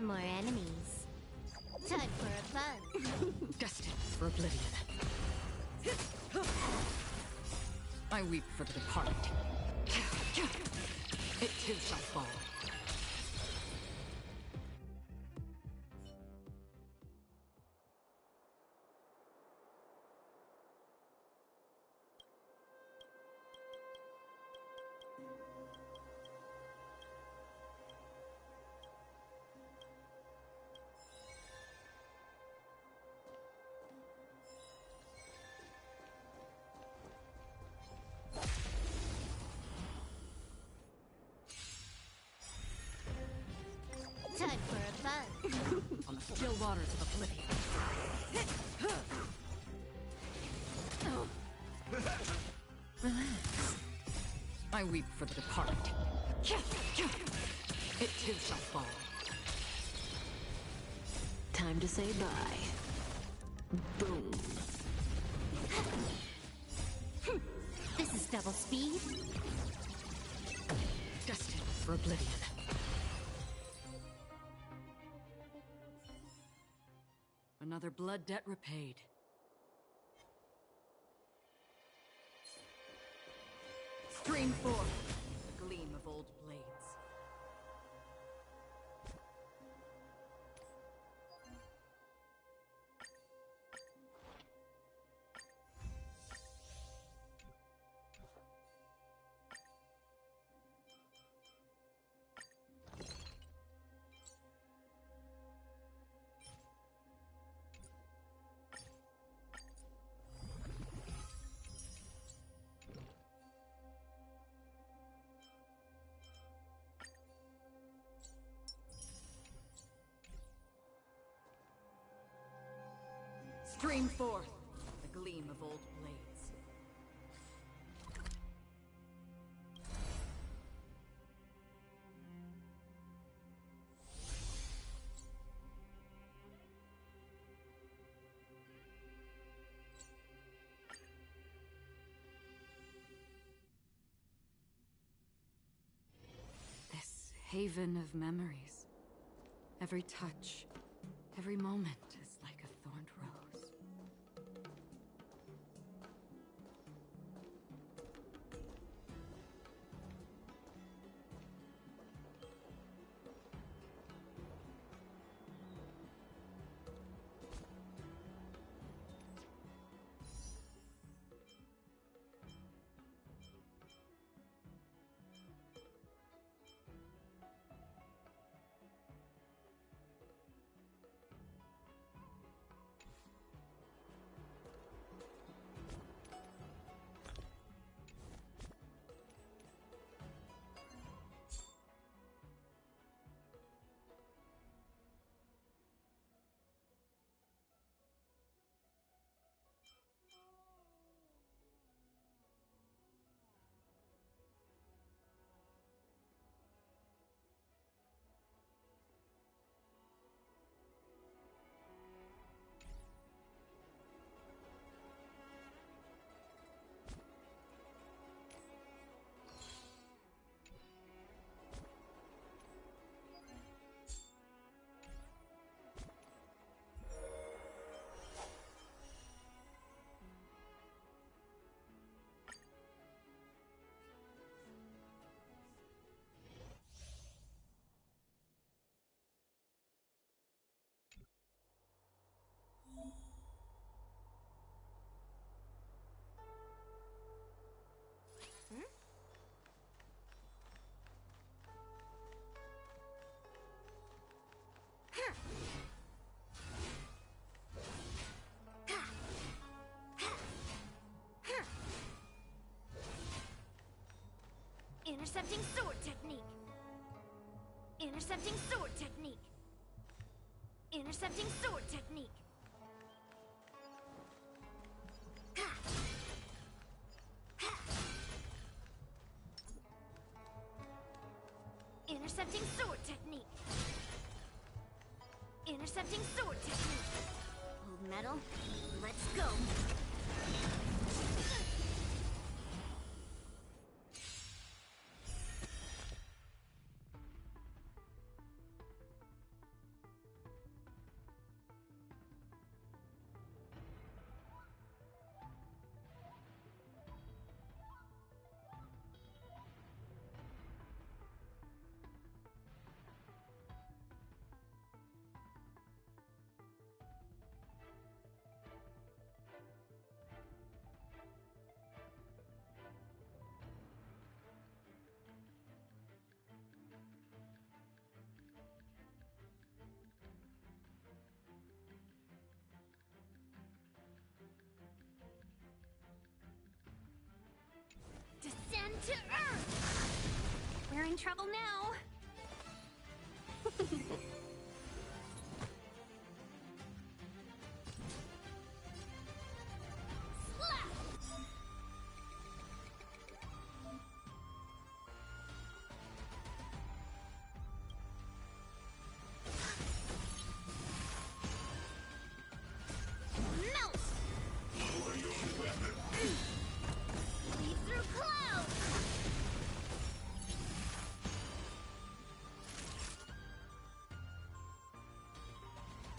More enemies. Time for a fun. Destined for oblivion. I weep for the departed. It too shall fall. Time for a fun. On the still waters of oblivion. Relax. I weep for the departed. It too shall fall. Time to say bye. Boom. This is double speed. Destined for oblivion. Another blood debt repaid. Stream forth, the gleam of old blades. Stream forth, the gleam of old blades. This haven of memories. Every touch, every moment is like a thorned rose. Intercepting sword technique. Intercepting sword technique. Intercepting sword technique. Intercepting sword technique. Intercepting sword technique. Old metal, let's go. to earth! We're in trouble now.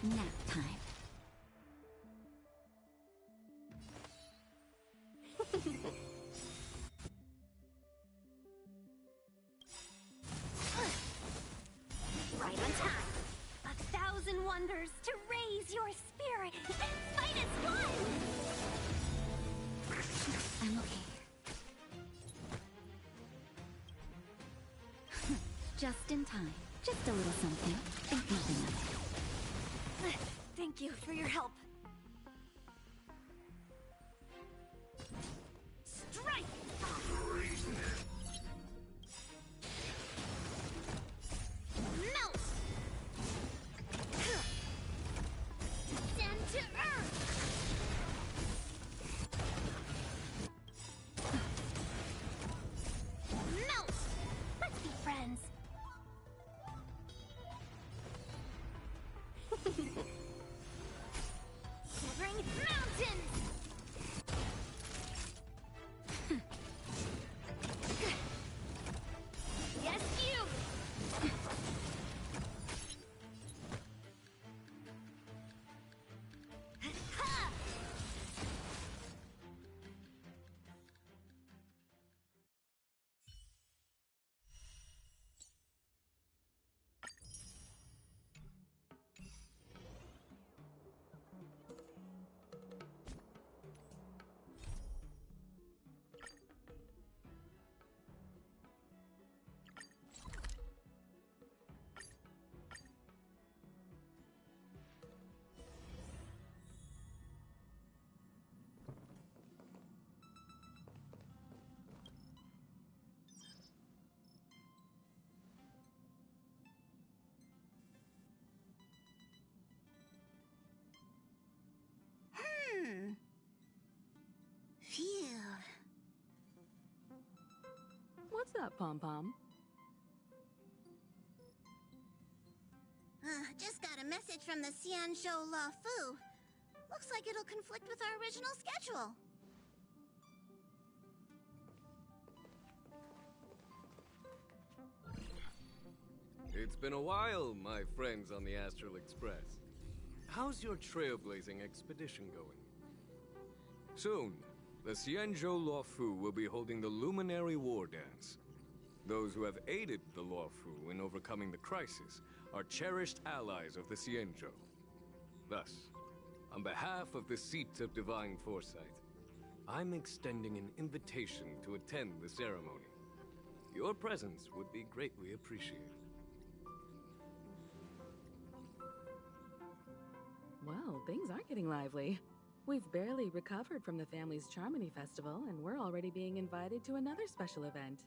Nap time. Right on time. 1,000 wonders to raise your spirit. Fight as one! I'm okay here. Just in time. Just a little something. Think nothing of it. Thank you for your help. Strike! Melt! Descend to earth! Melt! Let's be friends. Severing mountains! Yes, you! Ha! Phew. What's that, Pom-Pom? Just got a message from the Xianzhou La Fu. Looks like it'll conflict with our original schedule. It's been a while, my friends on the Astral Express. How's your trailblazing expedition going? Soon, the Xianzhou Luofu will be holding the Luminary War Dance. Those who have aided the Luofu in overcoming the crisis are cherished allies of the Xianzhou. Thus, on behalf of the Seat of Divine Foresight, I'm extending an invitation to attend the ceremony. Your presence would be greatly appreciated. Well, things are getting lively. We've barely recovered from the family's Charmony Festival, and we're already being invited to another special event.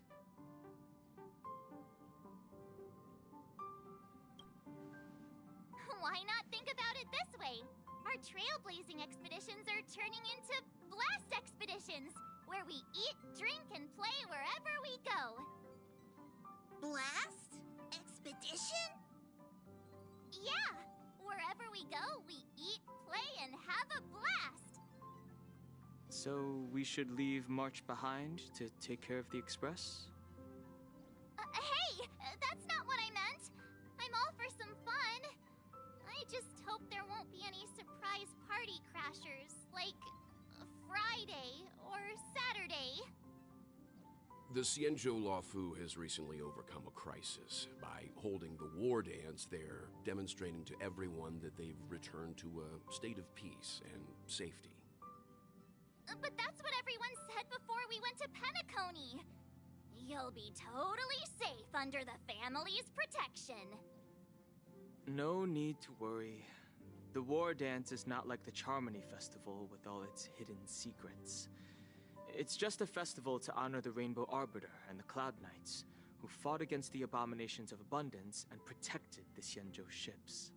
Why not think about it this way? Our trailblazing expeditions are turning into blast expeditions, where we eat, drink, and play wherever we go. Blast? Expedition? Yeah! Wherever we go, we eat, play, and have a blast! So we should leave March behind to take care of the Express? Hey! That's not what I meant! I'm all for some fun. I just hope there won't be any surprise party crashers, like Friday or Saturday. The Xianzhou Luofu has recently overcome a crisis. By holding the war dance, they're demonstrating to everyone that they've returned to a state of peace and safety. But that's what everyone said before we went to Penacony. You'll be totally safe under the family's protection. No need to worry. The war dance is not like the Charmony Festival with all its hidden secrets. It's just a festival to honor the Rainbow Arbiter and the Cloud Knights, who fought against the abominations of abundance and protected the Xianzhou ships.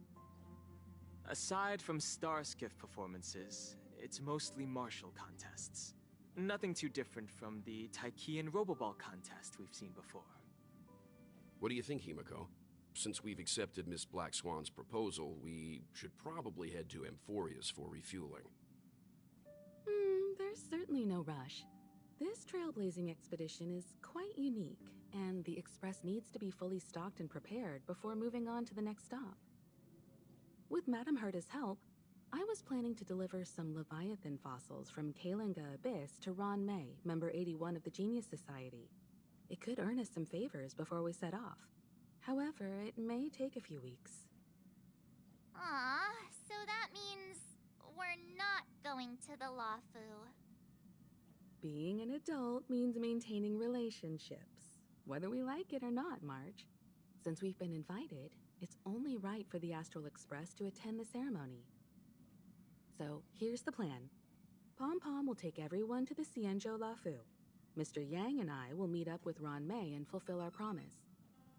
Aside from star skiff performances, it's mostly martial contests. Nothing too different from the Taiki and Roboball contest we've seen before. What do you think, Himiko? Since we've accepted Miss Black Swan's proposal, we should probably head to Amphorius for refueling. There's certainly no rush. This trailblazing expedition is quite unique, and the Express needs to be fully stocked and prepared before moving on to the next stop. With Madame Herta's help, I was planning to deliver some Leviathan fossils from Kalinga Abyss to Ron May, member 81 of the Genius Society. It could earn us some favors before we set off. However, it may take a few weeks. Aw, so that means we're not going to the Luofu. Being an adult means maintaining relationships, whether we like it or not, March. Since we've been invited, it's only right for the Astral Express to attend the ceremony. So, here's the plan. Pom Pom will take everyone to the Xianzhou Luofu. Mr. Yang and I will meet up with Ron May and fulfill our promise.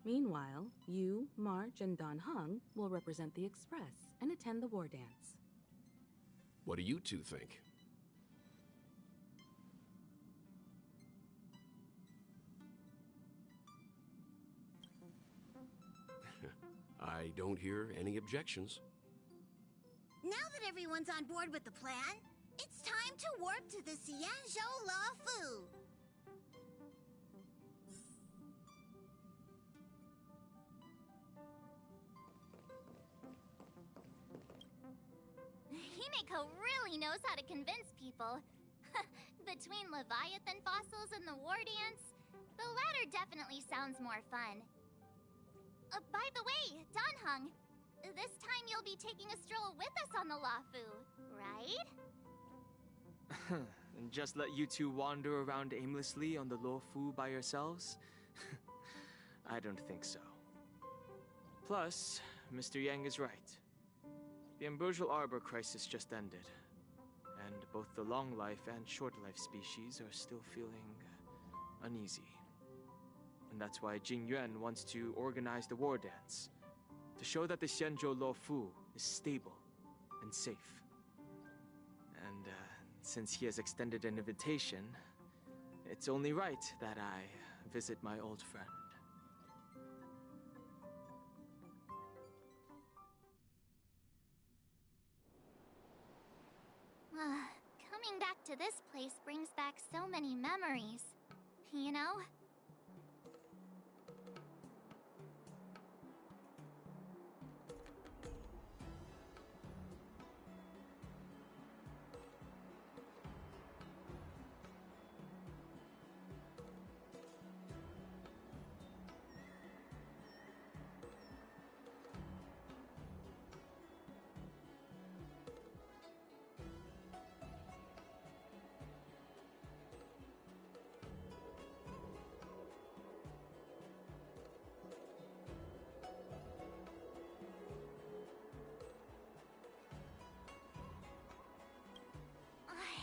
Meanwhile, you, March, and Dan Heng will represent the Express and attend the war dance. What do you two think? I don't hear any objections. Now that everyone's on board with the plan, it's time to warp to the Xianzhou Luofu. Himiko really knows how to convince people. Between Leviathan fossils and the war dance, the latter definitely sounds more fun. By the way, Dan Heng, this time you'll be taking a stroll with us on the Luofu, right? And just let you two wander around aimlessly on the Luofu by yourselves? I don't think so. Plus, Mr. Yang is right. The Ambrosial Arbor crisis just ended, and both the long life and short life species are still feeling uneasy. And that's why Jing Yuan wants to organize the war dance, to show that the Xianzhou Luofu is stable and safe. And since he has extended an invitation, it's only right that I visit my old friend. Coming back to this place brings back so many memories, you know?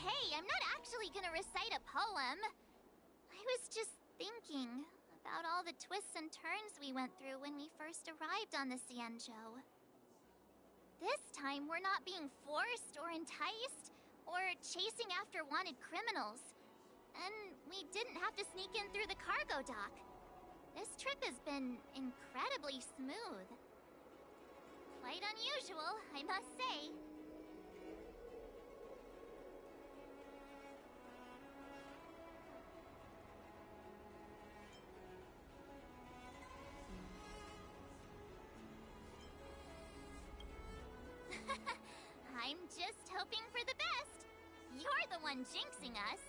Hey, I'm not actually gonna recite a poem. I was just thinking about all the twists and turns we went through when we first arrived on the Xianzhou. This time, we're not being forced or enticed or chasing after wanted criminals. And we didn't have to sneak in through the cargo dock. This trip has been incredibly smooth. Quite unusual, I must say. I'm just hoping for the best. You're the one jinxing us.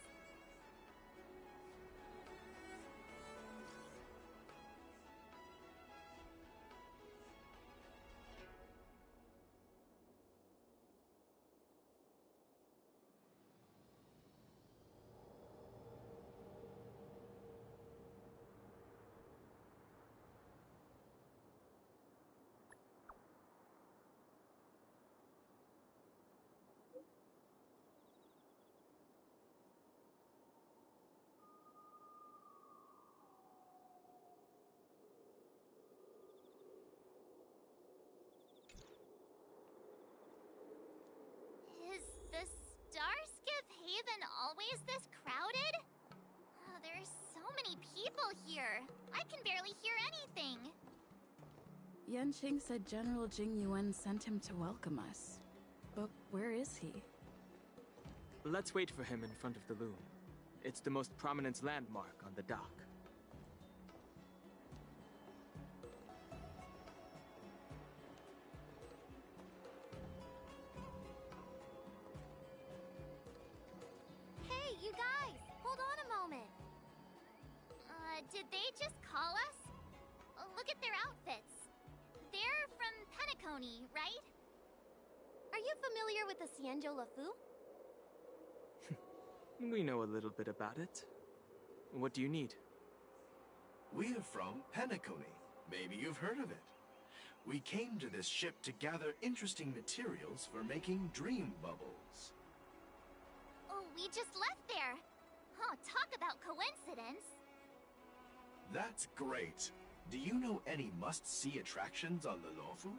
hallways this crowded? There's so many people here. I can barely hear anything. Yanqing said General Jing Yuan sent him to welcome us. But where is he? Let's wait for him in front of the loom. It's the most prominent landmark on the dock. Hey, you guys! Hold on a moment. Did they just call us? Look at their outfits. They're from Penacony, right? Are you familiar with the Xianzhou Lefu? We know a little bit about it. What do you need? We are from Penacony. Maybe you've heard of it. We came to this ship to gather interesting materials for making dream bubbles. Oh, we just left there. Oh, talk about coincidence. That's great. Do you know any must-see attractions on the Luofu?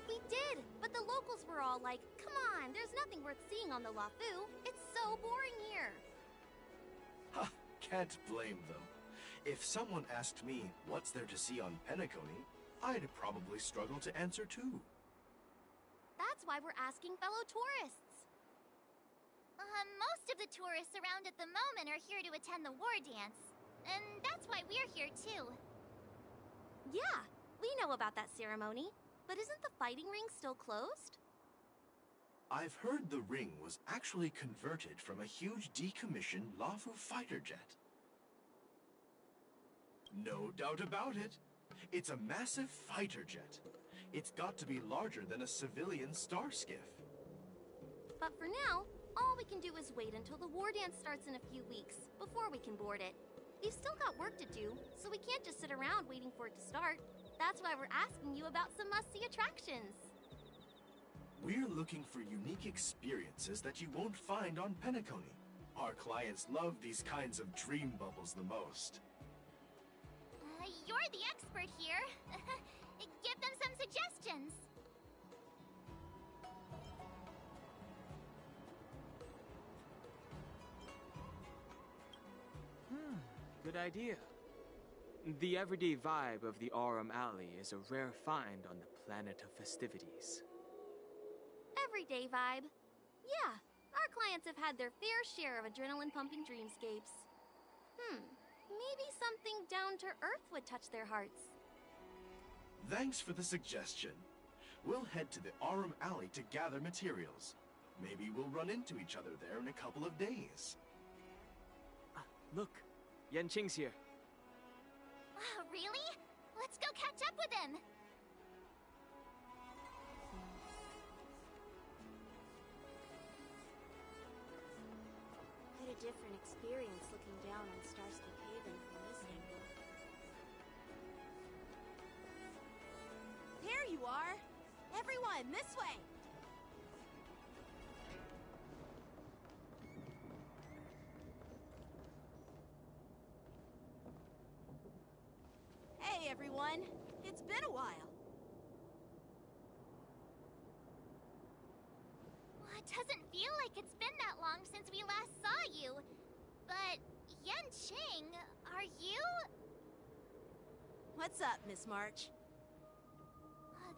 We did, but the locals were all like, come on, there's nothing worth seeing on the Luofu. It's so boring here. Ha! Can't blame them. If someone asked me what's there to see on Penacony, I'd probably struggle to answer too. That's why we're asking fellow tourists. Most of the tourists around at the moment are here to attend the war dance. And that's why we're here too. Yeah, we know about that ceremony. But isn't the fighting ring still closed? I've heard the ring was actually converted from a huge decommissioned Luofu fighter jet. No doubt about it. It's a massive fighter jet. It's got to be larger than a civilian star skiff. But for now, all we can do is wait until the war dance starts in a few weeks, before we can board it. We've still got work to do, so we can't just sit around waiting for it to start. That's why we're asking you about some must-see attractions. We're looking for unique experiences that you won't find on Penacony. Our clients love these kinds of dream bubbles the most. You're the expert here. Give them some suggestions. Good idea. The everyday vibe of the Aurum Alley is a rare find on the planet of festivities. Everyday vibe. Yeah, our clients have had their fair share of adrenaline-pumping dreamscapes. Maybe something down to earth would touch their hearts. Thanks for the suggestion. We'll head to the Aurum Alley to gather materials. Maybe we'll run into each other there in a couple of days. Look, Yanqing's here. Really? Let's go catch up with him! Quite a different experience looking down on Starscape Haven from this angle. There you are! Everyone, this way! Hey, everyone! It's been a while. It doesn't feel like it's been that long since we last saw you. But, Yanqing, are you? What's up, Miss March?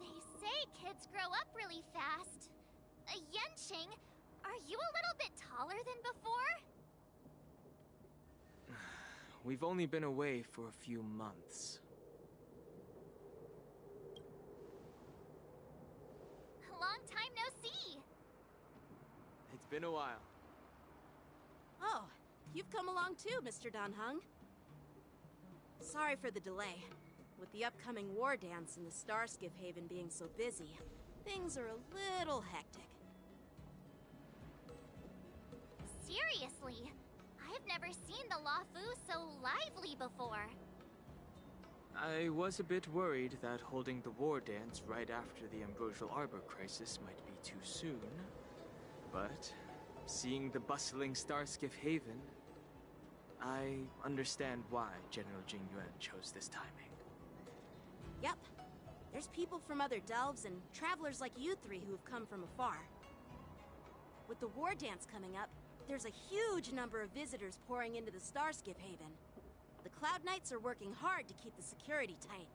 They say kids grow up really fast. Yanqing, are you a little bit taller than before? We've only been away for a few months. Long time no see. It's been a while. Oh, you've come along too, Mr. Danheng. Sorry for the delay. With the upcoming war dance and the Starskiff Haven being so busy, things are a little hectic. Seriously, I've never seen the Luofu so lively before. I was a bit worried that holding the war dance right after the Ambrosial Arbor crisis might be too soon. But seeing the bustling Starskiff Haven, I understand why General Jing Yuan chose this timing. Yep. There's people from other delves and travelers like you three who have come from afar. With the war dance coming up, there's a huge number of visitors pouring into the Starskip Haven. The Cloud Knights are working hard to keep the security tight.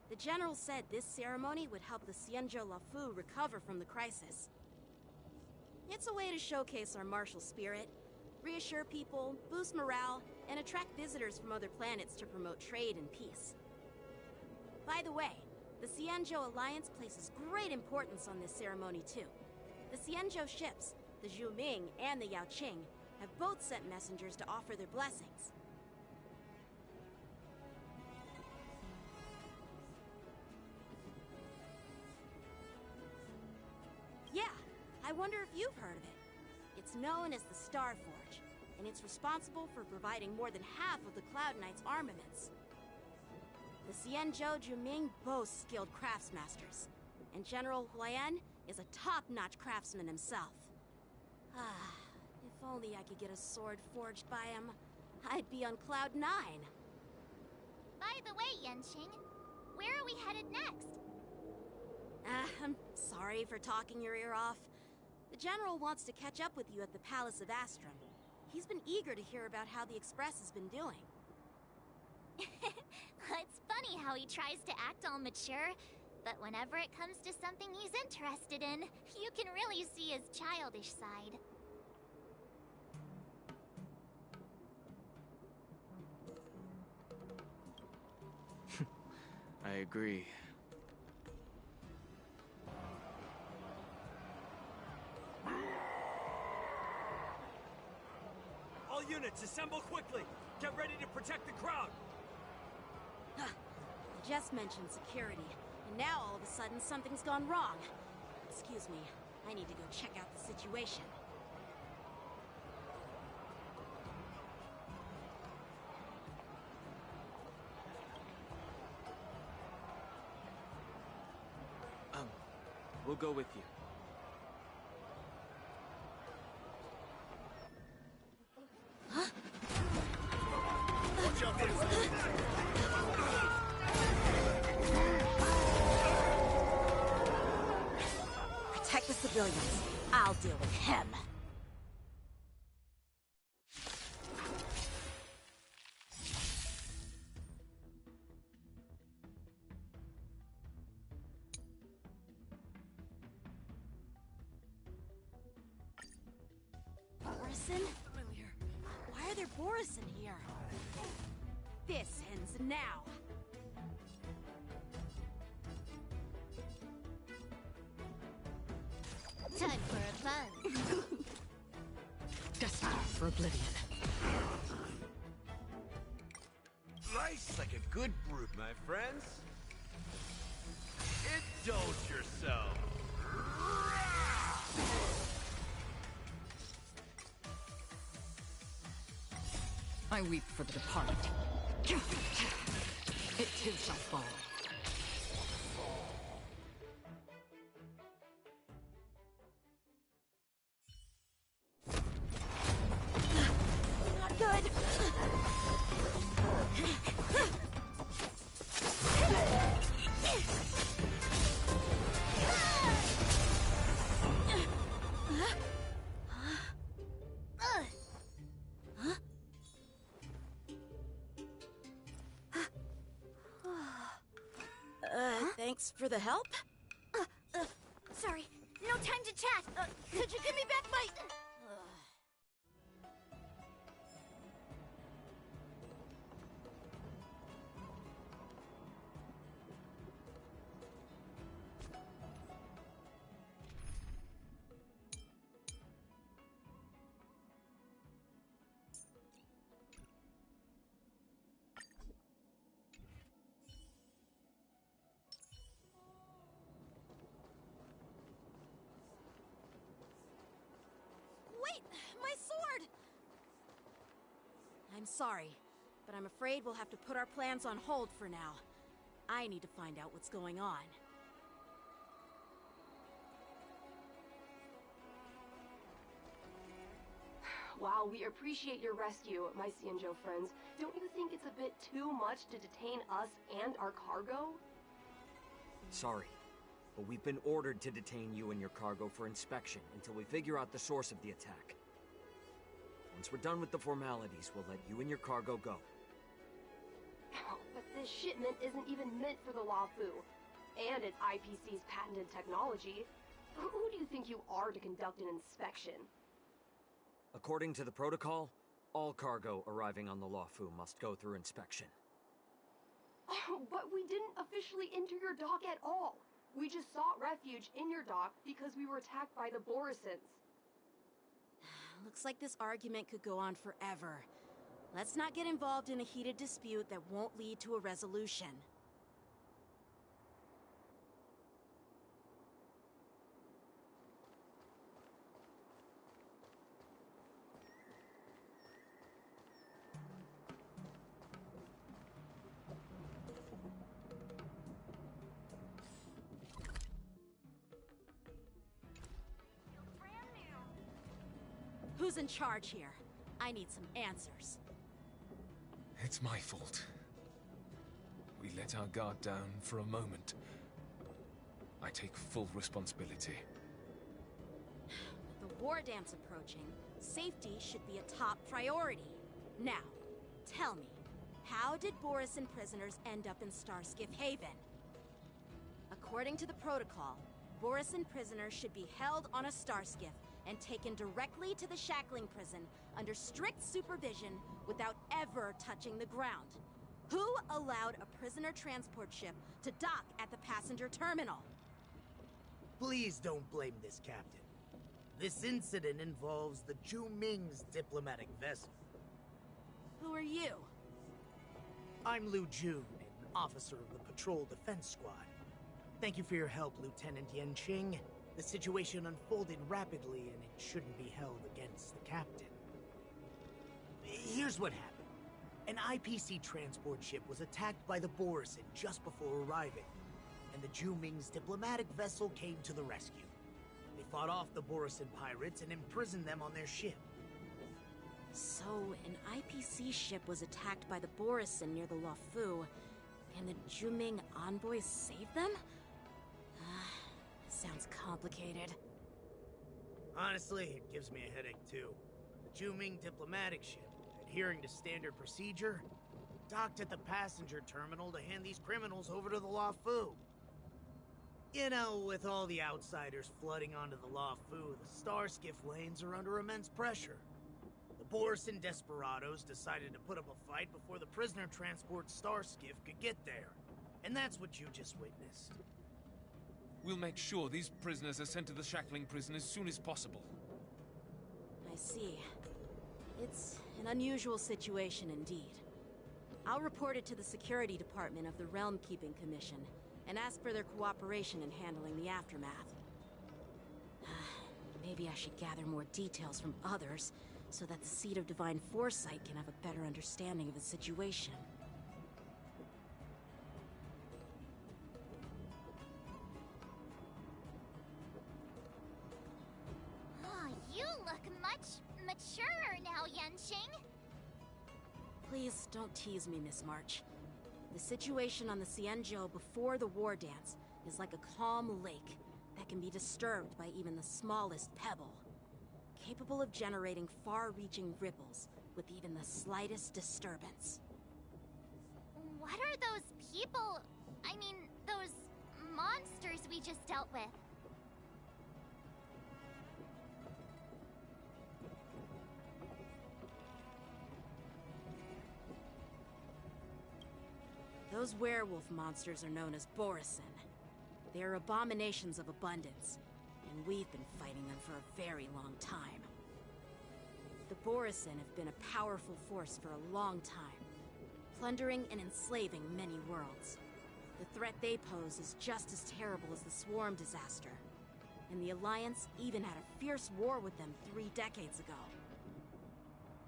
The General said this ceremony would help the Xianzhou Luofu recover from the crisis. It's a way to showcase our martial spirit, reassure people, boost morale, and attract visitors from other planets to promote trade and peace. By the way, the Xianzhou Alliance places great importance on this ceremony too. The Xianzhou ships, the Zhuming and the Yaoqing, have both sent messengers to offer their blessings. Yeah, I wonder if you've heard of it. It's known as the Star Forge, and it's responsible for providing more than half of the Cloud Knights' armaments. The Xianzhou Zhuming boasts skilled craftsmasters, and General Huayan is a top-notch craftsman himself. Ah, if only I could get a sword forged by him, I'd be on Cloud 9. By the way, Yanqing, where are we headed next? I'm sorry for talking your ear off. The General wants to catch up with you at the Palace of Astrum. He's been eager to hear about how the Express has been doing. It's funny how he tries to act all mature, but whenever it comes to something he's interested in, you can really see his childish side. I agree. All units, assemble quickly! Get ready to protect the crowd! I just mentioned security, and now all of a sudden something's gone wrong. Excuse me, I need to go check out the situation. We'll go with you. Watch out there! Protect the civilians. I'll deal with him. Borison? Why are there Borison here? This ends now. Time for a buzz. Destined for oblivion. Life's like a good brew, my friends. Indulge yourself. I weep for the departed. It too shall fall. Not good. Thanks for the help? Sorry, no time to chat. Could you give me back my... Wait! My sword! I'm sorry, but I'm afraid we'll have to put our plans on hold for now. I need to find out what's going on. While we appreciate your rescue, my Xianzhou friends, don't you think it's a bit too much to detain us and our cargo? Sorry, but we've been ordered to detain you and your cargo for inspection until we figure out the source of the attack. Once we're done with the formalities, we'll let you and your cargo go. But this shipment isn't even meant for the Luofu, and it's IPC's patented technology. Who do you think you are to conduct an inspection? According to the protocol, all cargo arriving on the Luofu must go through inspection. But we didn't officially enter your dock at all. We just sought refuge in your dock because we were attacked by the Borisons. Looks like this argument could go on forever. Let's not get involved in a heated dispute that won't lead to a resolution. Who's in charge here? I need some answers. It's my fault. We let our guard down for a moment. I take full responsibility. With the war dance approaching, safety should be a top priority. Now, tell me, how did Borisin prisoners end up in Starskiff Haven? According to the protocol, Borisin prisoners should be held on a Starskiff and taken directly to the Shackling prison under strict supervision without ever touching the ground. Who allowed a prisoner transport ship to dock at the passenger terminal? Please don't blame this, Captain. This incident involves the Zhu-Ming's diplomatic vessel. Who are you? I'm Lu Jun, an officer of the Patrol Defense Squad. Thank you for your help, Lieutenant Yanqing. The situation unfolded rapidly, and it shouldn't be held against the captain. Here's what happened. An IPC transport ship was attacked by the Borisin just before arriving, and the Zhu-Ming's diplomatic vessel came to the rescue. They fought off the Borisin pirates and imprisoned them on their ship. So, an IPC ship was attacked by the Borisin near the Luofu, and the Zhu-Ming envoys saved them? Sounds complicated. Honestly, it gives me a headache too. The Zhu-Ming diplomatic ship, adhering to standard procedure, docked at the passenger terminal to hand these criminals over to the Luofu. You know, with all the outsiders flooding onto the Luofu, the Starskiff lanes are under immense pressure. The Borisin desperados decided to put up a fight before the prisoner transport Starskiff could get there. And that's what you just witnessed. We'll make sure these prisoners are sent to the Shackling prison as soon as possible. I see. It's an unusual situation indeed. I'll report it to the security department of the Realm Keeping Commission and ask for their cooperation in handling the aftermath. Maybe I should gather more details from others so that the Seat of Divine Foresight can have a better understanding of the situation. You look much maturer now, Yanqing. Please don't tease me, Miss March. The situation on the Xianzhou before the war dance is like a calm lake that can be disturbed by even the smallest pebble, capable of generating far-reaching ripples with even the slightest disturbance. What are those people? I mean, those monsters we just dealt with? Those werewolf monsters are known as Borisin. They are abominations of abundance, and we've been fighting them for a very long time. The Borisin have been a powerful force for a long time, plundering and enslaving many worlds. The threat they pose is just as terrible as the Swarm disaster, and the Alliance even had a fierce war with them 3 decades ago.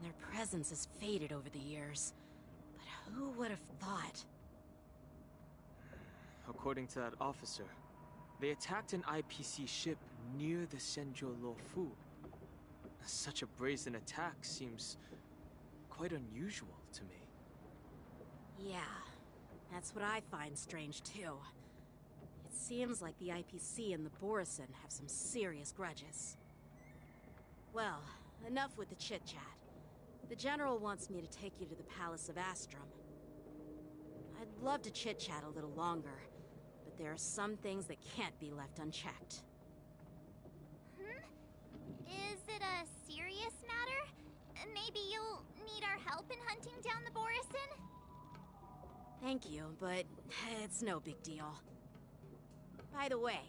Their presence has faded over the years, but who would have thought? According to that officer, they attacked an IPC ship near the Xianzhou Luofu. Such a brazen attack seems quite unusual to me. Yeah, that's what I find strange too. It seems like the IPC and the Borison have some serious grudges. Well, enough with the chit-chat. The General wants me to take you to the Palace of Astrum. I'd love to chit-chat a little longer, but there are some things that can't be left unchecked. Is it a serious matter? Maybe you'll need our help in hunting down the Borison? Thank you, but it's no big deal. By the way,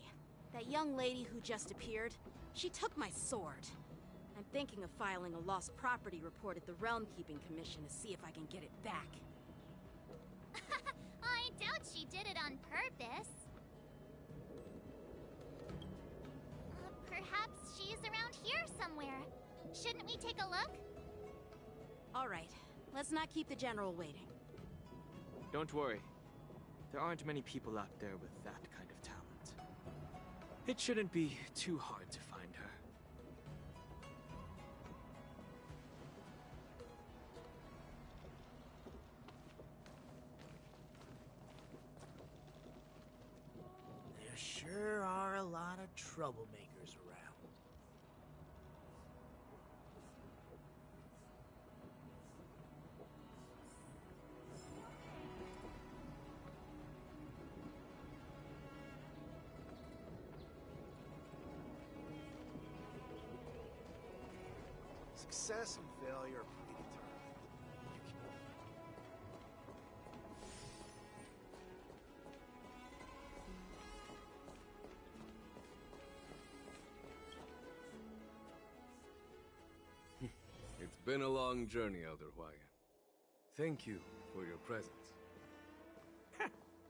that young lady who just appeared, she took my sword. I'm thinking of filing a lost property report at the Realm Keeping Commission to see if I can get it back. I doubt she did it on purpose. Perhaps she's around here somewhere. Shouldn't we take a look? All right, let's not keep the General waiting. Don't worry. There aren't many people out there with that kind of talent. It shouldn't be too hard to find her. There sure are a lot of troublemakers around. Success and failure are predetermined. It's been a long journey, Elder Huayan. Thank you for your presence.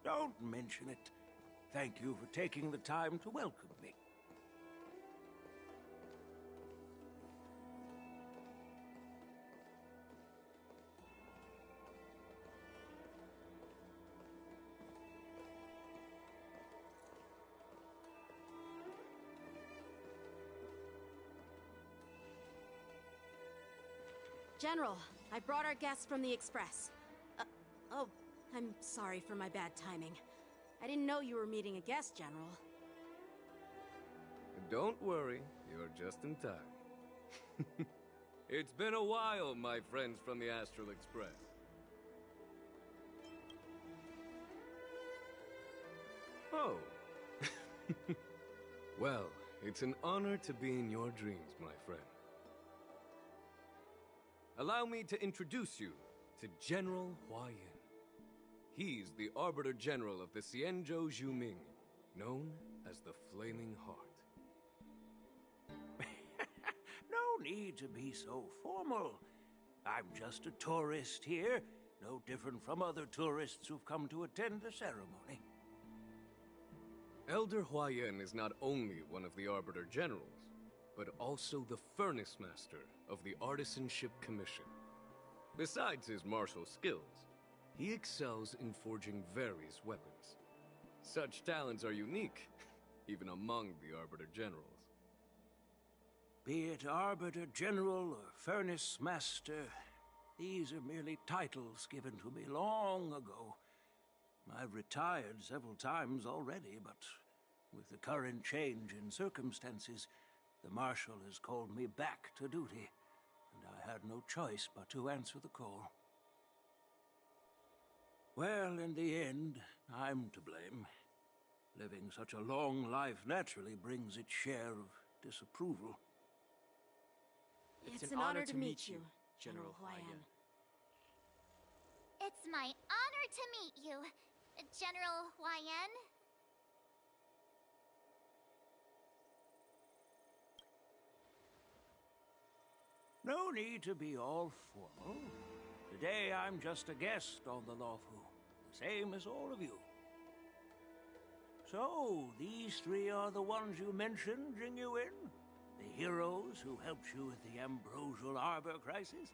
Don't mention it. Thank you for taking the time to welcome me. General, I brought our guests from the Express. Oh, I'm sorry for my bad timing. I didn't know you were meeting a guest, General. Don't worry, you're just in time. It's been a while, my friends from the Astral Express. Oh. Well, it's an honor to be in your dreams, my friend. Allow me to introduce you to General Huayan. He's the Arbiter General of the Xianzhou Zhuming, known as the Flaming Heart. No need to be so formal. I'm just a tourist here, no different from other tourists who've come to attend the ceremony. Elder Huayan is not only one of the Arbiter Generals, but also the Furnace Master of the Artisanship Commission. Besides his martial skills, he excels in forging various weapons. Such talents are unique, even among the Arbiter Generals. Be it Arbiter General or Furnace Master, these are merely titles given to me long ago. I've retired several times already, but with the current change in circumstances, the Marshal has called me back to duty, and I had no choice but to answer the call. Well, in the end, I'm to blame. Living such a long life naturally brings its share of disapproval. It's an honor to meet you, General Huayan. It's my honor to meet you, General Huayan. No need to be all formal. Today I'm just a guest on the Luofu, the same as all of you. So, these three are the ones you mentioned, Jingyuin? The heroes who helped you with the Ambrosial Arbor crisis?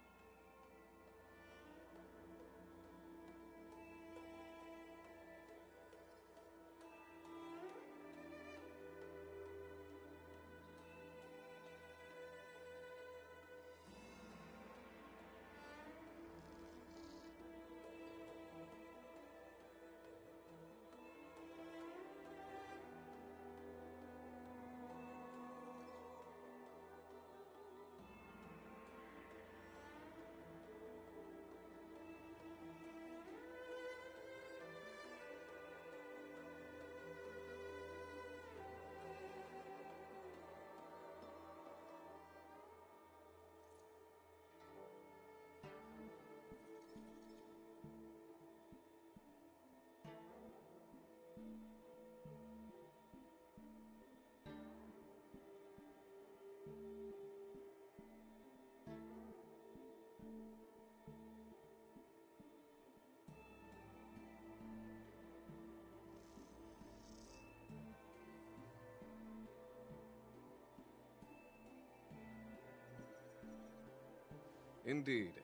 Indeed.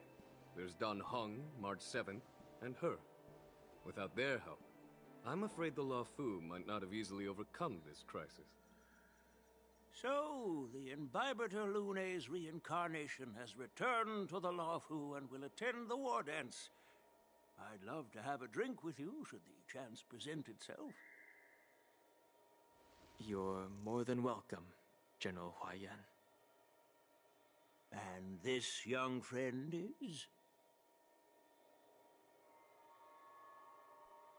There's Dan Heng, March 7th, and her. Without their help, I'm afraid the Luofu might not have easily overcome this crisis. So, the Imbibitor Lune's reincarnation has returned to the Luofu and will attend the war dance. I'd love to have a drink with you should the chance present itself. You're more than welcome, General Huaiyan. And this young friend is?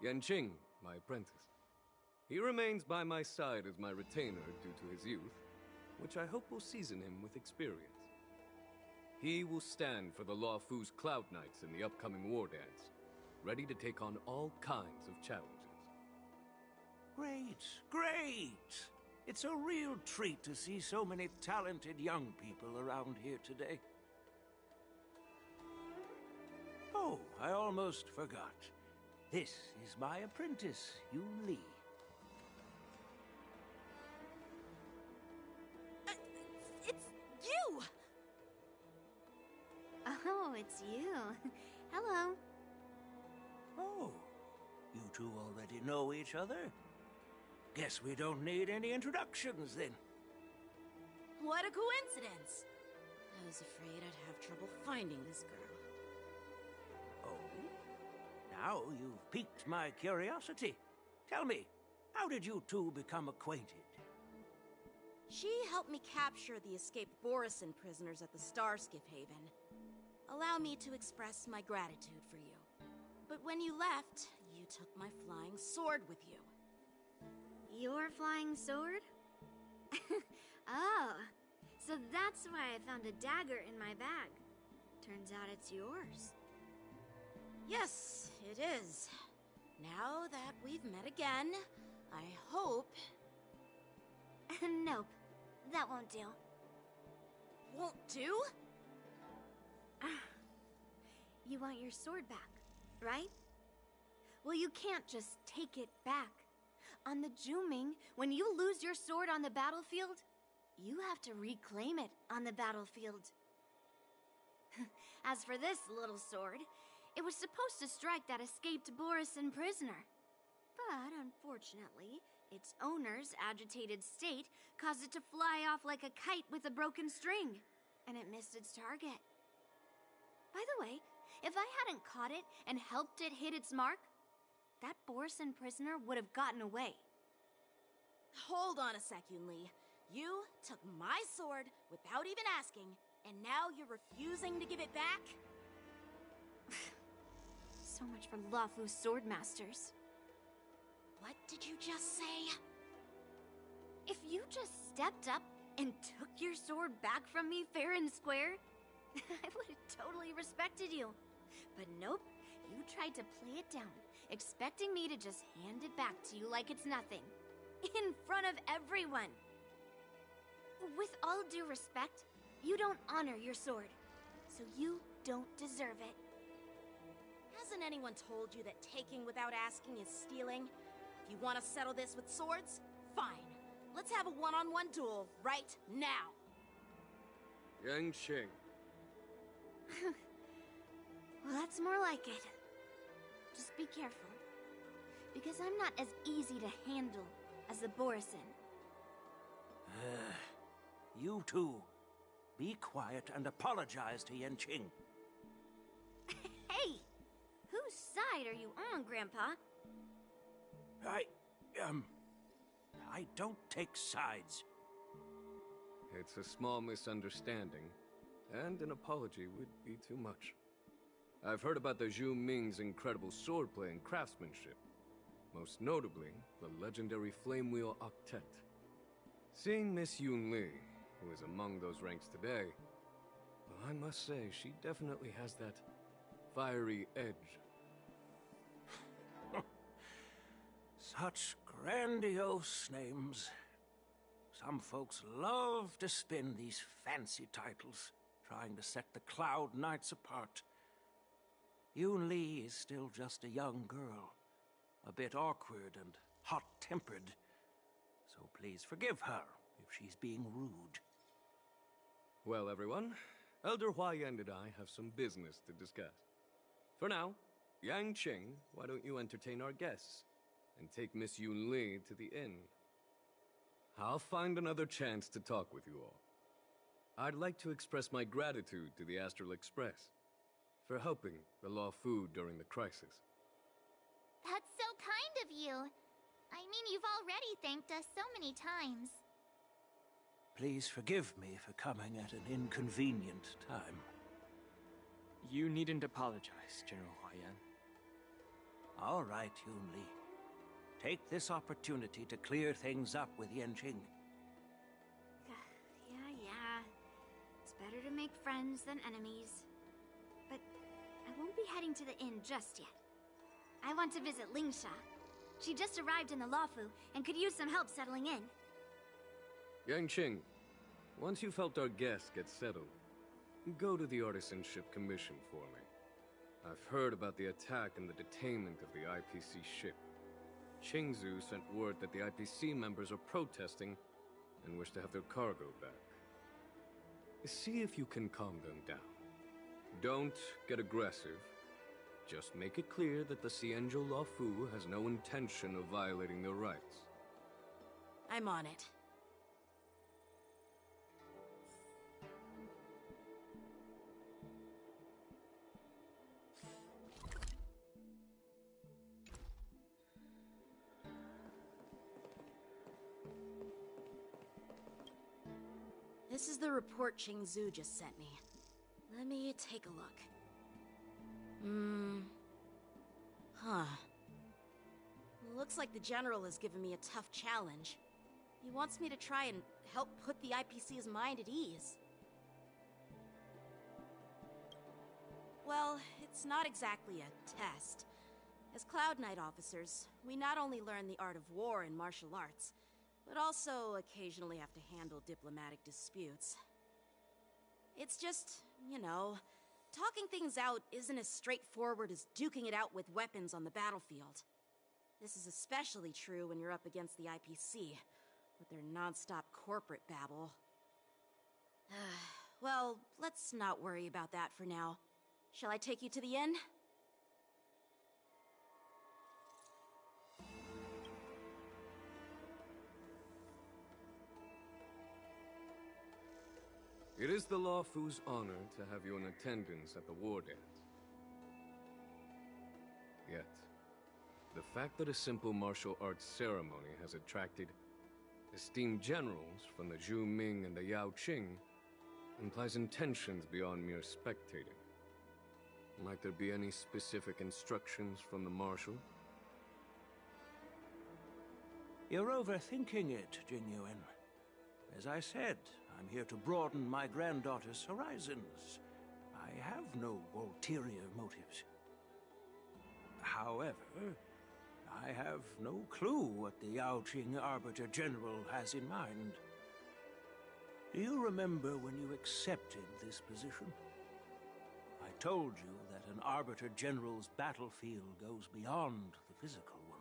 Yanqing, my apprentice. He remains by my side as my retainer due to his youth, which I hope will season him with experience. He will stand for the Luofu's Cloud Knights in the upcoming war dance, ready to take on all kinds of challenges. Great, great! It's a real treat to see so many talented young people around here today. Oh, I almost forgot. This is my apprentice, Yun Li. It's you! Oh, it's you. Hello. Oh, you two already know each other? Guess we don't need any introductions, then. What a coincidence! I was afraid I'd have trouble finding this girl. Oh? Now you've piqued my curiosity. Tell me, how did you two become acquainted? She helped me capture the escaped Borisin prisoners at the Starskiff Haven. Allow me to express my gratitude for you. But when you left, you took my flying sword with you. Your flying sword? Oh, so that's why I found a dagger in my bag. Turns out it's yours. Yes, it is. Now that we've met again, I hope... Nope, that won't do. Won't do? You want your sword back, right? Well, you can't just take it back. On the Zhuming, when you lose your sword on the battlefield, you have to reclaim it on the battlefield. As for this little sword, it was supposed to strike that escaped Borisin prisoner. But unfortunately, its owner's agitated state caused it to fly off like a kite with a broken string, and it missed its target. By the way, if I hadn't caught it and helped it hit its mark, that Borisin prisoner would have gotten away. Hold on a sec, Yun Li. You took my sword without even asking, and now you're refusing to give it back? So much for Luofu Swordmasters. What did you just say? If you just stepped up and took your sword back from me fair and square, I would have totally respected you. But nope, you tried to play it down, expecting me to just hand it back to you like it's nothing. In front of everyone. With all due respect, you don't honor your sword, so you don't deserve it. Hasn't anyone told you that taking without asking is stealing? If you want to settle this with swords, fine. Let's have a one-on-one duel right now. Yanqing. Well, that's more like it. Just be careful, because I'm not as easy to handle as the Borisin. You two, be quiet and apologize to Yanqing. Hey! Whose side are you on, Grandpa? I don't take sides. It's a small misunderstanding, and an apology would be too much. I've heard about the Zhu Ming's incredible swordplay and craftsmanship. Most notably, the legendary Flame Wheel Octet. Seeing Miss Yun Li, who is among those ranks today, well, I must say, she definitely has that fiery edge. Such grandiose names. Some folks love to spin these fancy titles, trying to set the Cloud Knights apart. Yun Li is still just a young girl, a bit awkward and hot-tempered, so please forgive her if she's being rude. Well, everyone, Elder Huayan and I have some business to discuss. For now, Yang Qing, why don't you entertain our guests and take Miss Yun Li to the inn? I'll find another chance to talk with you all. I'd like to express my gratitude to the Astral Express for helping the Law Fu during the crisis. That's so kind of you. I mean, you've already thanked us so many times. Please forgive me for coming at an inconvenient time. You needn't apologize, General Huayan. All right, Yun Li. Take this opportunity to clear things up with Yanqing. Yeah. It's better to make friends than enemies. But I won't be heading to the inn just yet. I want to visit Lingsha. She just arrived in the Luofu and could use some help settling in. Yang Qing, once you've helped our guests get settled, go to the Artisanship Commission for me. I've heard about the attack and the detainment of the IPC ship. Qingzu sent word that the IPC members are protesting and wish to have their cargo back. See if you can calm them down. Don't get aggressive. Just make it clear that the Xianzhou Luofu has no intention of violating their rights. I'm on it. This is the report Qingzu just sent me. Let me take a look. Looks like the General has given me a tough challenge. He wants me to try and help put the IPC's mind at ease. Well, it's not exactly a test. As Cloud Knight officers, we not only learn the art of war and martial arts, but also occasionally have to handle diplomatic disputes. It's just, you know, talking things out isn't as straightforward as duking it out with weapons on the battlefield. This is especially true when you're up against the IPC, with their non-stop corporate babble. Well, let's not worry about that for now. Shall I take you to the inn? It is the Luofu's honor to have you in attendance at the war dance. Yet, the fact that a simple martial arts ceremony has attracted esteemed generals from the Zhu Ming and the Yao Qing implies intentions beyond mere spectating. Might there be any specific instructions from the Marshal? You're overthinking it, Jingyuan. As I said, I'm here to broaden my granddaughter's horizons. I have no ulterior motives. However, I have no clue what the Yaoqing Arbiter General has in mind. Do you remember when you accepted this position? I told you that an Arbiter General's battlefield goes beyond the physical one.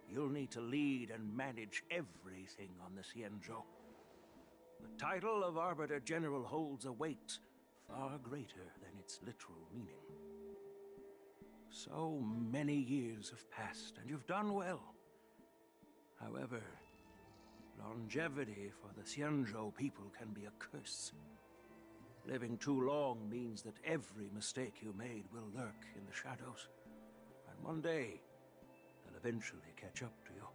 You'll need to lead and manage everything on the Xianzhou. The title of Arbiter General holds a weight far greater than its literal meaning. So many years have passed, and you've done well. However, longevity for the Xianzhou people can be a curse. Living too long means that every mistake you made will lurk in the shadows. And one day, they'll eventually catch up to you.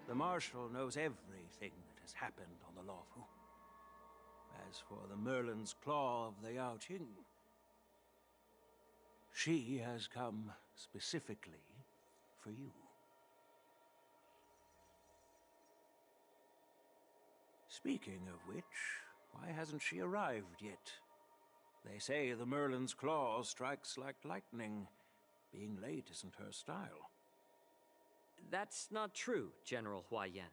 The Marshal knows everything that has happened on the Luofu. As for the Merlin's Claw of the Yaoqing, she has come specifically for you. Speaking of which, why hasn't she arrived yet? They say the Merlin's Claw strikes like lightning. Being late isn't her style. That's not true, General Huayan.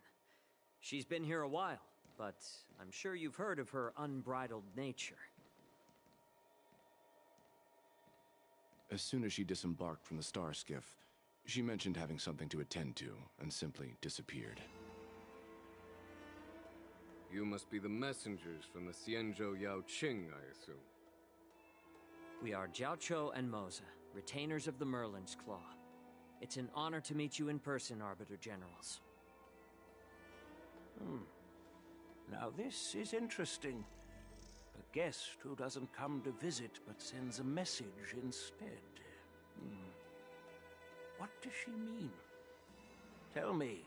She's been here a while, but I'm sure you've heard of her unbridled nature. As soon as she disembarked from the star skiff, she mentioned having something to attend to and simply disappeared. You must be the messengers from the Xianzhou Yaoqing, I assume. We are Jiaoqiu and Moza, retainers of the Merlin's Claw. It's an honor to meet you in person, Arbiter Generals. Now this is interesting. A guest who doesn't come to visit but sends a message instead. What does she mean? Tell me,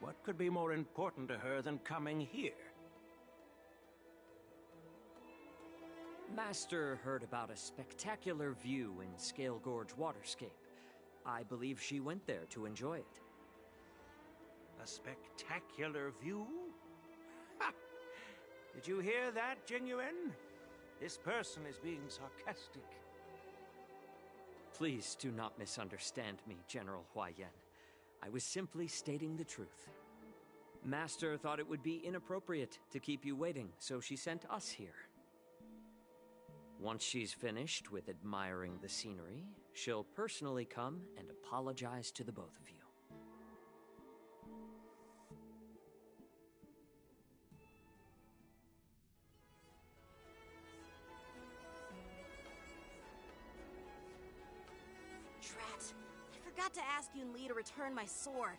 what could be more important to her than coming here? Master heard about a spectacular view in Scale Gorge Waterscape. I believe she went there to enjoy it. A spectacular view? Ha! Did you hear that, Jingyuan? This person is being sarcastic. Please do not misunderstand me, General Huaiyan. I was simply stating the truth. Master thought it would be inappropriate to keep you waiting, so she sent us here. Once she's finished with admiring the scenery, she'll personally come and apologize to the both of you. Drat! I forgot to ask Yun Li to return my sword.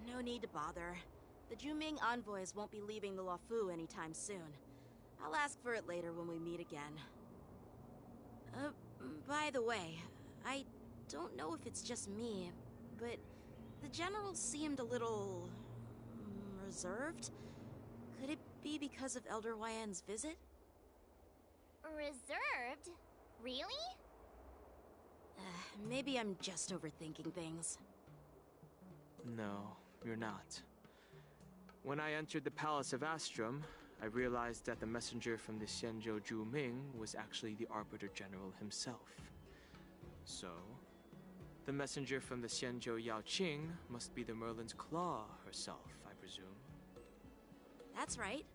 No need to bother. The Zhuming envoys won't be leaving the Luofu anytime soon. I'll ask for it later when we meet again. By the way, I don't know if it's just me, but the general seemed a little reserved. Could it be because of Elder Huaiyan's visit? Reserved? Really? Maybe I'm just overthinking things. No, you're not. When I entered the Palace of Astrum, I realized that the messenger from the Xianzhou Zhuming was actually the Arbiter General himself. So, the messenger from the Xianzhou Yaoqing must be the Merlin's Claw herself, I presume. That's right.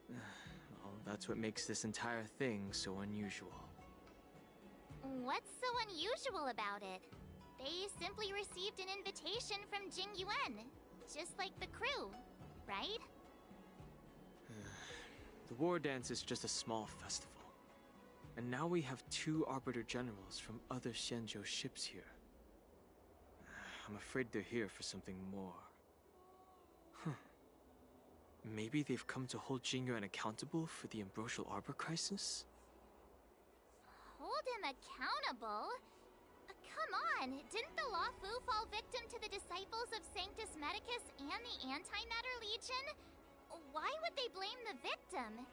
Well, that's what makes this entire thing so unusual. What's so unusual about it? They simply received an invitation from Jingyuan, just like the crew, right? The war dance is just a small festival. And now we have 2 Arbiter Generals from other Xianzhou ships here. I'm afraid they're here for something more. Maybe they've come to hold Jingyuan accountable for the Ambrosial Arbor crisis? Hold him accountable? Come on! Didn't the Luofu fall victim to the disciples of Sanctus Medicus and the Antimatter Legion? Why would they blame the victim?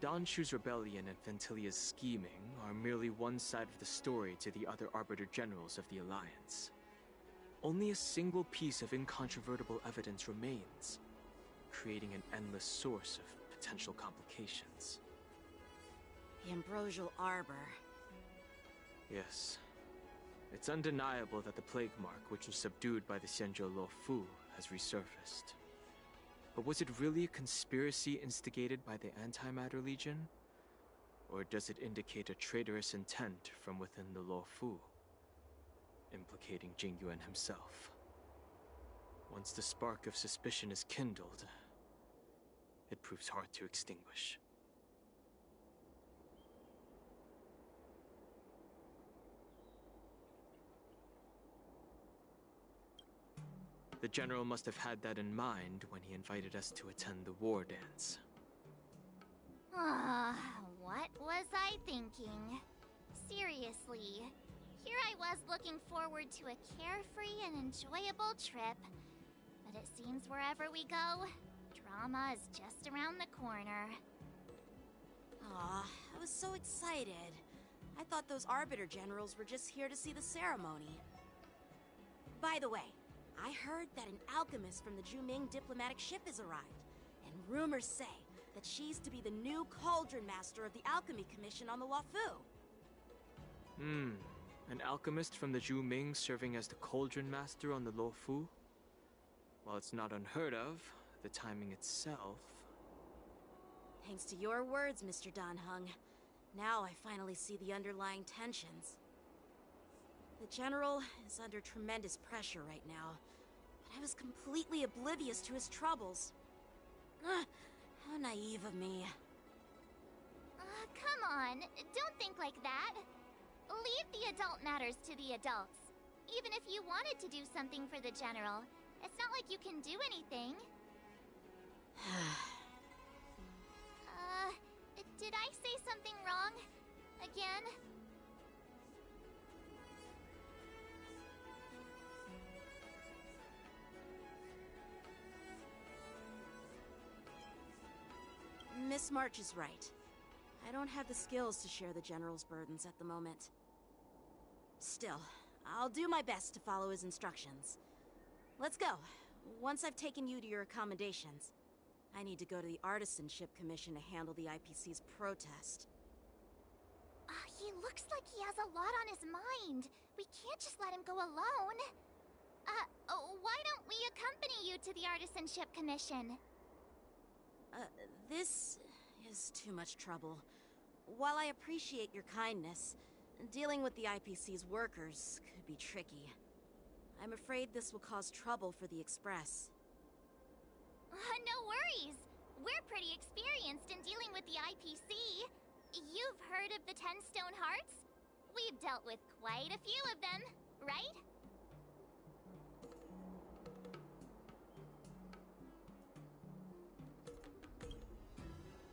Donshu's rebellion and Ventilia's scheming are merely one side of the story to the other Arbiter Generals of the Alliance. Only a single piece of incontrovertible evidence remains, creating an endless source of potential complications. The Ambrosial Arbor. Yes. It's undeniable that the Plague Mark, which was subdued by the Xianzhou Luofu, has resurfaced. But was it really a conspiracy instigated by the Antimatter Legion? Or does it indicate a traitorous intent from within the Luofu, implicating Jingyuan himself? Once the spark of suspicion is kindled, it proves hard to extinguish. The General must have had that in mind when he invited us to attend the war dance. What was I thinking? Seriously, here I was looking forward to a carefree and enjoyable trip. But it seems wherever we go, drama is just around the corner. Aw, I was so excited. I thought those Arbiter Generals were just here to see the ceremony. By the way, I heard that an alchemist from the Zhuming diplomatic ship has arrived, and rumors say that she's to be the new Cauldron Master of the Alchemy Commission on the Luofu. An alchemist from the Zhuming serving as the Cauldron Master on the Luofu? While it's not unheard of, the timing itself... Thanks to your words, Mr. Dan Heng, now I finally see the underlying tensions. The General is under tremendous pressure right now, but I was completely oblivious to his troubles. How naive of me. Come on, don't think like that. Leave the adult matters to the adults. Even if you wanted to do something for the General, it's not like you can do anything. Did I say something wrong? Again? Miss March is right. I don't have the skills to share the General's burdens at the moment. Still, I'll do my best to follow his instructions. Let's go. Once I've taken you to your accommodations, I need to go to the Artisanship Commission to handle the IPC's protest. He looks like he has a lot on his mind. We can't just let him go alone. Why don't we accompany you to the Artisanship Commission? This is too much trouble. While I appreciate your kindness, dealing with the IPC's workers could be tricky. I'm afraid this will cause trouble for the Express. No worries. We're pretty experienced in dealing with the IPC. You've heard of the 10 Stone Hearts? We've dealt with quite a few of them, right?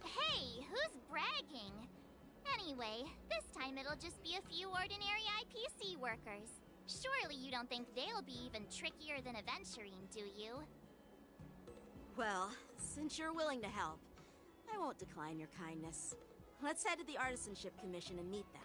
Hey, who's bragging? Anyway, this time it'll just be a few ordinary IPC workers. Surely you don't think they'll be even trickier than Aventurine, do you? Well, since you're willing to help, I won't decline your kindness. Let's head to the Artisanship Commission and meet them.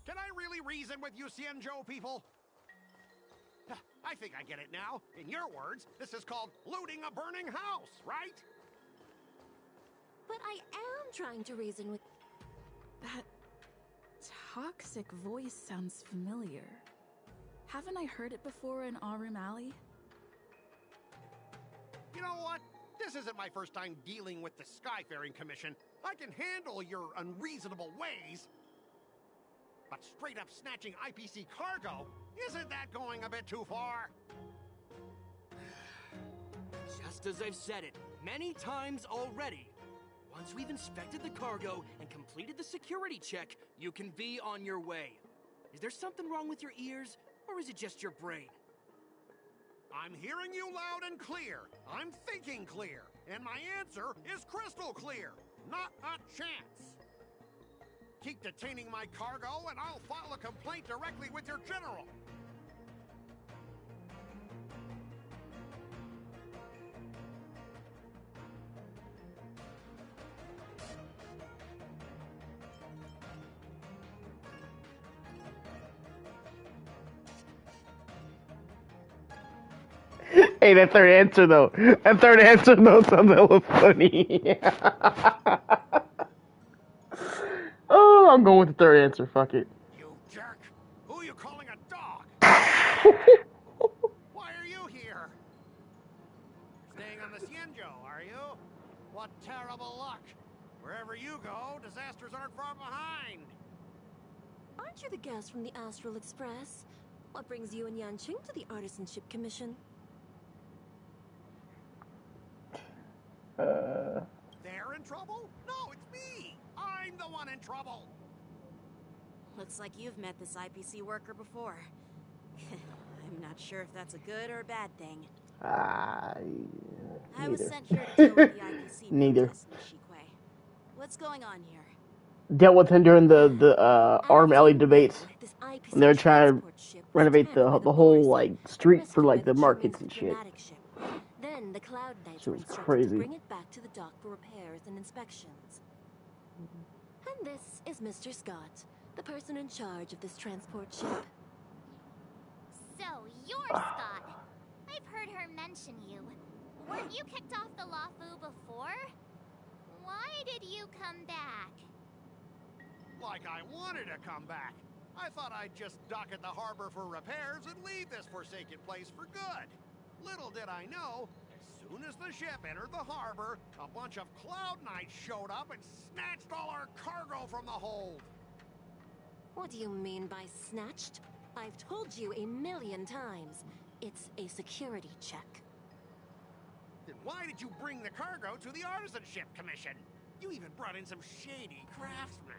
Can I really reason with you Xianzhou people? I think I get it now. In your words, this is called looting a burning house, right? But I am trying to reason with... That toxic voice sounds familiar. Haven't I heard it before in Aurum Alley? You know what? This isn't my first time dealing with the Skyfaring Commission. I can handle your unreasonable ways. But straight up snatching IPC cargo, isn't that going a bit too far? Just as I've said it many times already. Once we've inspected the cargo and completed the security check, you can be on your way. Is there something wrong with your ears, or is it just your brain? I'm hearing you loud and clear. I'm thinking clear. And my answer is crystal clear. Not a chance. Keep detaining my cargo, and I'll file a complaint directly with your general. Hey, that third answer though. That third answer though sounds hella funny. Oh, I'm going with the third answer. Fuck it. You jerk! Who are you calling a dog? Why are you here? Staying on the Xianzhou, are you? What terrible luck! Wherever you go, disasters aren't far behind. Aren't you the guest from the Astral Express? What brings you and Yanqing to the Artisanship Commission? They're in trouble? No, it's me! I'm the one in trouble! Looks like you've met this IPC worker before. I'm not sure if that's a good or a bad thing. I was sent here to deal with the IPC Neither. protests in Shikwe. What's going on here? Dealt with him during the Aurum Alley debates. And they're trying to renovate the whole like street for like the markets and shit. Then the Cloud Knights Shit were was instructed crazy. to bring it back to the dock for repairs and inspections. And this is Mr. Scott, the person in charge of this transport ship. So, you're Scott. I've heard her mention you. Weren't you kicked off the Lawfu before? Why did you come back? Like I wanted to come back. I thought I'd just dock at the harbor for repairs and leave this forsaken place for good. Little did I know, as soon as the ship entered the harbor, a bunch of Cloud Knights showed up and snatched all our cargo from the hold. What do you mean by snatched? I've told you 1,000,000 times. It's a security check. Then why did you bring the cargo to the Artisanship Commission? You even brought in some shady craftsmen.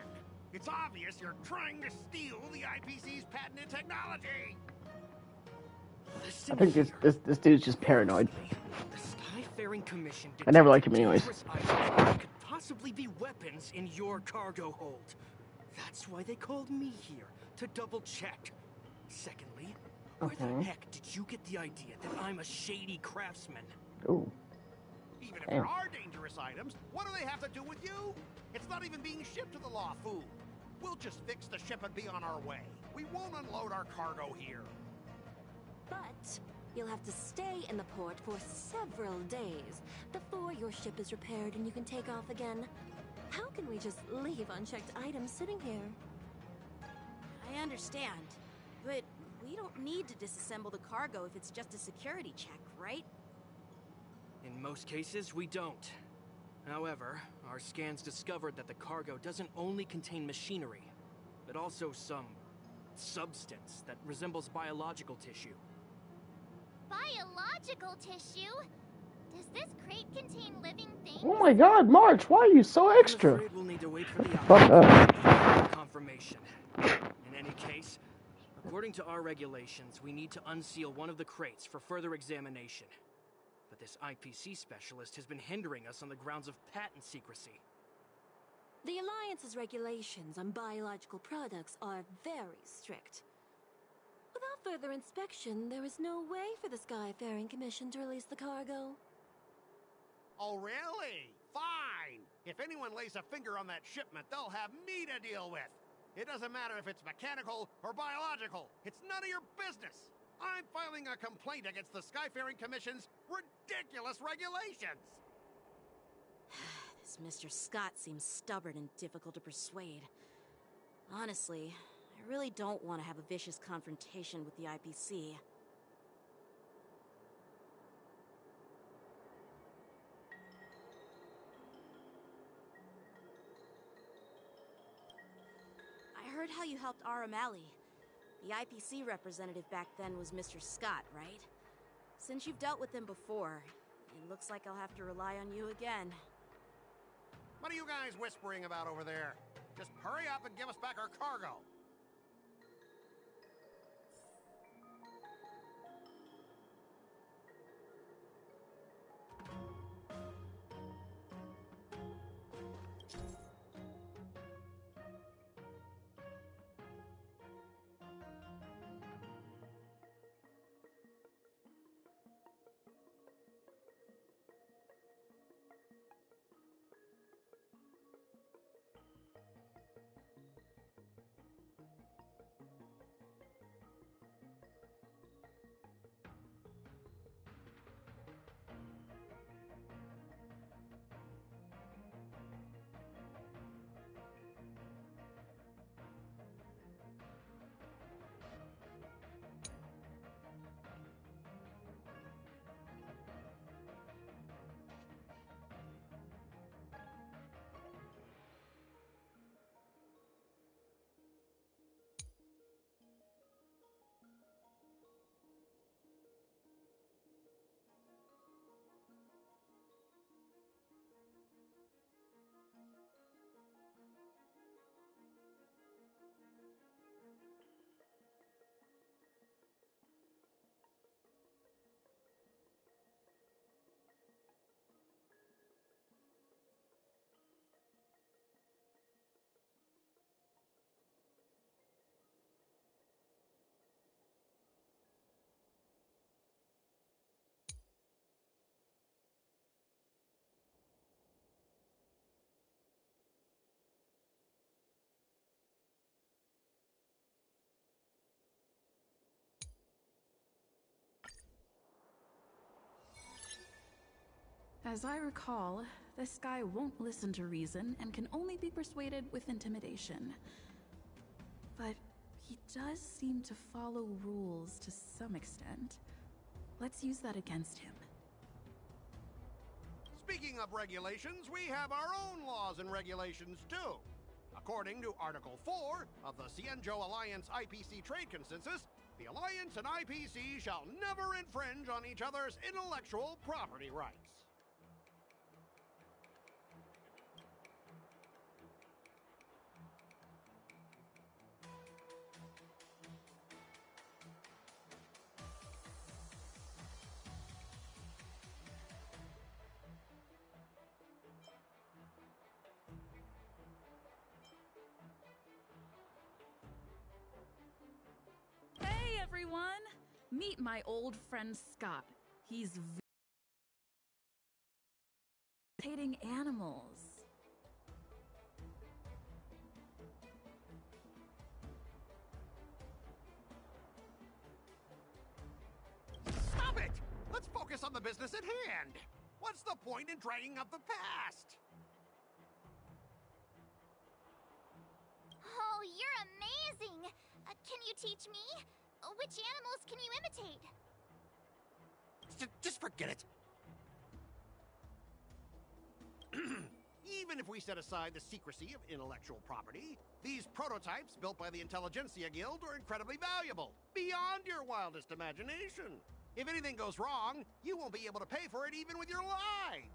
It's obvious you're trying to steal the IPC's patented technology. I think this dude's just paranoid. The Skyfaring Commission I never liked him anyways. dangerous items that could possibly be weapons in your cargo hold. That's why they called me here, to double check. Secondly, where the heck did you get the idea that I'm a shady craftsman? Ooh. Even if there are dangerous items, what do they have to do with you? It's not even being shipped to the Lawfu. We'll just fix the ship and be on our way. We won't unload our cargo here. But you'll have to stay in the port for several days before your ship is repaired and you can take off again. How can we just leave unchecked items sitting here? I understand, but we don't need to disassemble the cargo if it's just a security check, right? In most cases, we don't. However, our scans discovered that the cargo doesn't only contain machinery, but also some substance that resembles biological tissue. Biological tissue? Does this crate contain living things? Oh my God, March! Why are you so extra? I'm afraid we'll need to wait for the confirmation. In any case, according to our regulations, we need to unseal one of the crates for further examination. But this IPC specialist has been hindering us on the grounds of patent secrecy. The Alliance's regulations on biological products are very strict. Without further inspection, there is no way for the Skyfaring Commission to release the cargo. Oh, really? Fine. If anyone lays a finger on that shipment, they'll have me to deal with. It doesn't matter if it's mechanical or biological. It's none of your business. I'm filing a complaint against the Skyfaring Commission's ridiculous regulations. This Mr. Scott seems stubborn and difficult to persuade. Honestly, I really don't want to have a vicious confrontation with the IPC. I heard how you helped Aramali. The IPC representative back then was Mr. Scott, right? Since you've dealt with him before, it looks like I'll have to rely on you again. What are you guys whispering about over there? Just hurry up and give us back our cargo. As I recall, this guy won't listen to reason and can only be persuaded with intimidation. But he does seem to follow rules to some extent. Let's use that against him. Speaking of regulations, we have our own laws and regulations too. According to Article 4 of the Xianzhou Alliance IPC Trade Consensus, the Alliance and IPC shall never infringe on each other's intellectual property rights. Hey everyone! Meet my old friend Scott. He's hating animals. Stop it! Let's focus on the business at hand. What's the point in dragging up the past? Oh, you're amazing! Can you teach me? Which animals can you imitate? Just forget it. Even if we set aside the secrecy of intellectual property, these prototypes built by the Intelligentsia Guild are incredibly valuable, beyond your wildest imagination. If anything goes wrong, you won't be able to pay for it even with your lives.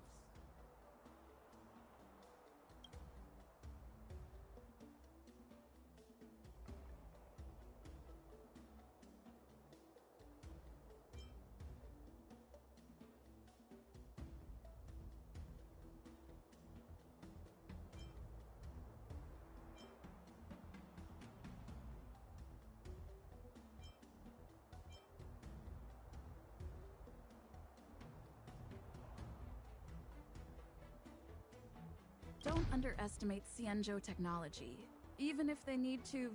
Don't underestimate Xianzhou technology. Even if they need to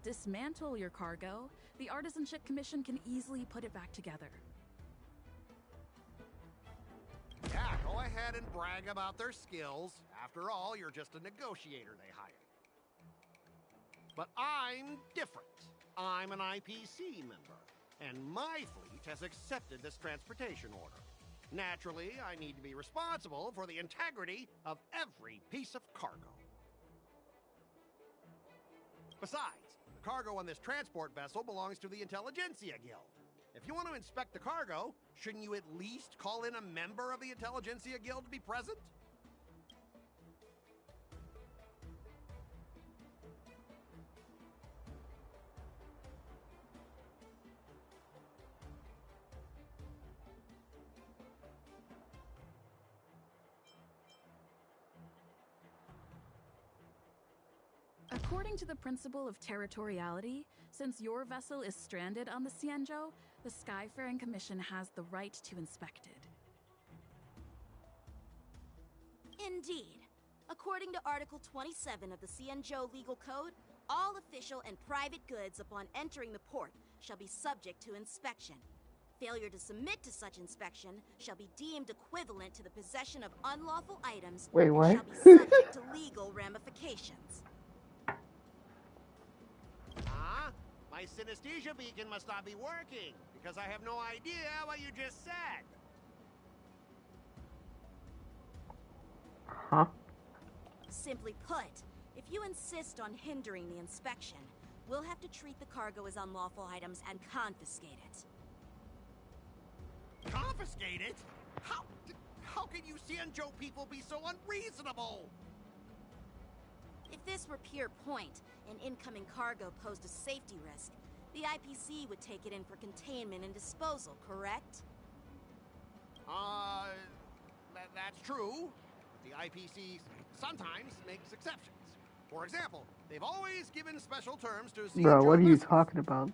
dismantle your cargo, the Artisanship Commission can easily put it back together. Yeah, go ahead and brag about their skills. After all, you're just a negotiator they hired. But I'm different. I'm an IPC member, and my fleet has accepted this transportation order. Naturally, I need to be responsible for the integrity of every piece of cargo. Besides, the cargo on this transport vessel belongs to the Intelligentsia Guild. If you want to inspect the cargo, shouldn't you at least call in a member of the Intelligentsia Guild to be present? According to the principle of territoriality, since your vessel is stranded on the Xianzhou, the Skyfaring Commission has the right to inspect it. Indeed. According to Article 27 of the Xianzhou Legal Code, all official and private goods upon entering the port shall be subject to inspection. Failure to submit to such inspection shall be deemed equivalent to the possession of unlawful items Wait, and what? shall be subject to legal ramifications. My synesthesia beacon must not be working, because I have no idea what you just said. Huh? Simply put, if you insist on hindering the inspection, we'll have to treat the cargo as unlawful items and confiscate it. Confiscate it? How can you Xianzhou people be so unreasonable? If this were pure point, and incoming cargo posed a safety risk, the IPC would take it in for containment and disposal, correct? That's true. But the IPC sometimes makes exceptions. For example, they've always given special terms to Xianzhou Bro, what are you vessels. talking about?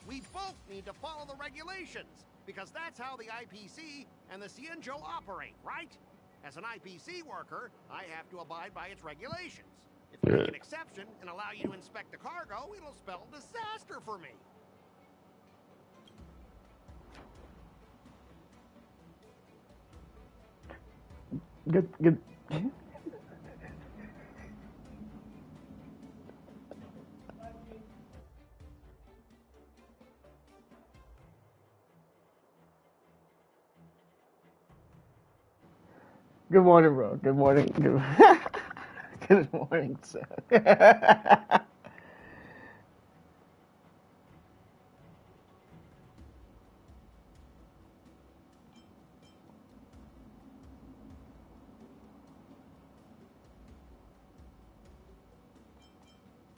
We both need to follow the regulations, because that's how the IPC and the Xianzhou operate, right? As an IPC worker, I have to abide by its regulations. If you make an exception and allow you to inspect the cargo, it'll spell disaster for me. Good. Good morning, bro. Good morning. Good morning, sir.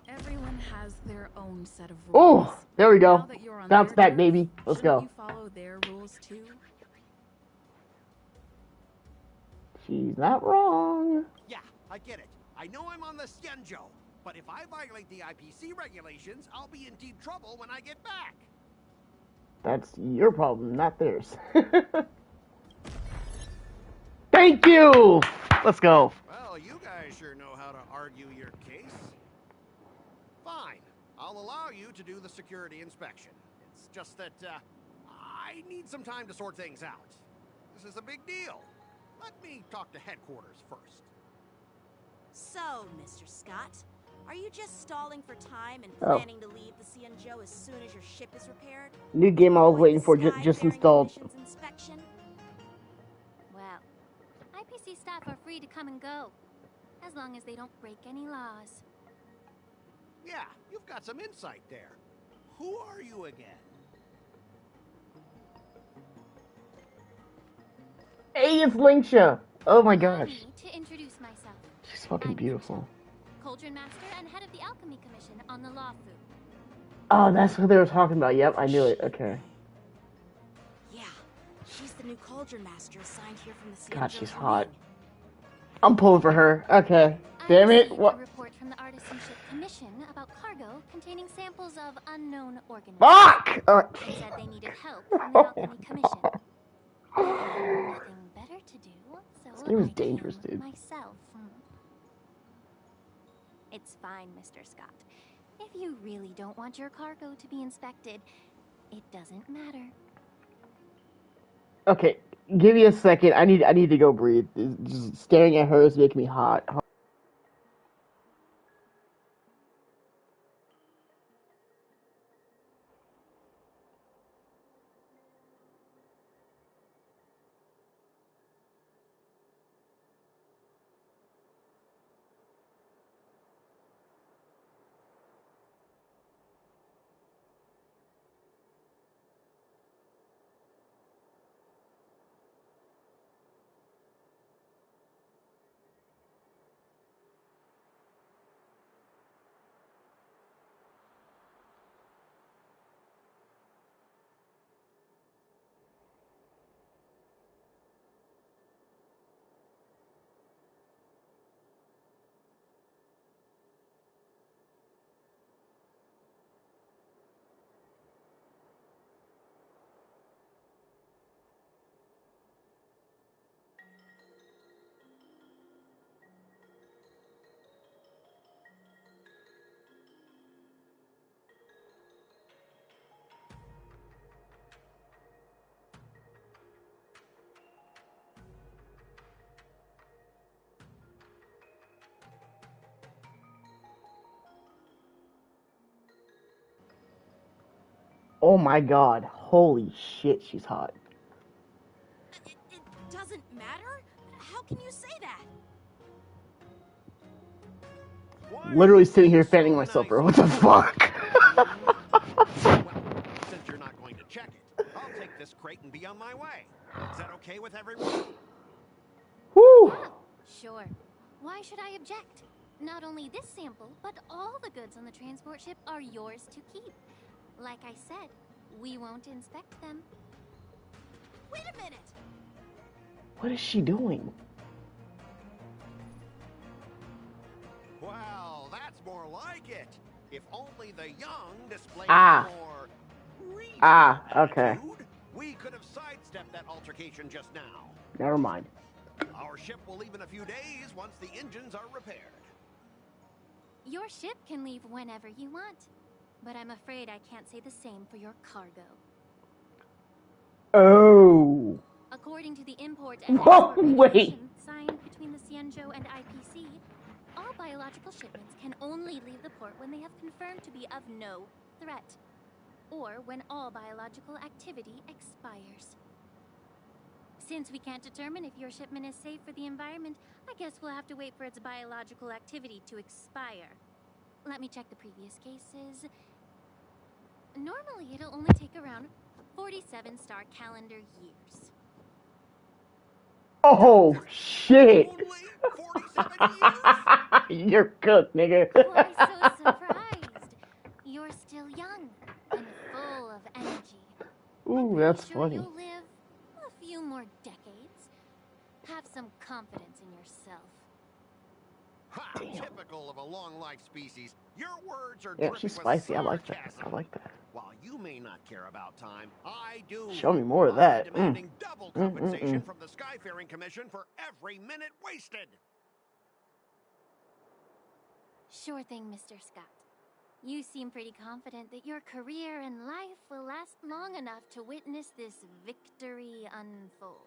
Everyone has their own set of rules. Oh, there we go. Now that you're on Bounce their back, turf, baby. Let's shouldn't go. you follow their rules too? She's not wrong. Yeah, I get it. I know I'm on the Xianzhou, but if I violate the IPC regulations, I'll be in deep trouble when I get back. That's your problem, not theirs. Thank you! Let's go. Well, you guys sure know how to argue your case. Fine. I'll allow you to do the security inspection. It's just that, I need some time to sort things out. This is a big deal. Let me talk to headquarters first. So, Mr. Scott, are you just stalling for time and Oh. planning to leave the Xianzhou as soon as your ship is repaired? New game I was waiting for just installed. Inspection? Well, IPC staff are free to come and go, as long as they don't break any laws. Yeah, you've got some insight there. Who are you again? Hey, it's Lingsha. Oh my Allow gosh. me to introduce myself. She's fucking beautiful. Cauldron Master and head of the Alchemy Commission on the Law Fu. Oh, that's what they were talking about. Yep, I knew it. Okay. Yeah, she's the new Cauldron Master assigned here from the Xianzhou. God, she's hot. I'm pulling for her. Okay. Damn it. What? A report from the Artisanship Commission about cargo containing samples of unknown organisms. Fuck! They said they needed help from the Alchemy Commission. Nothing better to do, so This game is I dangerous, came dude. myself. It's fine, Mr. Scott. If you really don't want your cargo to be inspected, it doesn't matter. Okay, give me a second. I need to go breathe. Just staring at her is making me hot. Oh my god. Holy shit, she's hot. It doesn't matter? How can you say that? Literally sitting here fanning myself, bro. What the fuck? Since you're not going to check it, I'll take this crate and be on my way. Is that okay with everyone? Woo! Sure. Why should I object? Not only this sample, but all the goods on the transport ship are yours to keep. Like I said, we won't inspect them. Wait a minute! What is she doing? Well, that's more like it. If only the young displayed more Okay. attitude, we could have sidestepped that altercation just now. Never mind. Our ship will leave in a few days once the engines are repaired. Your ship can leave whenever you want, but I'm afraid I can't say the same for your cargo. Oh. According to the import and Oh, export wait. regulation signed Xianzhou and IPC, all biological shipments can only leave the port when they have confirmed to be of no threat, or when all biological activity expires. Since we can't determine if your shipment is safe for the environment, I guess we'll have to wait for its biological activity to expire. Let me check the previous cases. Normally, it'll only take around 47 star calendar years. Oh, shit! You're cooked, nigga. Why so surprised? You're still young and full of energy. Ooh, that's Sure funny. you'll live a few more decades. Have some confidence in yourself. Ha! Typical of a long-life species. Your words are Yeah, dripping she's with spicy. I like that. sarcasm. I like that. While you may not care about time, I do. Show me more of that. Demanding double compensation from the Skyfaring Commission for every minute wasted. Sure thing, Mr. Scott. You seem pretty confident that your career and life will last long enough to witness this victory unfold.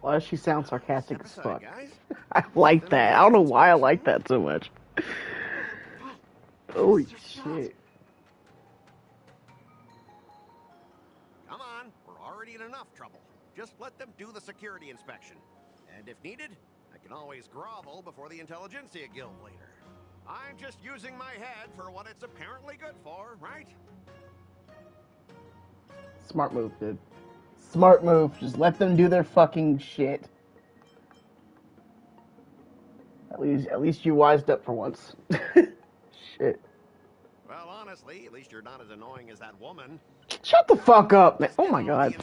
Why does she sound sarcastic as fuck? I like that. I don't know why I like that so much. Holy shit. Come on, we're already in enough trouble. Just let them do the security inspection. And if needed, I can always grovel before the Intelligentsia Guild later. I'm just using my head for what it's apparently good for, right? Smart move, dude. Smart move. Just let them do their fucking shit. At least you wised up for once. Shit. Well, honestly, at least you're not as annoying as that woman. Shut the fuck up, man. Oh my god.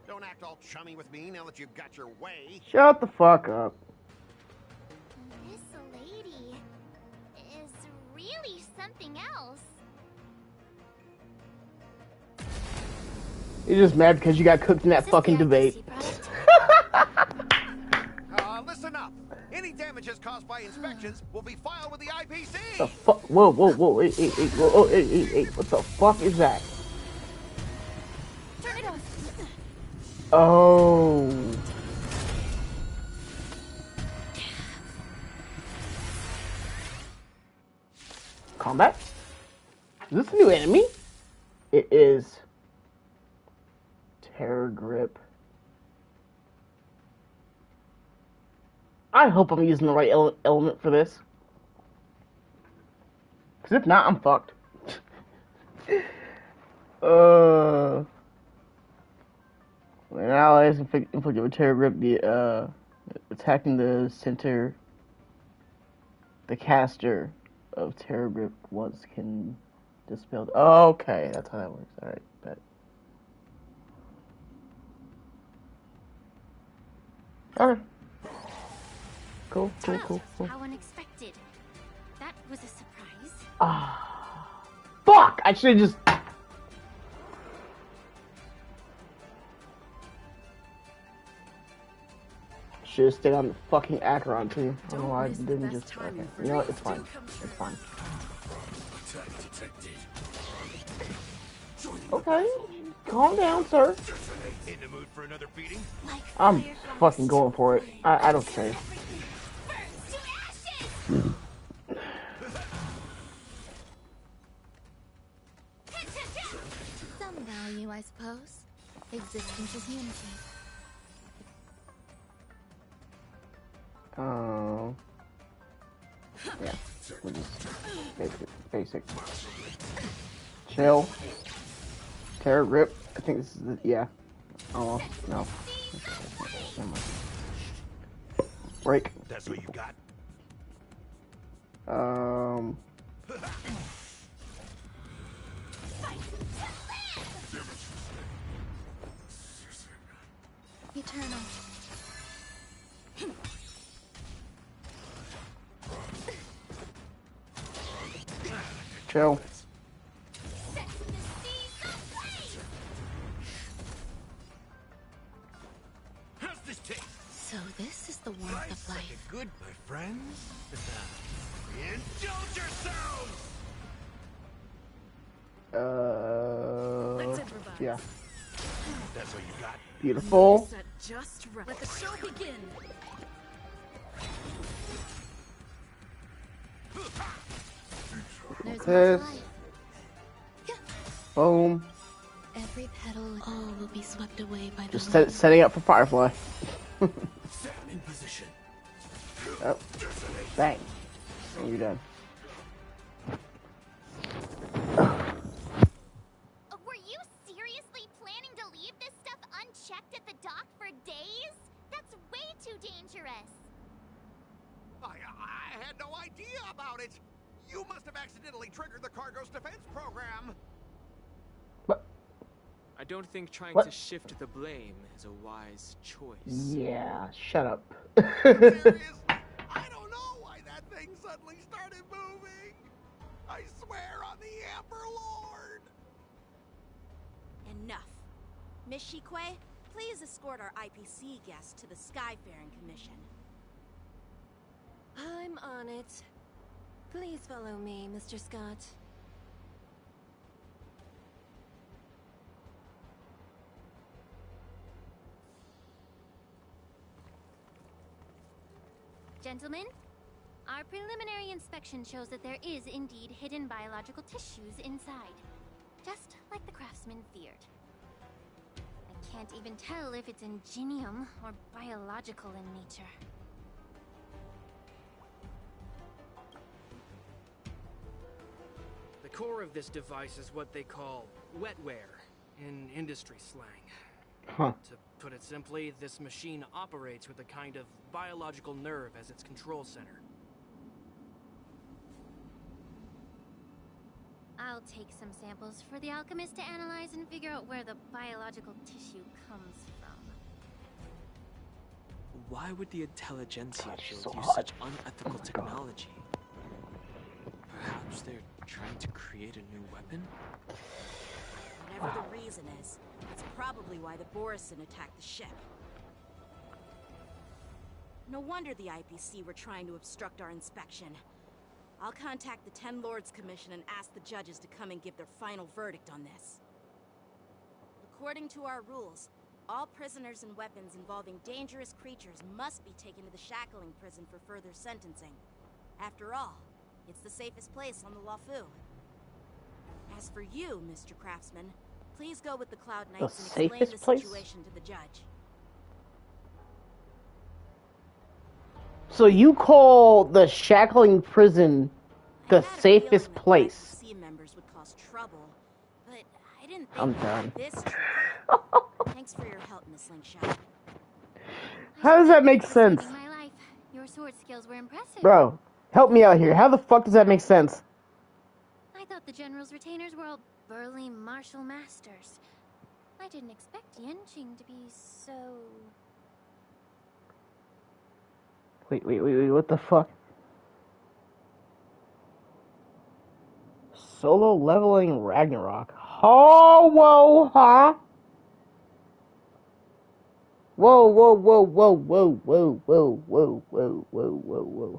Don't act all chummy with me now that you've got your way. Shut the fuck up. This lady is really something else. You're just mad because you got cooked in that fucking debate. Listen up. Any damages caused by inspections will be filed with the IPC. The fuck? Whoa, hey, whoa, oh, hey, what the fuck is that? Turn it off. Oh. Combat? Is this a new enemy? It is. Terror Grip. I hope I'm using the right element for this. Because if not, I'm fucked. When allies inflicted with Terror Grip, the attacking the center, the caster of Terror Grip once can dispel. Oh, okay, that's how that works. All right, bet. Okay. Cool. How unexpected. That was a surprise. Fuck! I should've just... Should've stayed on the fucking Acheron team. I don't know why I didn't just... Okay. You know what? It's fine. It's fine. Okay. Calm down, sir. In the mood for another beating? I'm fucking going for it. I don't care. Some value, I suppose. Existence is unity. Yeah. We'll just basic. Chill. Terror Grip. I think this is the, yeah. Almost. No. Never mind. Break. That's what you got? Eternal. Chill. How's this taste? So this is the warmth of life. Good, my friends. Indulge yourselves! Yeah. That's what you got? Beautiful. Just right. Let the show begin. This. Boom. Every petal, all will be swept away by the Just wind. setting up for Firefly. In position. Oh. Bang. And you're done. Were you seriously planning to leave this stuff unchecked at the dock for days? That's way too dangerous. I had no idea about it. You must have accidentally triggered the cargo's defense program. I don't think trying What? to shift the blame is a wise choice. Yeah, shut up. I don't know why that thing suddenly started moving. I swear on the Amber Lord. Enough. Miss Shikwe, please escort our IPC guests to the Skyfaring Commission. I'm on it. Please follow me, Mr. Scott. Gentlemen, our preliminary inspection shows that there is indeed hidden biological tissues inside. Just like the craftsman feared. I can't even tell if it's ingenium or biological in nature. The core of this device is what they call wetware in industry slang. Huh. To put it simply, this machine operates with a kind of biological nerve as its control center. I'll take some samples for the alchemist to analyze and figure out where the biological tissue comes from. Why would the intelligentsia She's guild so use hot. such unethical technology? Perhaps they're trying to create a new weapon? Whatever the reason is, it's probably why the Borisin attacked the ship. No wonder the IPC were trying to obstruct our inspection. I'll contact the Ten Lords Commission and ask the judges to come and give their final verdict on this. According to our rules, all prisoners and weapons involving dangerous creatures must be taken to the Shackling prison for further sentencing. After all, it's the safest place on the Luofu. As for you, Mr. Craftsman, please go with the Cloud Knights and explain the safest place? situation to the judge. So you call the Shackling prison the safest place? IPC members would cause trouble, but I didn't think I'm done. this trouble. Thanks for your help, Miss Slingshot. How does that make sense? Saving my life. Your sword skills were impressive. Bro, help me out here. How the fuck does that make sense? I thought the General's retainers were all burly martial masters. I didn't expect Yanqing to be so... Wait, what the fuck? Solo leveling Ragnarok. Oh, whoa, huh? Whoa.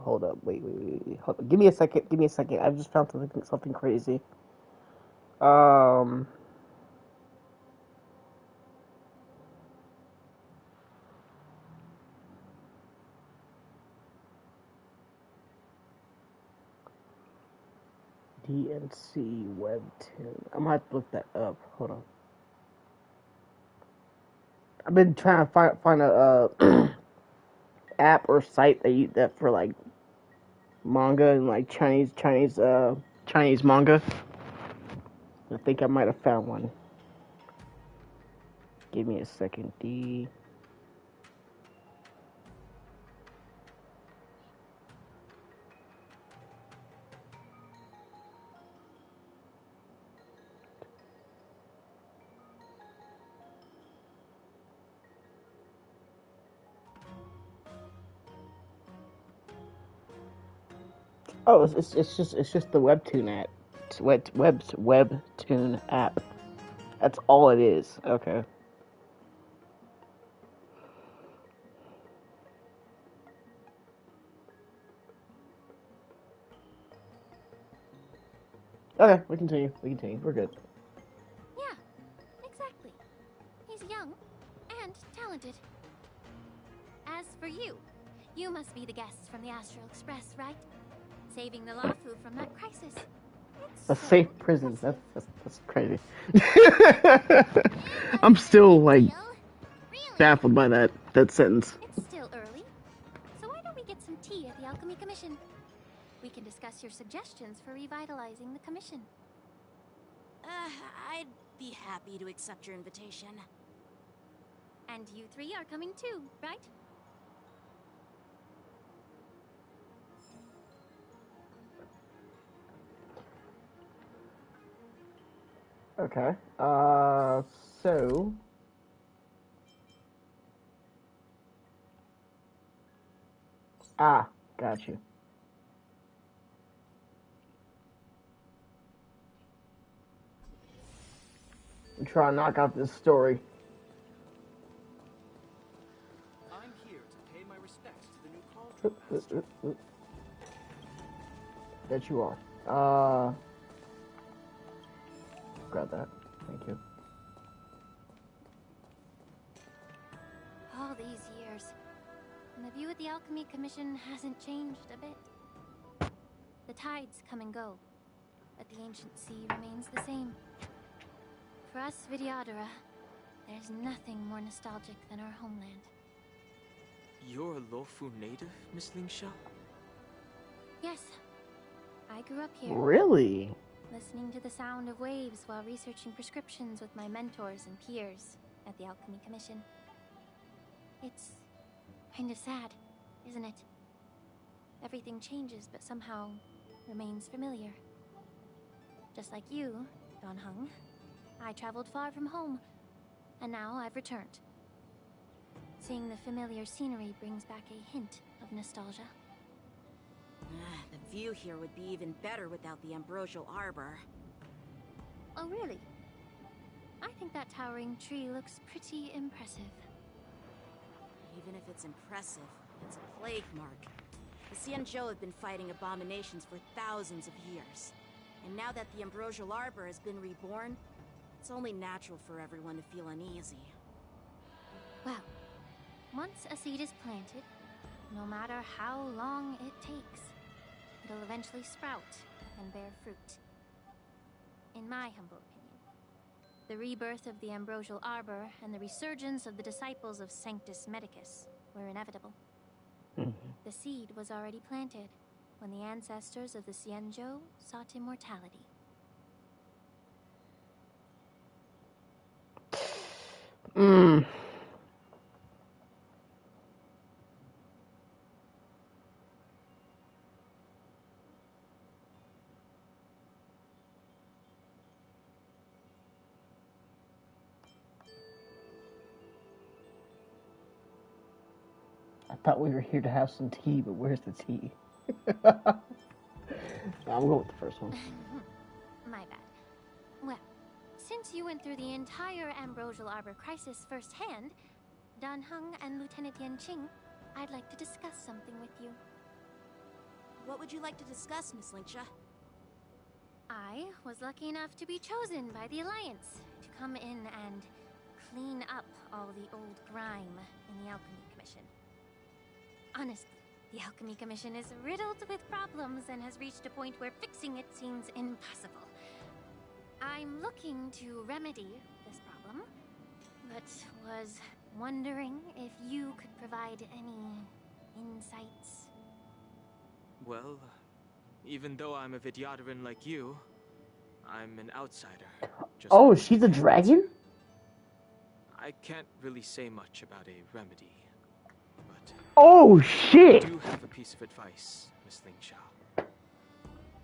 Hold up. Wait. Hold up. Give me a second. I just found something crazy. DNC Webtoon. I'm gonna have to look that up. Hold on. I've been trying to find a app or site that for like manga and like Chinese manga. I think I might have found one. Give me a second. Oh, it's just the Webtoon app. It's Webtoon app. That's all it is. Okay. Okay, we continue. We're good. Yeah, exactly. He's young, Astral Express, right? Saving the Lawfu from that crisis. A safe prison. That's crazy. I'm still like baffled by that sentence. It's still early, so why don't we get some tea at the Alchemy Commission? We can discuss your suggestions for revitalizing the commission. I'd be happy to accept your invitation. And you three are coming too, right? Okay. So. Got you. I'm trying to knock out this story. I'm here to pay my respects to the new Cauldron Master. That you are. Grab that. Thank you. All these years, and the view at the Alchemy Commission hasn't changed a bit. The tides come and go, but the ancient sea remains the same. For us Vidyadhara, there's nothing more nostalgic than our homeland. You're a Lawfu native, Miss Lingsha? Yes, I grew up here. Really? Listening to the sound of waves while researching prescriptions with my mentors and peers at the Alchemy Commission. It's kind of sad, isn't it? Everything changes, but somehow remains familiar. Just like you, Dan Heng, I traveled far from home, and now I've returned. Seeing the familiar scenery brings back a hint of nostalgia. The view here would be even better without the Ambrosial Arbor. Oh, really? I think that towering tree looks pretty impressive. Even if it's impressive, it's a plague mark. The Xianzhou have been fighting abominations for thousands of years. And now that the Ambrosial Arbor has been reborn, it's only natural for everyone to feel uneasy. Well, once a seed is planted, no matter how long it takes, it'll eventually sprout and bear fruit. In my humble opinion, the rebirth of the Ambrosial Arbor and the resurgence of the disciples of Sanctus Medicus were inevitable. The seed was already planted when the ancestors of the Xianzhou sought immortality. I thought we were here to have some tea, but where's the tea? I'm going with the first one. My bad. Well, since you went through the entire Ambrosial Arbor crisis firsthand, Dan Heng and Lieutenant Yanqing, I'd like to discuss something with you. What would you like to discuss, Miss Lingsha? I was lucky enough to be chosen by the Alliance to come in and clean up all the old grime in the Alchemy Commission. Honestly, the Alchemy Commission is riddled with problems and has reached a point where fixing it seems impossible. I'm looking to remedy this problem, but was wondering if you could provide any insights. Well, even though I'm a Vidyadharan like you, I'm an outsider. Oh, she's a dragon? I can't really say much about a remedy. Oh, shit! I do have a piece of advice, Miss Lingsha.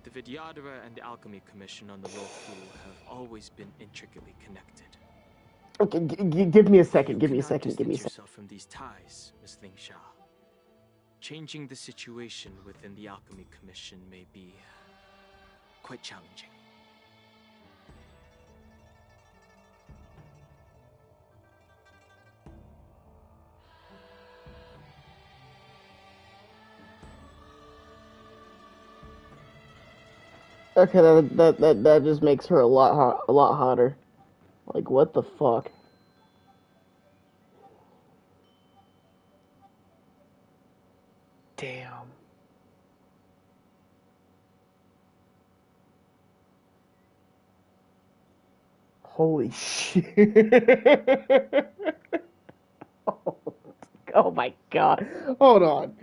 The Vidyadhara and the Alchemy Commission on the Lawfu have always been intricately connected. Okay, give me a second, give me a second. Yourself from these ties, Miss Lingsha. Changing the situation within the Alchemy Commission may be quite challenging. Okay, that just makes her a lot hotter. Like, what the fuck? Damn. Holy shit. Oh my god. Hold on.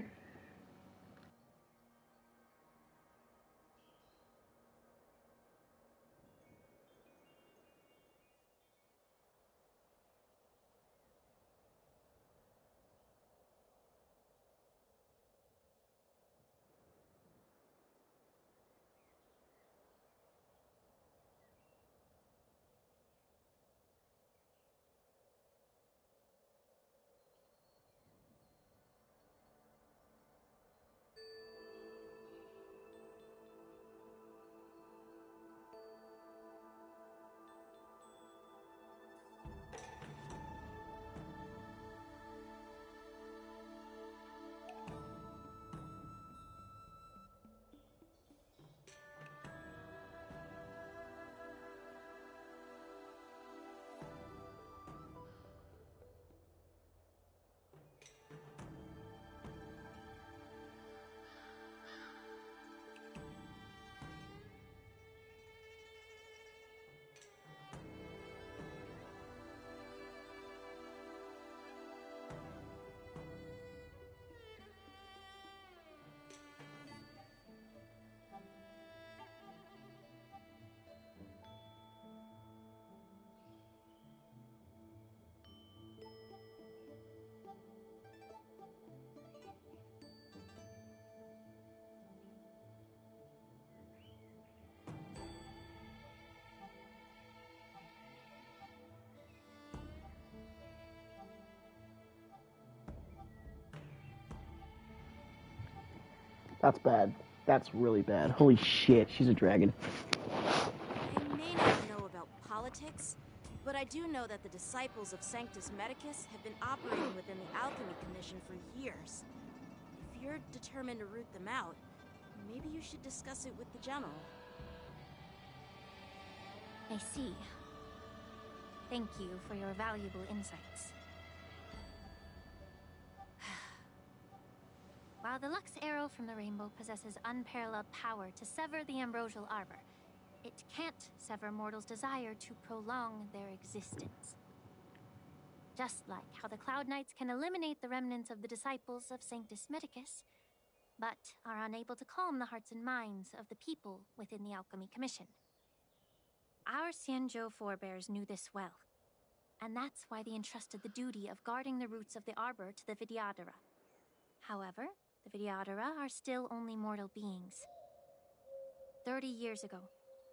That's bad. That's really bad. Holy shit, she's a dragon. I may not know about politics, but I do know that the disciples of Sanctus Medicus have been operating within the Alchemy Commission for years. If you're determined to root them out, maybe you should discuss it with the General. I see. Thank you for your valuable insights. While the Lux Arrow from the Rainbow possesses unparalleled power to sever the Ambrosial Arbor, it can't sever mortals' desire to prolong their existence. Just like how the Cloud Knights can eliminate the remnants of the disciples of Sanctus Medicus, but are unable to calm the hearts and minds of the people within the Alchemy Commission. Our Xianzhou forebears knew this well, and that's why they entrusted the duty of guarding the roots of the Arbor to the Vidyadhara. However, the Vidyadhara are still only mortal beings. 30 years ago,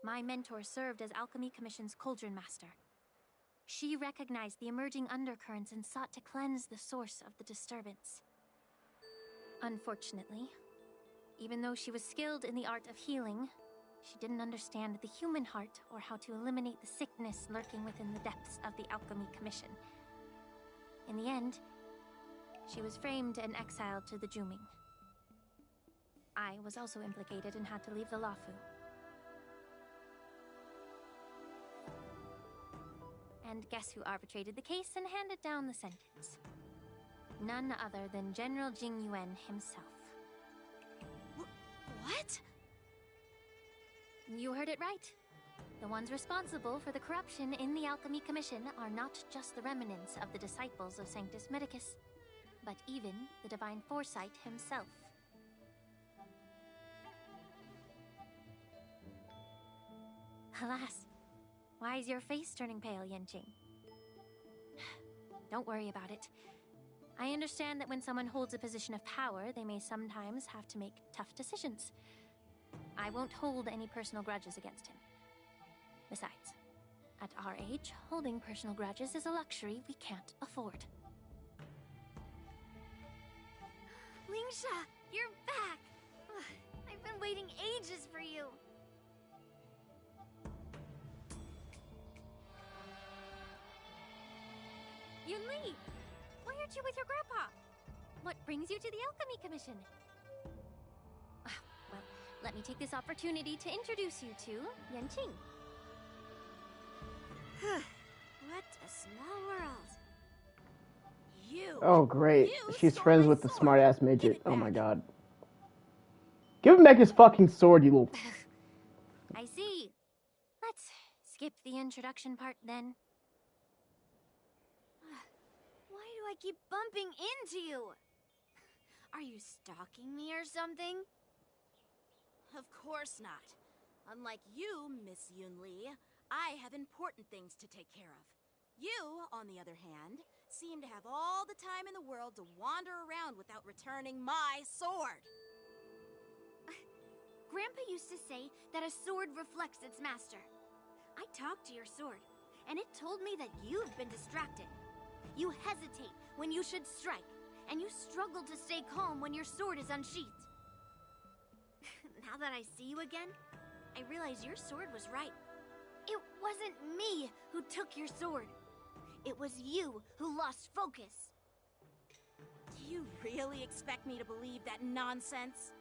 my mentor served as Alchemy Commission's Cauldron Master. She recognized the emerging undercurrents and sought to cleanse the source of the disturbance. Unfortunately, even though she was skilled in the art of healing, she didn't understand the human heart or how to eliminate the sickness lurking within the depths of the Alchemy Commission. In the end, she was framed and exiled to the Juming. I was also implicated and had to leave the Luofu. And guess who arbitrated the case and handed down the sentence? None other than General Jing Yuan himself. What? You heard it right. The ones responsible for the corruption in the Alchemy Commission are not just the remnants of the disciples of Sanctus Medicus, but even the Divine Foresight himself. Alas, why is your face turning pale, Yanqing? Don't worry about it. I understand that when someone holds a position of power, they may sometimes have to make tough decisions. I won't hold any personal grudges against him. Besides, at our age, holding personal grudges is a luxury we can't afford. Lingsha, you're back! Ugh, I've been waiting ages for you. Yunli! Why aren't you with your grandpa? What brings you to the Alchemy Commission? Well, let me take this opportunity to introduce you to Yanqing. What a small world. Oh, great. She's friends with the smart-ass midget. Oh my god. Give him back his fucking sword, you little... I see. Let's skip the introduction part then? Why do I keep bumping into you? Are you stalking me or something? Of course not. Unlike you, Miss Yunli, I have important things to take care of. You, on the other hand, seem to have all the time in the world to wander around without returning my sword. Grandpa used to say that a sword reflects its master. I talked to your sword, and it told me that you've been distracted. You hesitate when you should strike, and you struggle to stay calm when your sword is unsheathed. Now that I see you again, I realize your sword was right. It wasn't me who took your sword. It was you who lost focus. Do you really expect me to believe that nonsense?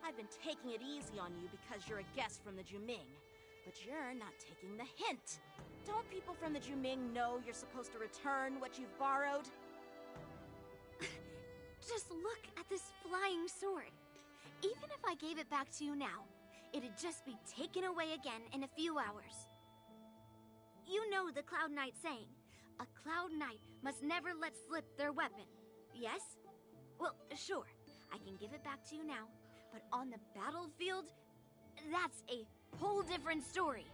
I've been taking it easy on you because you're a guest from the Juming, but you're not taking the hint. Don't people from the Juming know you're supposed to return what you've borrowed? Just look at this flying sword. Even if I gave it back to you now, it'd just be taken away again in a few hours. You know the Cloud Knight saying, a Cloud Knight must never let slip their weapon, yes? Well, sure, I can give it back to you now, but on the battlefield, that's a whole different story.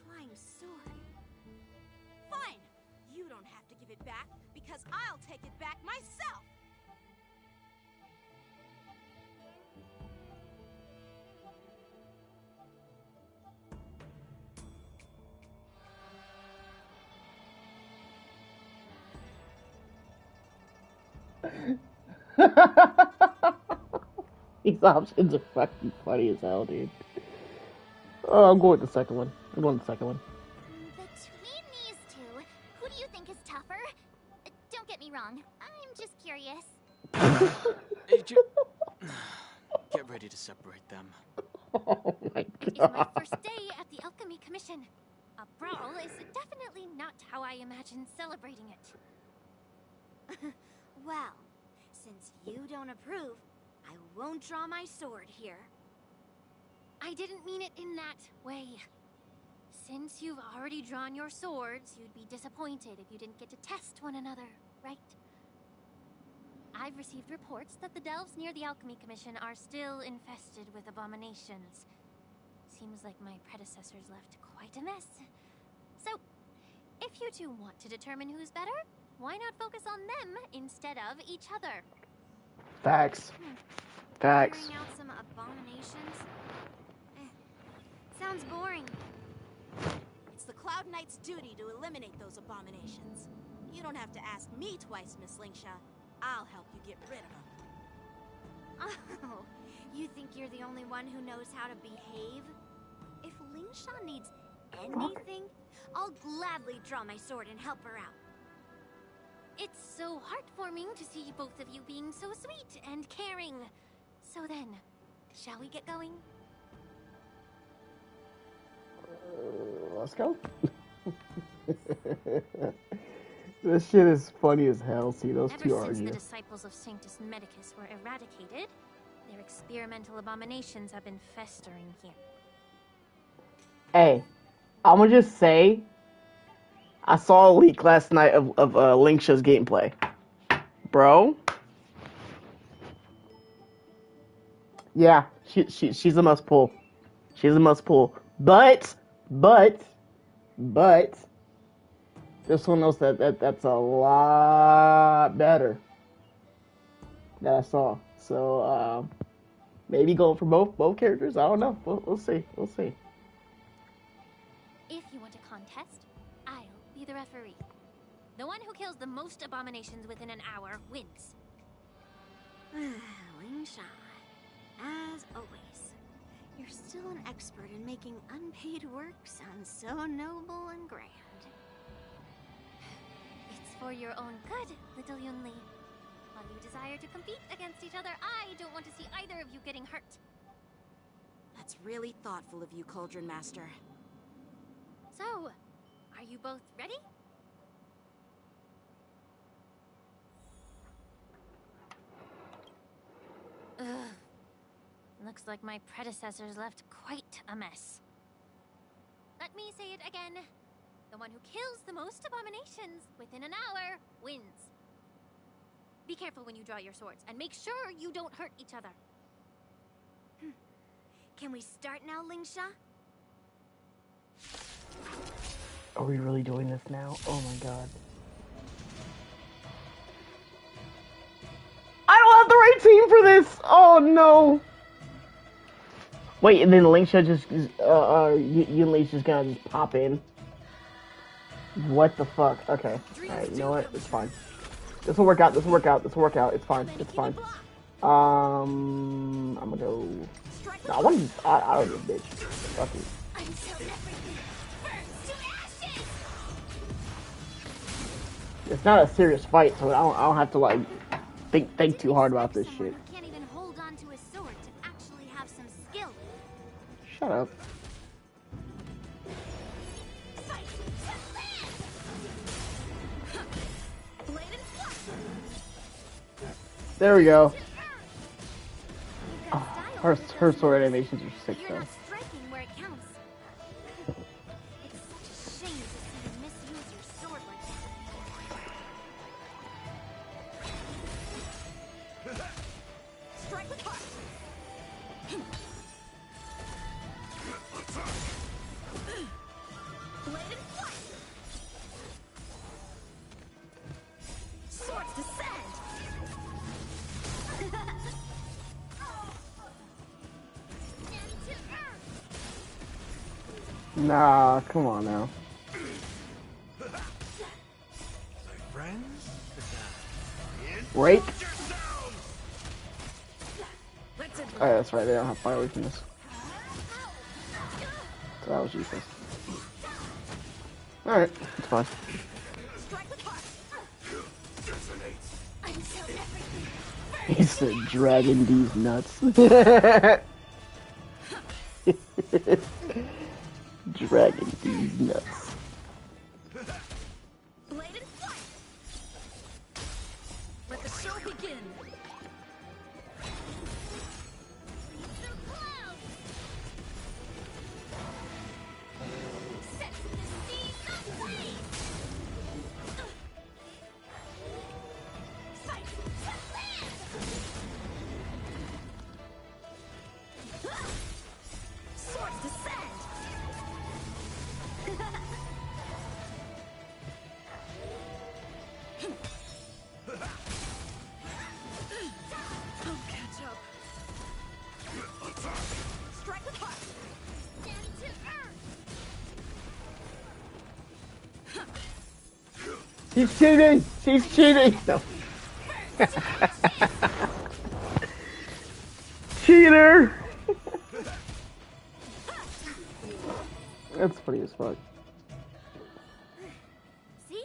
Flying sword. Fine! You don't have to give it back, because I'll take it back myself! These options are fucking funny as hell, dude. Oh, I'm going with the second one. I'm going with the second one. Between these two, who do you think is tougher? Don't get me wrong, I'm just curious. Get ready to separate them. Oh my It's my first day at the Alchemy Commission. A brawl is definitely not how I imagined celebrating it. Well, since you don't approve, I won't draw my sword here. I didn't mean it in that way. Since you've already drawn your swords, you'd be disappointed if you didn't get to test one another, right? I've received reports that the delves near the Alchemy Commission are still infested with abominations. Seems like my predecessors left quite a mess. So, if you two want to determine who's better, why not focus on them instead of each other? Facts. Facts. Clearing out some abominations? Sounds boring. It's the Cloud Knight's duty to eliminate those abominations. You don't have to ask me twice, Miss Lingsha. I'll help you get rid of them. Oh, you think you're the only one who knows how to behave? If Lingsha needs anything, I'll gladly draw my sword and help her out. It's so heartwarming to see both of you being so sweet and caring. So then, shall we get going? Let's go. This shit is funny as hell. See those two Ever since argue. the disciples of Sanctus Medicus were eradicated, their experimental abominations have been festering here. Hey, I'ma just say, I saw a leak last night of Lingsha's gameplay. Bro. Yeah, she's a must pull. She's a must pull. But there's someone else that's a lot better that I saw. So maybe going for both characters. I don't know. We'll see. We'll see. If you want a contest, I'll be the referee. The one who kills the most abominations within an hour wins. Lingsha, as always, you're still an expert in making unpaid work sound so noble and grand. It's for your own good, little Yunli. While you desire to compete against each other, I don't want to see either of you getting hurt. That's really thoughtful of you, Cauldron Master. So, are you both ready? Ugh. Looks like my predecessors left quite a mess. me say it again. The one who kills the most abominations within an hour wins. Be careful when you draw your swords, and make sure you don't hurt each other. Can we start now, Lingsha? Are we really doing this now? Oh my god. I don't have the right team for this! Oh no! Wait, and then Lingsha just, Yunli's just gonna just pop in. What the fuck? Okay. Alright, you know what? It's fine. This will work out, this will work out, this will work out. It's fine, it's fine. I'm gonna go... No, I wanna just... I don't give a bitch. Fuck it. It's not a serious fight, so I don't have to, like, think too hard about this shit. Can't even hold on to his sword to actually have some skill. Shut up. There we go. Oh, her sword animations are sick though. Striking where it counts. It's such a shame to see you misuse your sword like that. Strike with heart. Blade and flight. Swords descend. Nah, come on now. Rake? Oh, yeah, that's right, they don't have fire weakness. So that was useless. Alright, it's fine. He said, dragging these nuts. Dragging these nuts. Blade and flight. Let the show begin. Swords descend. Don't catch up. Strike with heart. Down to earth. She's cheating! She's cheating! No. Cheater! That's funny as fuck. See?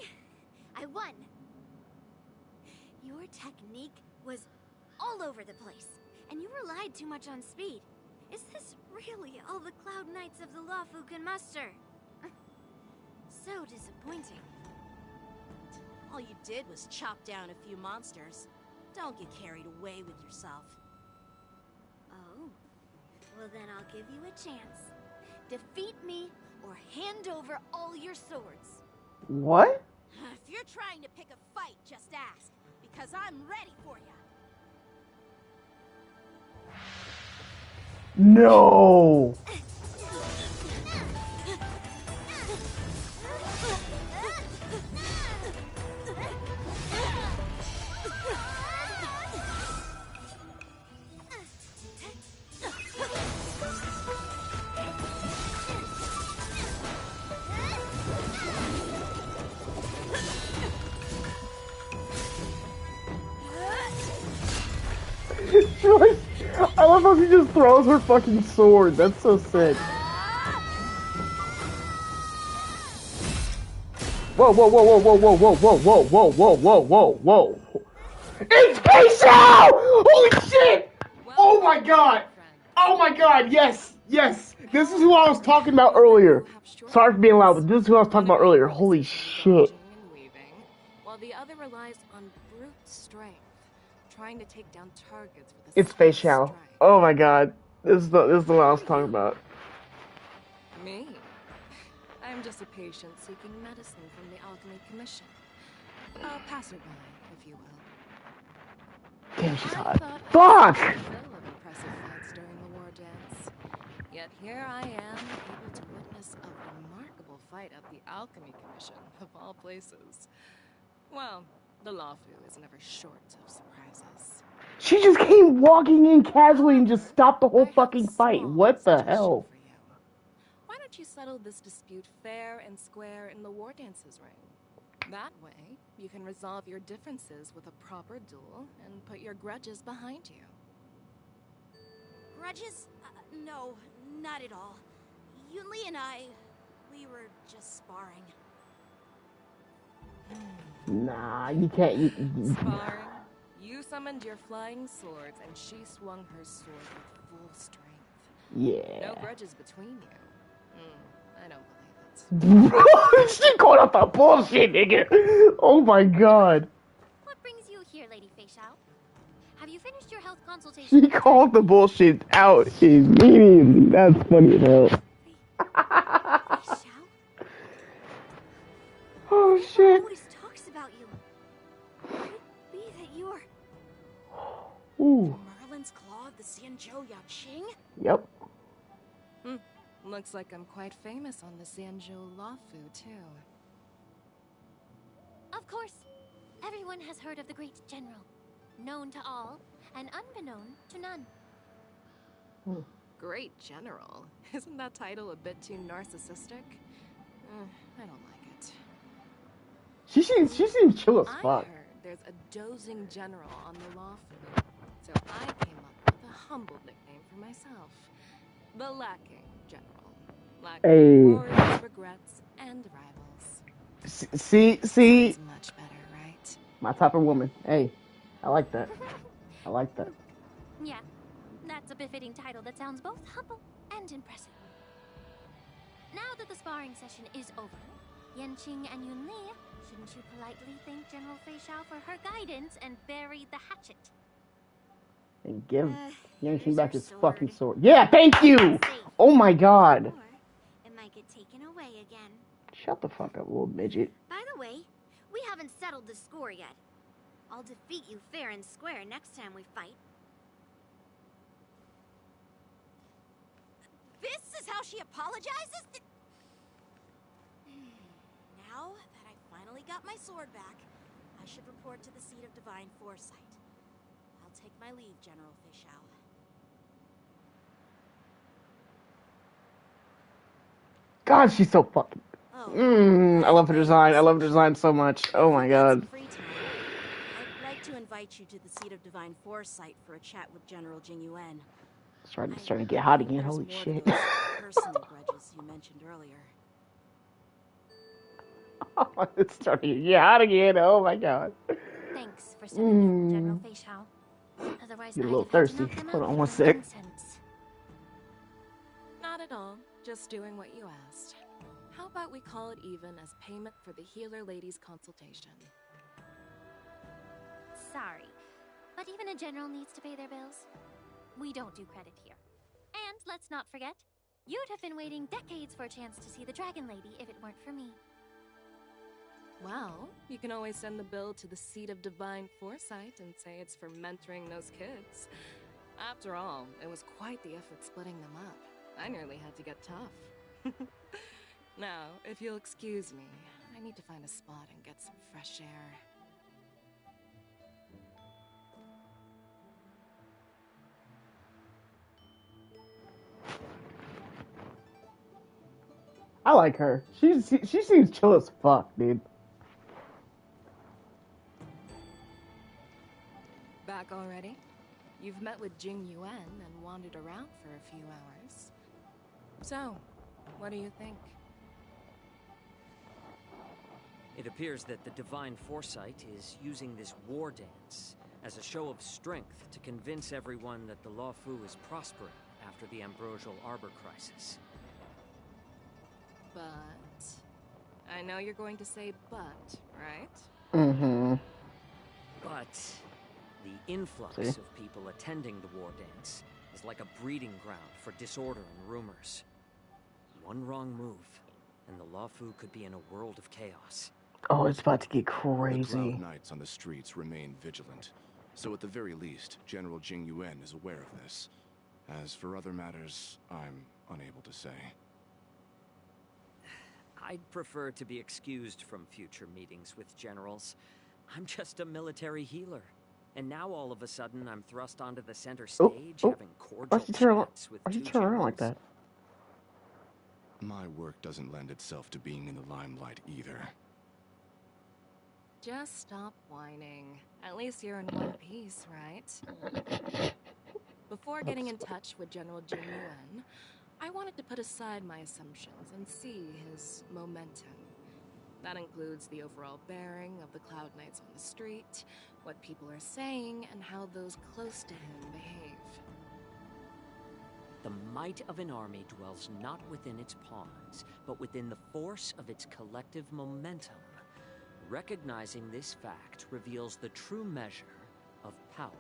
I won. Your technique was all over the place, and you relied too much on speed. Is this really all the Cloud Knights of the Luofu can muster? So disappointing. All you did was chop down a few monsters. Don't get carried away with yourself. Oh. Well, then I'll give you a chance. Defeat me, or hand over all your swords. What? If you're trying to pick a fight, just ask, because I'm ready for you. No! I love how she just throws her fucking sword. That's so sick. Whoa, whoa, whoa, whoa, whoa, whoa, whoa, whoa, whoa, whoa, whoa, whoa, whoa, whoa. It's Peso! Holy shit! Oh my god! Oh my god, yes, yes. This is who I was talking about earlier. Sorry for being loud, but this is who I was talking about earlier. Holy shit. While the other relies on brute strength, trying to take down targets with It's Fei Xiao. Oh my god. This is the one I was talking about. Me? I'm just a patient seeking medicine from the Alchemy Commission. A passerby, if you will. Damn, she's hot. Fuck! Fuck! Full of impressive fights during the war dance. Yet here I am, able to witness a remarkable fight at the Alchemy Commission, of all places. Well, the Lawfu is never short of surprises. She just came walking in casually and just stopped the whole fucking fight. What the hell? Why don't you settle this dispute fair and square in the war dances ring? That way, you can resolve your differences with a proper duel and put your grudges behind you. Grudges? No, not at all. Yunli and I, we were just sparring. Nah, you can't. Sparring? You summoned your flying swords and she swung her sword with full strength. Yeah. No grudges between you. I don't believe it. She called out the bullshit, nigga. Oh my god. What brings you here, Lady Fei Xiao? Have you finished your health consultation? She called the bullshit out immediately. That's funny as hell. Oh shit. Always talks about you. Could it be that you're Ooh. Merlin's Claw of the Xianzhou Yaqing? Yep. Looks like I'm quite famous on the Xianzhou Lawfu, too. Of course. Everyone has heard of the great general. Known to all, and unbeknown to none. Great general. Isn't that title a bit too narcissistic? I don't like it. She seems chill as fuck. I heard there's a dozing general on the Lawfu, so I came up with a humble nickname for myself. The Lacking General. Lacking worries, regrets, and rivals. See? Sounds much better, right? My type of woman. Hey, I like that. I like that. Yeah, that's a befitting title that sounds both humble and impressive. Now that the sparring session is over, Yanqing and Yunli, shouldn't you politely thank General Fei Xiao for her guidance and bury the hatchet? And give Yanqing back his fucking sword. Yeah, thank you! Oh my god. it might get taken away again. Shut the fuck up, little midget. By the way, we haven't settled the score yet. I'll defeat you fair and square next time we fight. This is how she apologizes? Now that I finally got my sword back, I should report to the seat of divine foresight. I'll take my leave, General Fei Xiao. God, she's so fucking... I love her design. I love her design so much. Oh my god. I'd like to invite you to the seat of divine foresight for a chat with General Jing Yuan. It's starting to get hot again. Holy shit. Personal grudges you mentioned earlier. It's starting to get hot again. Oh my god. Thanks for sending me, General Fei Xiao. Otherwise, Get a I'd little have had to thirsty. knock them Hold out on with one my sec. nonsense. Not at all. Just doing what you asked. How about we call it even as payment for the healer lady's consultation? Sorry, but even a general needs to pay their bills. We don't do credit here. And let's not forget, you'd have been waiting decades for a chance to see the Dragon Lady if it weren't for me. Well, you can always send the bill to the seat of divine foresight and say it's for mentoring those kids. After all, it was quite the effort splitting them up. I nearly had to get tough. Now, if you'll excuse me, I need to find a spot and get some fresh air. I like her. She seems chill as fuck, dude. Back already? You've met with Jing Yuan and wandered around for a few hours. So, what do you think? It appears that the Divine Foresight is using this war dance as a show of strength to convince everyone that the Lawfu is prospering after the Ambrosial Arbor crisis. But... I know you're going to say but, right? Mm-hmm. But the influx of people attending the war dance is like a breeding ground for disorder and rumors. One wrong move, and the Luofu could be in a world of chaos. Oh, it's about to get The crazy. Cloud Knights on the streets remain vigilant, so at the very least, General Jing Yuan is aware of this. As for other matters, I'm unable to say. I'd prefer to be excused from future meetings with generals. I'm just a military healer. And now all of a sudden I'm thrust onto the center stage having cordial chats with Why'd you two turn around generals. like that? My work doesn't lend itself to being in the limelight either. Just stop whining. At least you're in one piece, right? Before getting in touch with General Jing Yuan, I wanted to put aside my assumptions and see his momentum. That includes the overall bearing of the Cloud Knights on the street, what people are saying, and how those close to him behave. The might of an army dwells not within its pawns, but within the force of its collective momentum. Recognizing this fact reveals the true measure of power.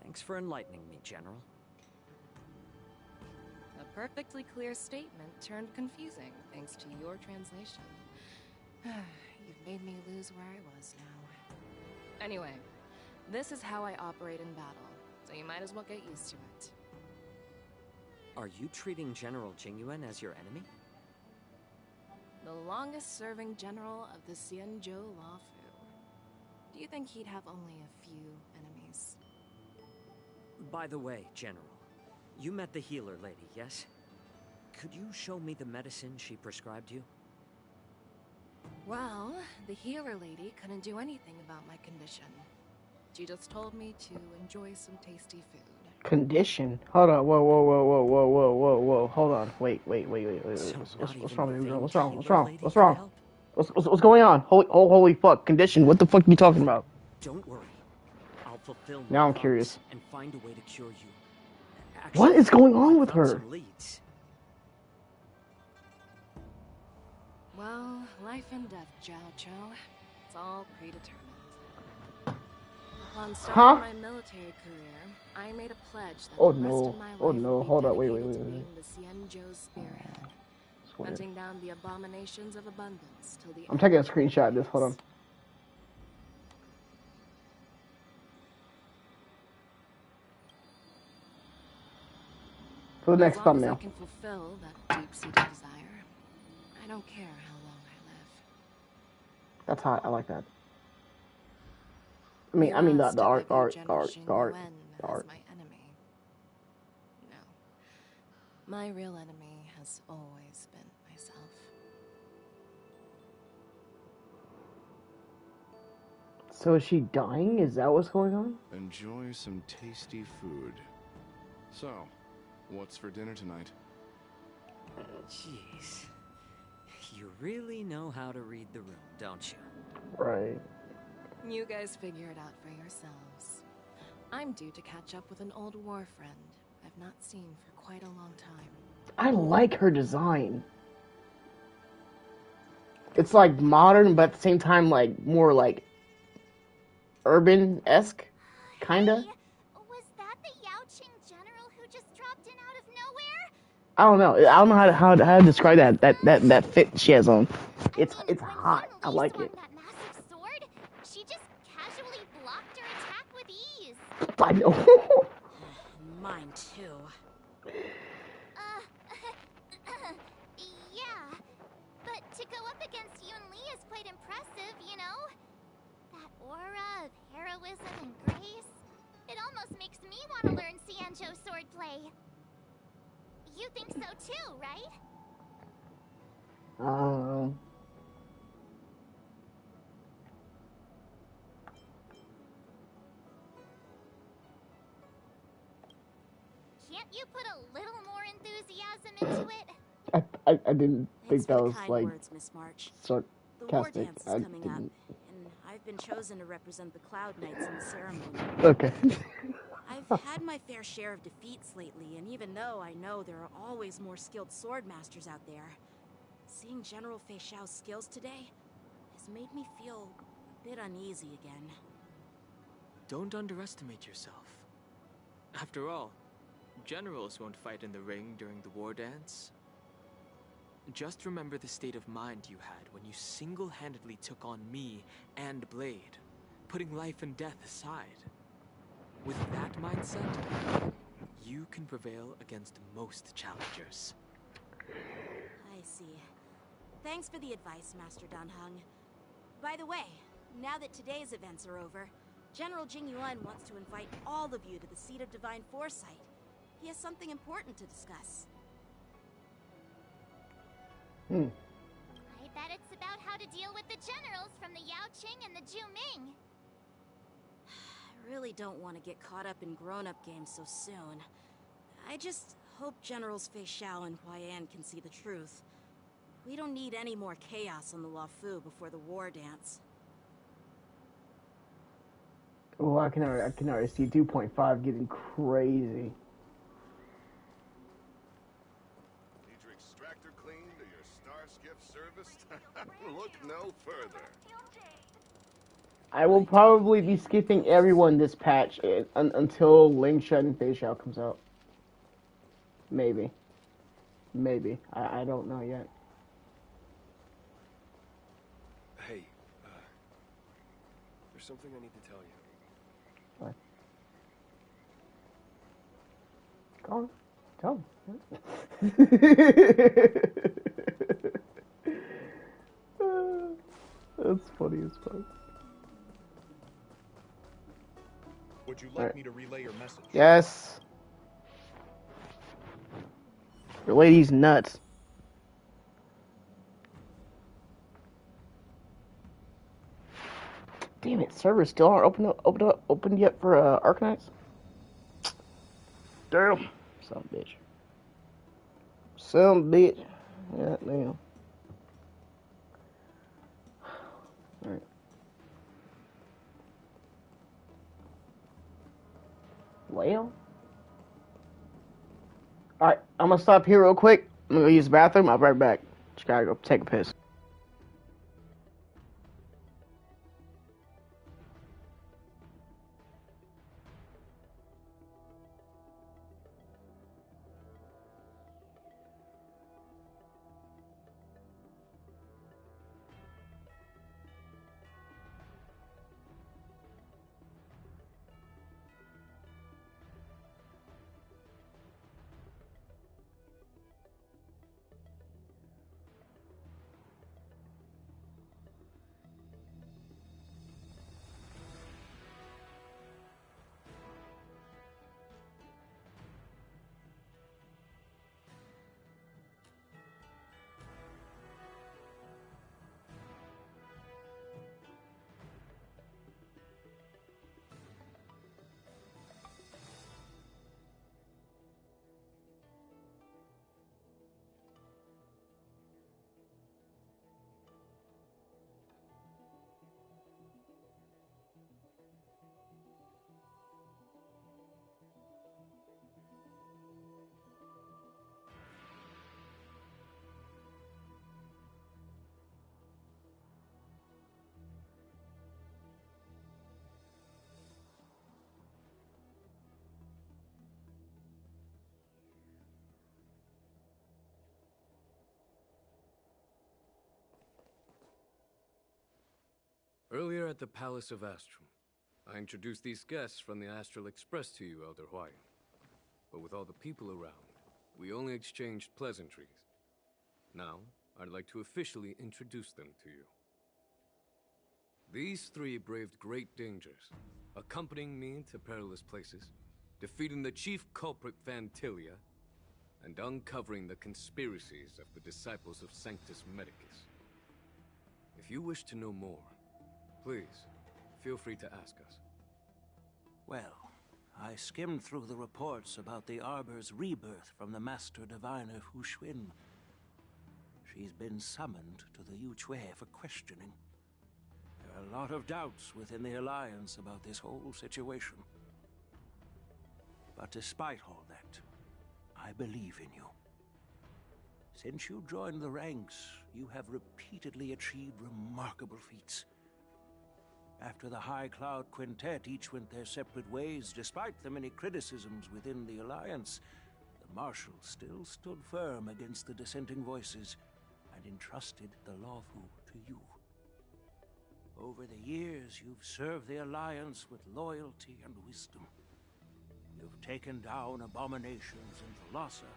Thanks for enlightening me, General. A perfectly clear statement turned confusing thanks to your translation. You've made me lose where I was now. Anyway, this is how I operate in battle, so you might as well get used to it. Are you treating General Jing Yuan as your enemy? The longest-serving general of the Xianzhou Luofu. Do you think he'd have only a few enemies? By the way, General, you met the healer lady, yes? Could you show me the medicine she prescribed you? Well, the healer lady couldn't do anything about my condition. She just told me to enjoy some tasty food. Condition? Hold on. Whoa. Hold on. Wait. What's wrong, baby girl? What's wrong? What's going on? Holy fuck. Condition. What the fuck are you talking about? Don't worry. I'll fulfill my Now I'm promise curious. and find a way to cure you. What is going on with I found her? some leads. Well, life and death, Jiao Cho. It's all predetermined. Upon starting my military career, I made a pledge that Oh the rest no. of my life Oh no. would be Hold up. Wait. dedicated to being the Xianzhou spearhead, Swear. hunting down the abominations of abundance till the I'm taking a screenshot of this. Hold on. For the next As long as I thumbnail. can fulfill that deep-seated desire, I don't care how long I live. That's hot. I like that. I mean the art. As my enemy. No. My real enemy has always been myself. So is she dying? Is that what's going on? Enjoy some tasty food. So, what's for dinner tonight? Jeez. You really know how to read the room, don't you? Right. You guys figure it out for yourselves. I'm due to catch up with an old war friend I've not seen for quite a long time. I like her design. It's like modern, but at the same time, like more like urban-esque, kinda. Was that the Yaoqing general who just dropped in out of nowhere? I don't know. I don't know how to describe that fit she has on. It's hot. I like it. That massive sword? She just casually blocked her attack with ease. I know. Mine too. Yeah. But to go up against Yun Li is quite impressive, you know? That aura of heroism and grace. It almost makes me want to learn Xianzhou swordplay. You think so too, right? Can't you put a little more enthusiasm into it? I didn't think that was kind like words, Miss March. The war sarcastic. dance is I coming up, didn't. and I've been chosen to represent the Cloud Knights in the ceremony. Okay. I've had my fair share of defeats lately, and even though I know there are always more skilled sword masters out there, seeing General Fei Xiao's skills today has made me feel a bit uneasy again. Don't underestimate yourself. After all, generals won't fight in the ring during the war dance. Just remember the state of mind you had when you single-handedly took on me and Blade, putting life and death aside. With that mindset, you can prevail against most challengers. I see. Thanks for the advice, Master Dan Heng. By the way, now that today's events are over, General Jing Yuan wants to invite all of you to the Seat of Divine Foresight. He has something important to discuss. I bet it's about how to deal with the generals from the Yao Qing and the Zhu Ming. I really don't want to get caught up in grown-up games so soon. I just hope Generals Fei Xiao and Huaiyan can see the truth. We don't need any more chaos on the Luofu before the war dance. Oh, I can already see 2.5 getting crazy. Need your extractor cleaned or your star skiff serviced? Look no further. I will probably be skipping everyone this patch until Lingsha and Fei Xiao comes out. Maybe. Maybe. I don't know yet. Hey, there's something I need to tell you. What? Go on. Tell me. That's funny as fuck. Would you like me to relay your message? Yes. Your lady's nuts. Damn it, servers still aren't opened yet for Arknights? Damn. Son of a bitch. Son of a bitch. Yeah, damn. Alright. Well. Alright, I'm gonna stop here real quick. I'm gonna go use the bathroom. I'll be right back. Just gotta go take a piss. Earlier at the Palace of Astrum, I introduced these guests from the Astral Express to you, Elder Huaiyan. But with all the people around, we only exchanged pleasantries. Now, I'd like to officially introduce them to you. These three braved great dangers, accompanying me to perilous places, defeating the chief culprit Phantilia, and uncovering the conspiracies of the disciples of Sanctus Medicus. If you wish to know more, please, feel free to ask us. Well, I skimmed through the reports about the Arbor's rebirth from the Master Diviner Hu Xuan. She's been summoned to the Yuque for questioning. There are a lot of doubts within the Alliance about this whole situation. But despite all that, I believe in you. Since you joined the ranks, you have repeatedly achieved remarkable feats. After the High Cloud Quintet each went their separate ways, despite the many criticisms within the Alliance, the Marshal still stood firm against the dissenting voices, and entrusted the Lawfu to you. Over the years, you've served the Alliance with loyalty and wisdom. You've taken down abominations in Thalassa,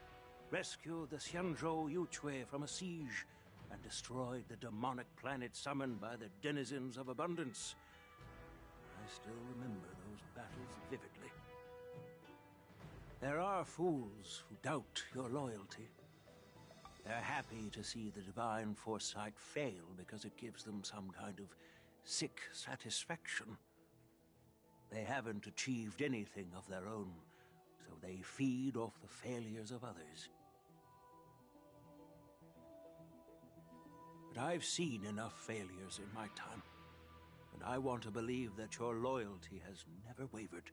rescued the Xianzhou Yuchue from a siege, and destroyed the demonic planet summoned by the denizens of abundance. I still remember those battles vividly. There are fools who doubt your loyalty. They're happy to see the divine foresight fail because it gives them some kind of sick satisfaction. They haven't achieved anything of their own, so they feed off the failures of others. But I've seen enough failures in my time, and I want to believe that your loyalty has never wavered.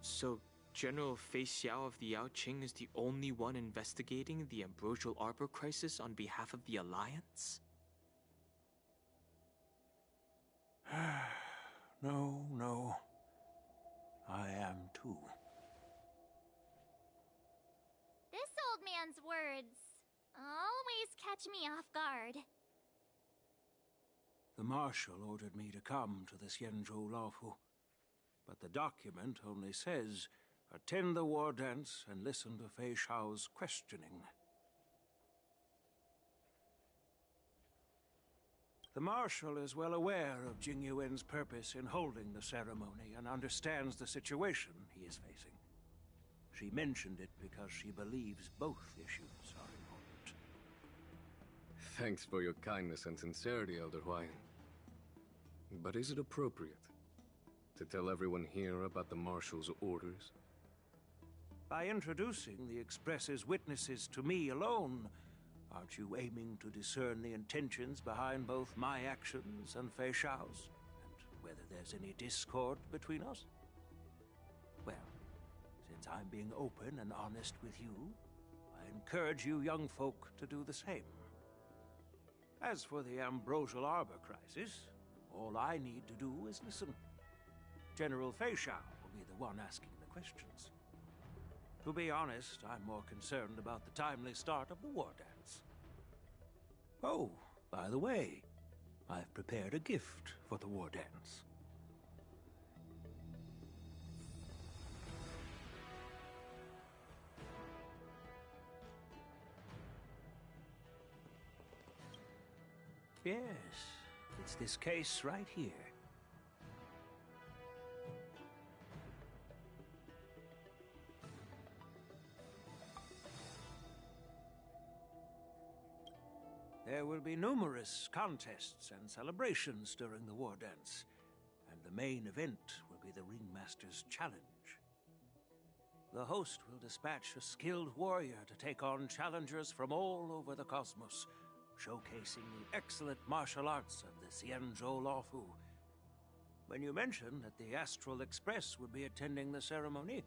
So, General Fei Xiao of the Yaoqing is the only one investigating the Ambrosial Arbor crisis on behalf of the Alliance? No. I am too. This old man's words always catch me off guard. The Marshal ordered me to come to the Xianzhou Lawfu, but the document only says, attend the war dance and listen to Fei Xiao's questioning. The Marshal is well aware of Jing Yuan's purpose in holding the ceremony and understands the situation he is facing. She mentioned it because she believes both issues are important. Thanks for your kindness and sincerity, Elder Huayan. But is it appropriate to tell everyone here about the Marshal's orders? By introducing the Express's witnesses to me alone, aren't you aiming to discern the intentions behind both my actions and Fei Xiao's? And whether there's any discord between us? Well, since I'm being open and honest with you, I encourage you young folk to do the same. As for the Ambrosial Arbor crisis, all I need to do is listen. General Fei Xiao will be the one asking the questions. To be honest, I'm more concerned about the timely start of the war dance. Oh, by the way, I've prepared a gift for the war dance. Yes, it's this case right here. There will be numerous contests and celebrations during the war dance, and the main event will be the Ringmaster's Challenge. The host will dispatch a skilled warrior to take on challengers from all over the cosmos, showcasing the excellent martial arts of the Xianzhou Lawfu. When you mentioned that the Astral Express would be attending the ceremony,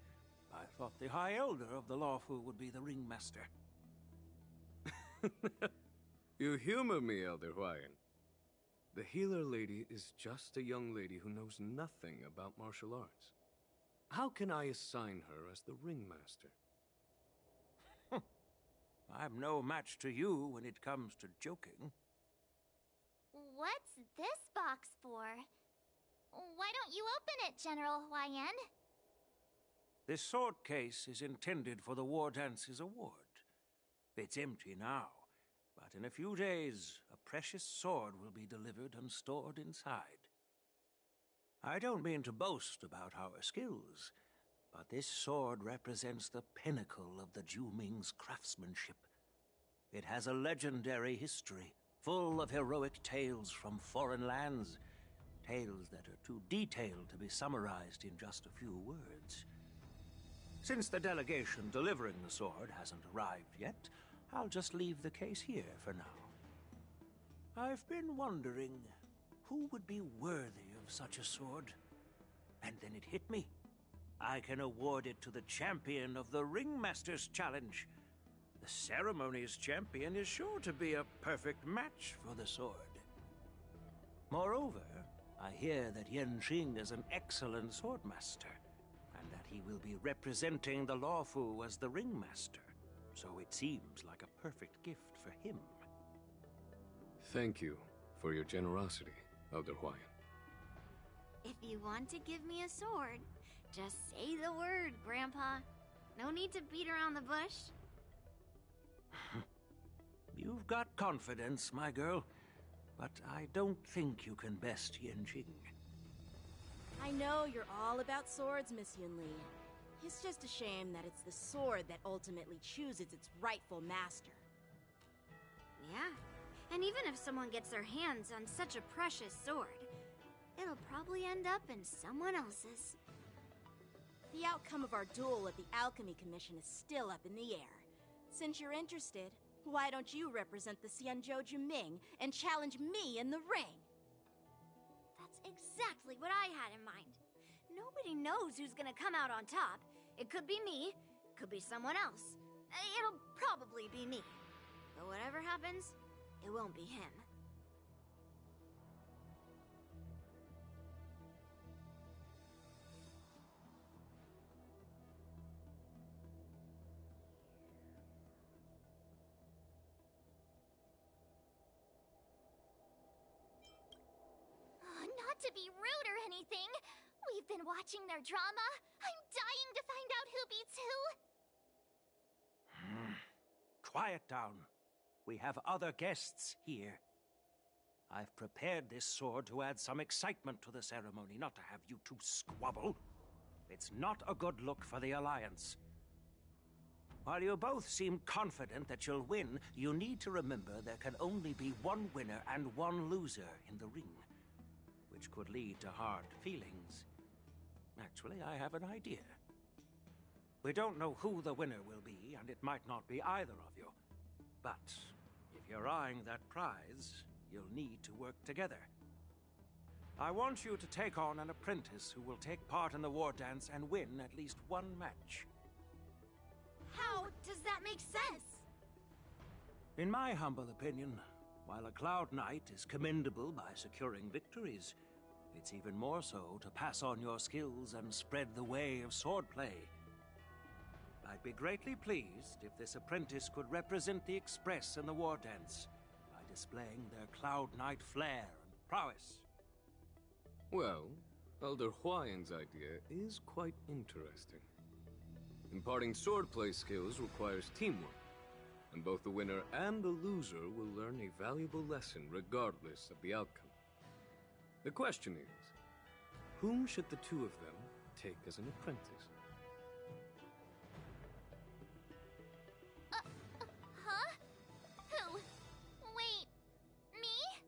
I thought the High Elder of the Lawfu would be the Ringmaster. You humor me, Elder Huayan. The healer lady is just a young lady who knows nothing about martial arts. How can I assign her as the Ringmaster? I'm no match to you when it comes to joking. What's this box for? Why don't you open it, General Huayan? This sword case is intended for the War Dance's award. It's empty now, but in a few days, a precious sword will be delivered and stored inside. I don't mean to boast about our skills, but this sword represents the pinnacle of the Zhuming's craftsmanship. It has a legendary history, full of heroic tales from foreign lands, tales that are too detailed to be summarized in just a few words. Since the delegation delivering the sword hasn't arrived yet, I'll just leave the case here for now. I've been wondering who would be worthy of such a sword. And then it hit me. I can award it to the champion of the Ringmaster's Challenge. The ceremony's champion is sure to be a perfect match for the sword. Moreover, I hear that Yan Xing is an excellent swordmaster, and that he will be representing the Lawfu as the Ringmaster. so it seems like a perfect gift for him. Thank you for your generosity, Elder Huayan. If you want to give me a sword, just say the word, Grandpa. No need to beat around the bush. You've got confidence, my girl, but I don't think you can best Yanjing. I know you're all about swords, Miss Yunli. It's just a shame that it's the sword that ultimately chooses its rightful master. Yeah, and even if someone gets their hands on such a precious sword, it'll probably end up in someone else's. The outcome of our duel at the Alchemy Commission is still up in the air. Since you're interested, why don't you represent the Xianzhou Juming and challenge me in the ring? That's exactly what I had in mind. Nobody knows who's gonna come out on top. It could be me, could be someone else. It'll probably be me. But whatever happens, it won't be him. Not to be rude or anything. We've been watching their drama. I'm dying to find out who beats who. Quiet down. We have other guests here. I've prepared this sword to add some excitement to the ceremony, not to have you two squabble. It's not a good look for the Alliance. While you both seem confident that you'll win, you need to remember there can only be one winner and one loser in the ring, which could lead to hard feelings. Actually, I have an idea. We don't know who the winner will be, and it might not be either of you. But if you're eyeing that prize, you'll need to work together. I want you to take on an apprentice who will take part in the war dance and win at least one match. How does that make sense? In my humble opinion, while a Cloud Knight is commendable by securing victories, it's even more so to pass on your skills and spread the way of swordplay. I'd be greatly pleased if this apprentice could represent the Express in the war dance by displaying their Cloud Knight flair and prowess. Well, Elder Huayan's idea is quite interesting. Imparting swordplay skills requires teamwork, and both the winner and the loser will learn a valuable lesson regardless of the outcome. The question is, whom should the two of them take as an apprentice? Huh? Who? Wait, me?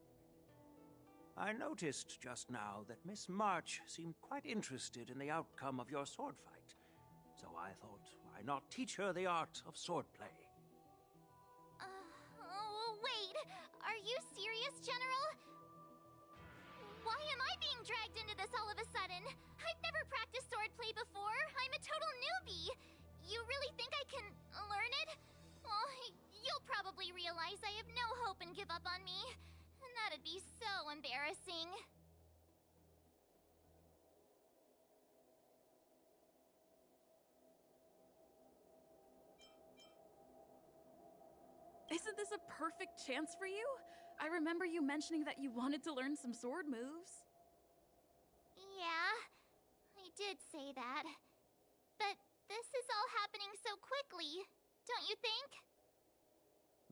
I noticed just now that Miss March seemed quite interested in the outcome of your sword fight, so I thought, why not teach her the art of swordplay? Oh, wait. Are you serious, General? Why am I being dragged into this all of a sudden? I've never practiced swordplay before. I'm a total newbie. You really think I can learn it? Well, you'll probably realize I have no hope and give up on me. And that'd be so embarrassing. Isn't this a perfect chance for you? I remember you mentioning that you wanted to learn some sword moves. Yeah, I did say that. But this is all happening so quickly, don't you think?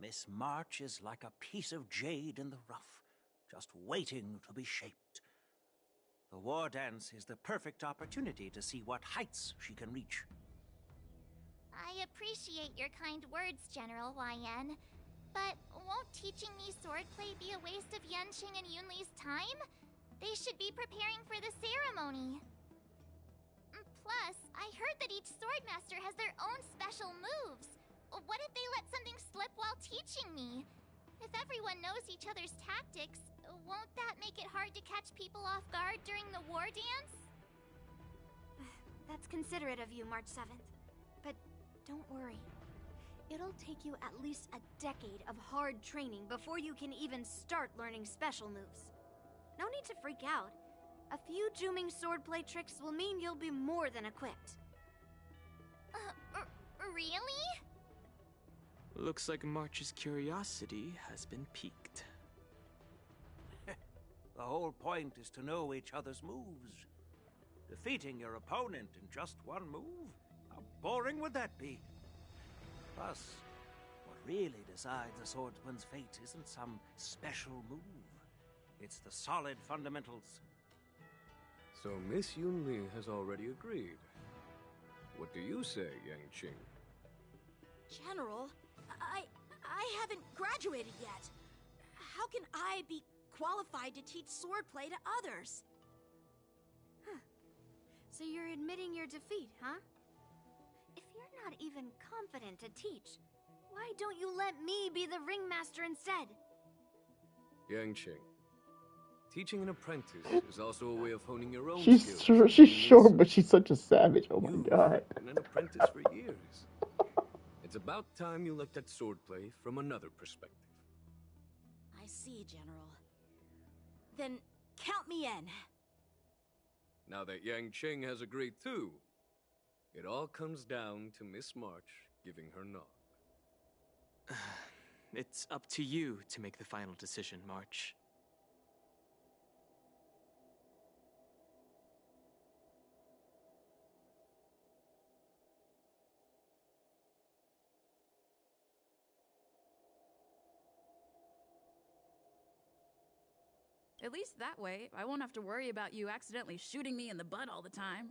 Miss March is like a piece of jade in the rough, just waiting to be shaped. The war dance is the perfect opportunity to see what heights she can reach. I appreciate your kind words, General Huayan. But won't teaching me swordplay be a waste of Yanqing and Yunli's time? They should be preparing for the ceremony. Plus, I heard that each swordmaster has their own special moves. What if they let something slip while teaching me? If everyone knows each other's tactics, won't that make it hard to catch people off guard during the war dance? That's considerate of you, March 7th. But don't worry. It'll take you at least a decade of hard training before you can even start learning special moves. No need to freak out. A few Juming swordplay tricks will mean you'll be more than equipped. Really? Looks like March's curiosity has been piqued. The whole point is to know each other's moves. Defeating your opponent in just one move? How boring would that be? Plus, what really decides a swordsman's fate isn't some special move. It's the solid fundamentals. So Miss Yunli has already agreed. What do you say, Yang Qing? General, I haven't graduated yet. How can I be qualified to teach swordplay to others? So you're admitting your defeat, huh? If you're not even confident to teach, why don't you let me be the ringmaster instead? Yang Qing, teaching an apprentice is also a way of honing your own She's skills. she's short, but she's such a savage. Oh my god. Been an apprentice for years. It's about time you looked at swordplay from another perspective. I see, General. Then count me in. Now that Yang Qing has agreed too, it all comes down to Miss March giving her nod. It's up to you to make the final decision, March. At least that way, I won't have to worry about you accidentally shooting me in the butt all the time.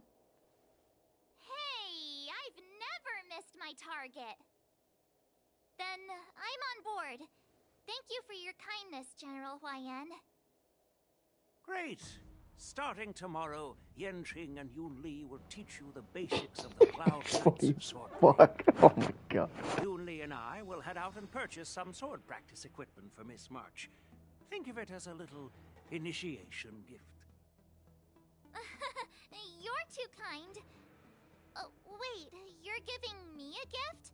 Hey, I've never missed my target. Then I'm on board. Thank you for your kindness, General Huaiyan. Great! Starting tomorrow, Yanqing and Yunli will teach you the basics of the Cloud Knights of swordplay. Fuck. Oh my god. Yunli and I will head out and purchase some sword practice equipment for Miss March. Think of it as a little initiation gift. You're too kind. Wait, you're giving me a gift?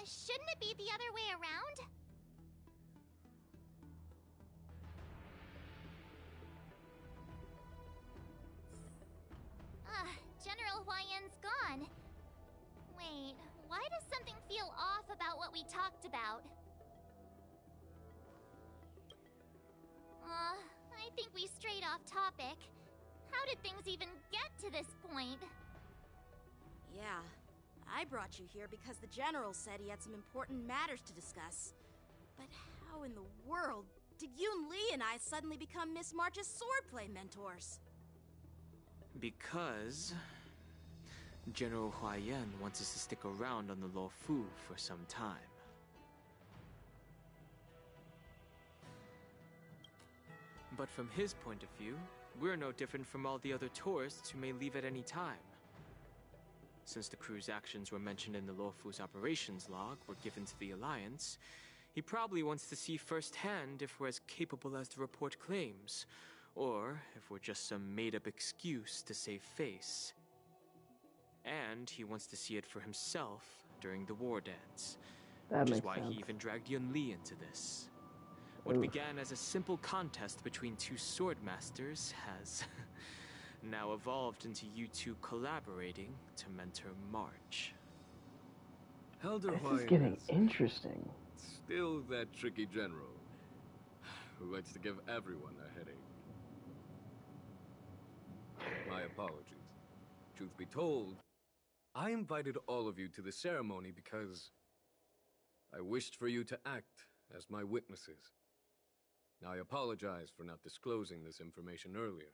Shouldn't it be the other way around? General Huaiyan's gone. Wait, why does something feel off about what we talked about? I think we strayed off topic. How did things even get to this point? Yeah, I brought you here because the General said he had some important matters to discuss. But how in the world did Yunli and I suddenly become Miss March's swordplay mentors? Because General Huaiyan wants us to stick around on the Luofu for some time. But from his point of view, we're no different from all the other tourists who may leave at any time. Since the crew's actions were mentioned in the Luofu's operations log were given to the Alliance, he probably wants to see firsthand if we're as capable as to report claims, or if we're just some made-up excuse to save face. And he wants to see it for himself during the war dance, which is why he even dragged Yunli into this. What began as a simple contest between two sword masters has now evolved into you two collaborating to mentor March. Elder This is Huaiyan getting is interesting. still that tricky general who likes to give everyone a headache. My apologies. Truth be told, I invited all of you to the ceremony because I wished for you to act as my witnesses. Now, I apologize for not disclosing this information earlier.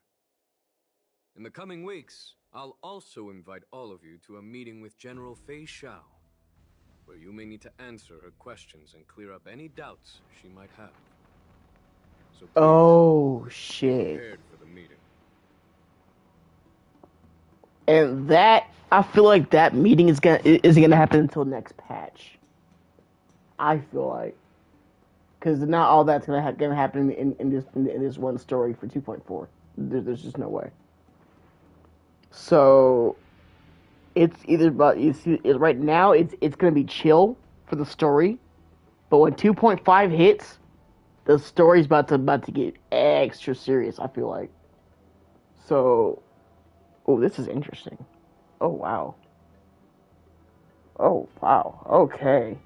In the coming weeks, I'll also invite all of you to a meeting with General Fei Xiao, where you may need to answer her questions and clear up any doubts she might have. So Oh be shit. prepared for the meeting. And that, I feel like that meeting isn't gonna happen until next patch. I feel like, because not all that's gonna happen in this one story for 2.4. There's just no way. So it's either right now it's gonna be chill for the story, but when 2.5 hits, the story's about to get extra serious. I feel like. So, oh, this is interesting. Oh wow. Oh wow. Okay.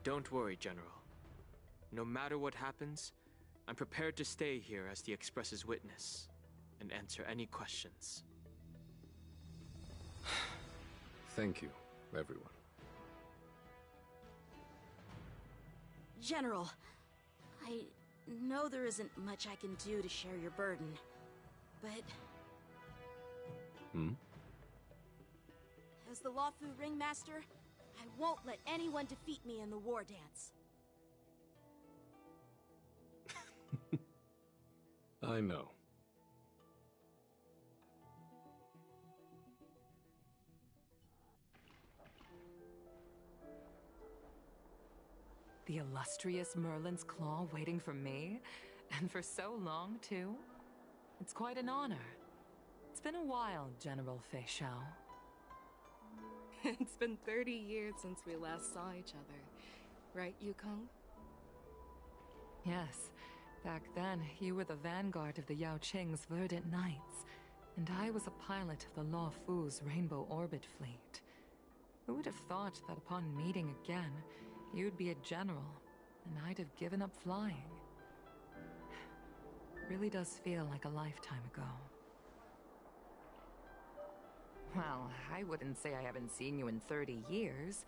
Don't worry, General. No matter what happens, I'm prepared to stay here as the Express's witness and answer any questions. Thank you, everyone. General, I know there isn't much I can do to share your burden, but... As the Luofu Ringmaster, I won't let anyone defeat me in the war dance. I know. The illustrious Merlin's Claw waiting for me? And for so long, too? It's quite an honor. It's been a while, General Fei Xiao. It's been 30 years since we last saw each other. Right, Yukong? Yes. Back then, you were the vanguard of the Yao Qing's Verdant Knights, and I was a pilot of the Luofu's Rainbow Orbit Fleet. Who would have thought that upon meeting again, you'd be a general, and I'd have given up flying? Really does feel like a lifetime ago. Well, I wouldn't say I haven't seen you in 30 years.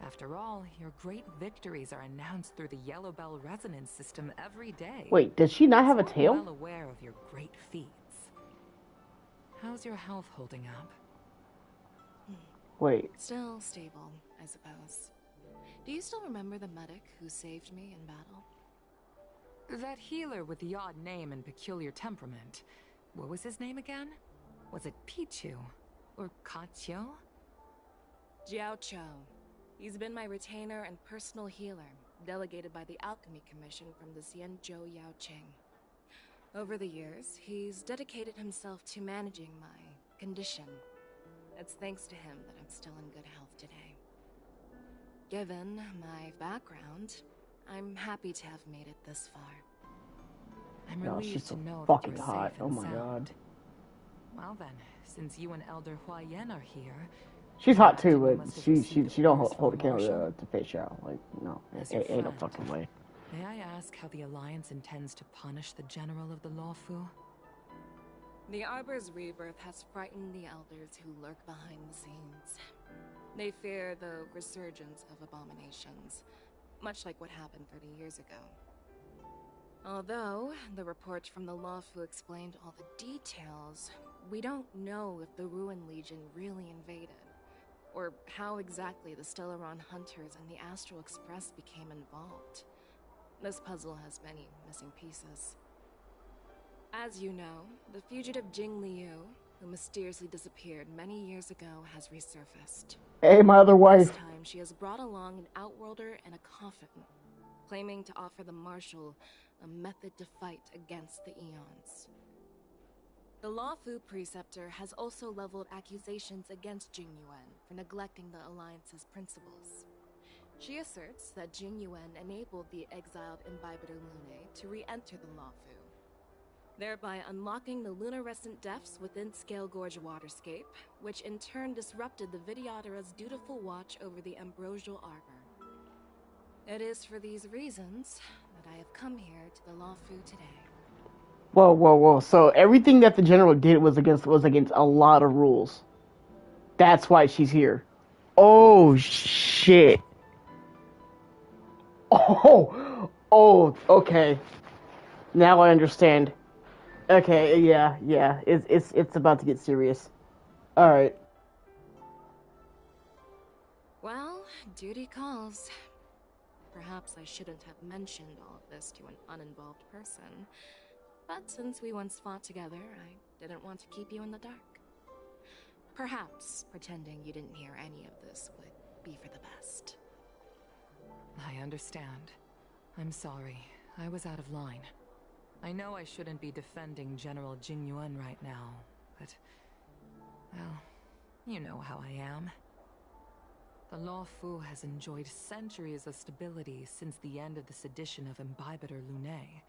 After all, your great victories are announced through the Yellow Bell resonance system every day. Wait, does she not have a So I'm tail? well aware of your great feats. How's your health holding up? Wait. Still stable, I suppose. Do you still remember the medic who saved me in battle? That healer with the odd name and peculiar temperament. What was his name again? Was it Pichu? Or Kachio? Jiao Chou. He's been my retainer and personal healer, delegated by the Alchemy Commission from the Xianzhou Yao Qing. Over the years, he's dedicated himself to managing my condition. It's thanks to him that I'm still in good health today. Given my background, I'm happy to have made it this far. I'm No, relieved she's to so know that fucking you're hot. safe Oh and my sound. god. Well then, since you and Elder Hua Yen are here, She's hot too, you but must have she received don't orders hold a from candle Marshall. to Fei Xiao. Like, no, As your ain't no friend. fucking way. May I ask how the Alliance intends to punish the General of the Luofu? The Arbor's rebirth has frightened the elders who lurk behind the scenes. They fear the resurgence of abominations, much like what happened 30 years ago. Although the report from the Luofu explained all the details, we don't know if the Ruin Legion really invaded, or how exactly the Stellaron Hunters and the Astral Express became involved. This puzzle has many missing pieces. As you know, the fugitive Jing Liu, who mysteriously disappeared many years ago, has resurfaced. Hey, my other wife. This time, she has brought along an outworlder and a coffin, claiming to offer the Marshal a method to fight against the Eons. The Luofu Preceptor has also leveled accusations against Jing Yuan for neglecting the Alliance's principles. She asserts that Jing Yuan enabled the exiled Imbibitor Lunae to re-enter the Luofu, thereby unlocking the lunarescent depths within Scale Gorge waterscape, which in turn disrupted the Vidyadhara's dutiful watch over the Ambrosial Arbor. It is for these reasons that I have come here to the Luofu today. Whoa, whoa, whoa. So everything that the general did was against a lot of rules. That's why she's here. Oh shit. Oh, okay. Now I understand. Okay, yeah. It's about to get serious. All right. Well, duty calls. Perhaps I shouldn't have mentioned all of this to an uninvolved person, but since we once fought together, I didn't want to keep you in the dark. Perhaps pretending you didn't hear any of this would be for the best. I understand. I'm sorry. I was out of line. I know I shouldn't be defending General Jing Yuan right now, but... well, you know how I am. The Luofu has enjoyed centuries of stability since the end of the sedition of Imbibitor Lunae,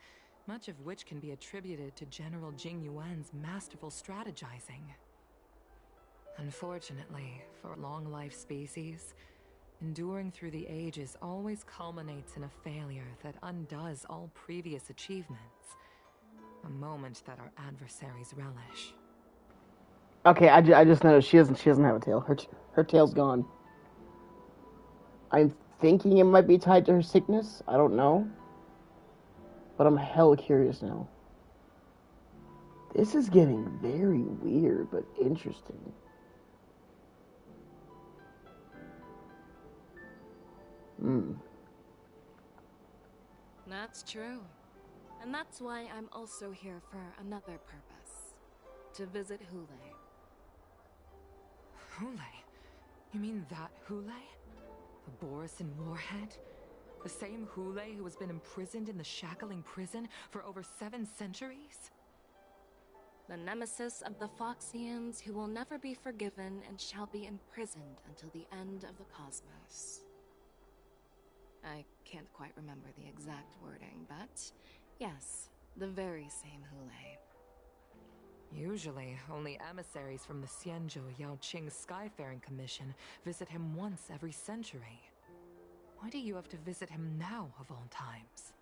much of which can be attributed to General Jing Yuan's masterful strategizing. Unfortunately, for a long-life species, Enduring through the ages always culminates in a failure that undoes all previous achievements. A moment that our adversaries relish. Okay, I just noticed she doesn't have a tail. Her tail's gone. I'm thinking it might be tied to her sickness. I don't know. But I'm hella curious now. This is getting very weird, but interesting. That's true. And that's why I'm also here for another purpose. To visit Hule. Hule? You mean that Hule? The Borisin Warhead? The same Hule who has been imprisoned in the Shackling prison for over 7 centuries? The nemesis of the Foxians who will never be forgiven and shall be imprisoned until the end of the cosmos. I can't quite remember the exact wording, but yes, the very same Hule. Usually, only emissaries from the Xianzhou Yaoqing Skyfaring Commission visit him once every century. Why do you have to visit him now, of all times?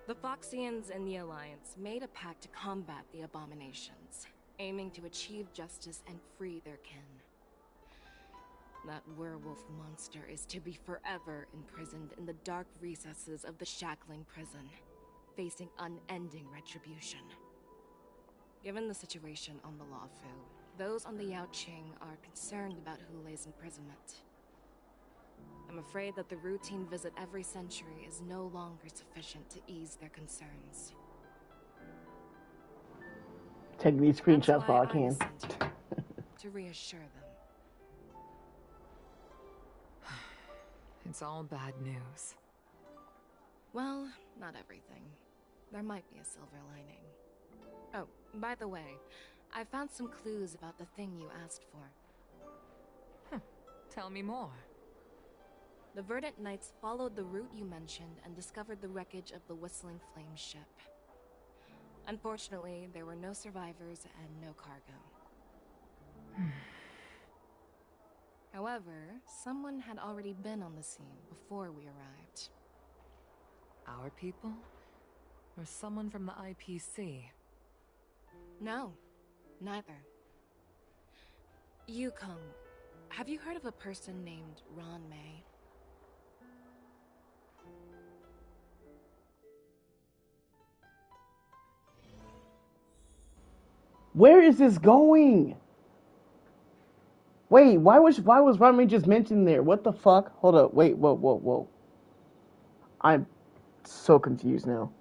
The Foxians and the Alliance made a pact to combat the abominations, aiming to achieve justice and free their kin. That werewolf monster is to be forever imprisoned in the dark recesses of the Shackling prison, facing unending retribution. Given the situation on the Luofu, those on the Yaoqing are concerned about Hule's imprisonment. I'm afraid that the routine visit every century is no longer sufficient to ease their concerns. Take these screenshots while I can. To reassure them. It's all bad news. Well, not everything. There might be a silver lining. Oh, by the way, I found some clues about the thing you asked for. Tell me more. The Verdant Knights followed the route you mentioned and discovered the wreckage of the Whistling Flame ship. Unfortunately, there were no survivors and no cargo. However, someone had already been on the scene before we arrived. Our people? Or someone from the IPC? No, neither. Yukong, have you heard of a person named Ron May? Where is this going? Wait, why was Rami just mentioned there? What the fuck? Hold up, wait, whoa. I'm so confused now.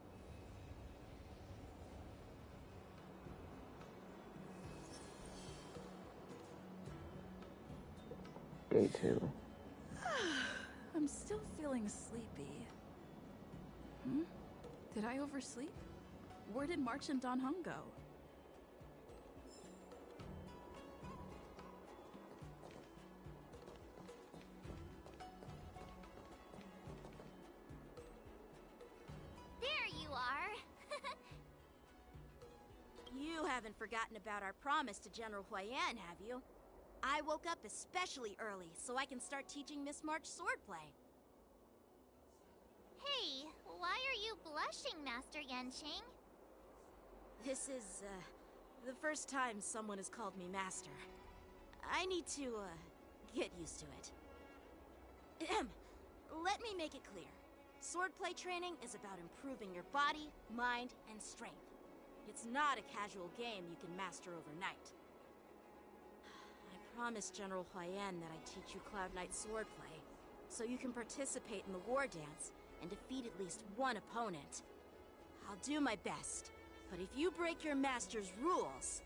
Day 2. I'm still feeling sleepy. Did I oversleep? Where did March and Dan Heng go? You haven't forgotten about our promise to General Huayan, have you? I woke up especially early so I can start teaching Miss March swordplay. Hey, why are you blushing, Master Yanqing? This is, the first time someone has called me Master. I need to, get used to it. Let me make it clear. Swordplay training is about improving your body, mind, and strength. It's not a casual game you can master overnight. I promised General Huayan that I'd teach you Cloud Knight swordplay, so you can participate in the war dance and defeat at least one opponent. I'll do my best, but if you break your master's rules...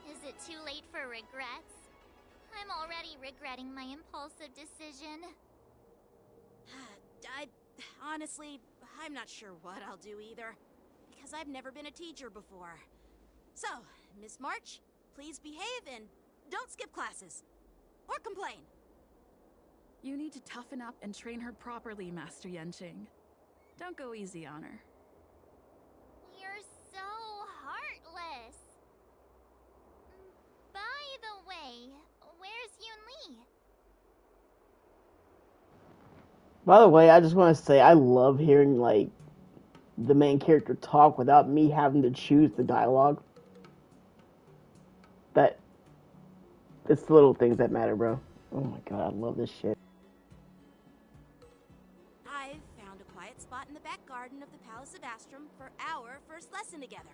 Is it too late for regrets? I'm already regretting my impulsive decision. Honestly, I'm not sure what I'll do either, because I've never been a teacher before. So, Miss March, please behave and don't skip classes. Or complain. You need to toughen up and train her properly, Master Yanqing. Don't go easy on her. You're so heartless. Bye, Hey, where's Yun Li? By the way, I just want to say I love hearing like the main character talk without me having to choose the dialogue. It's the little things that matter, bro. Oh my god, I love this shit. I've found a quiet spot in the back garden of the Palace of Astrum for our first lesson together.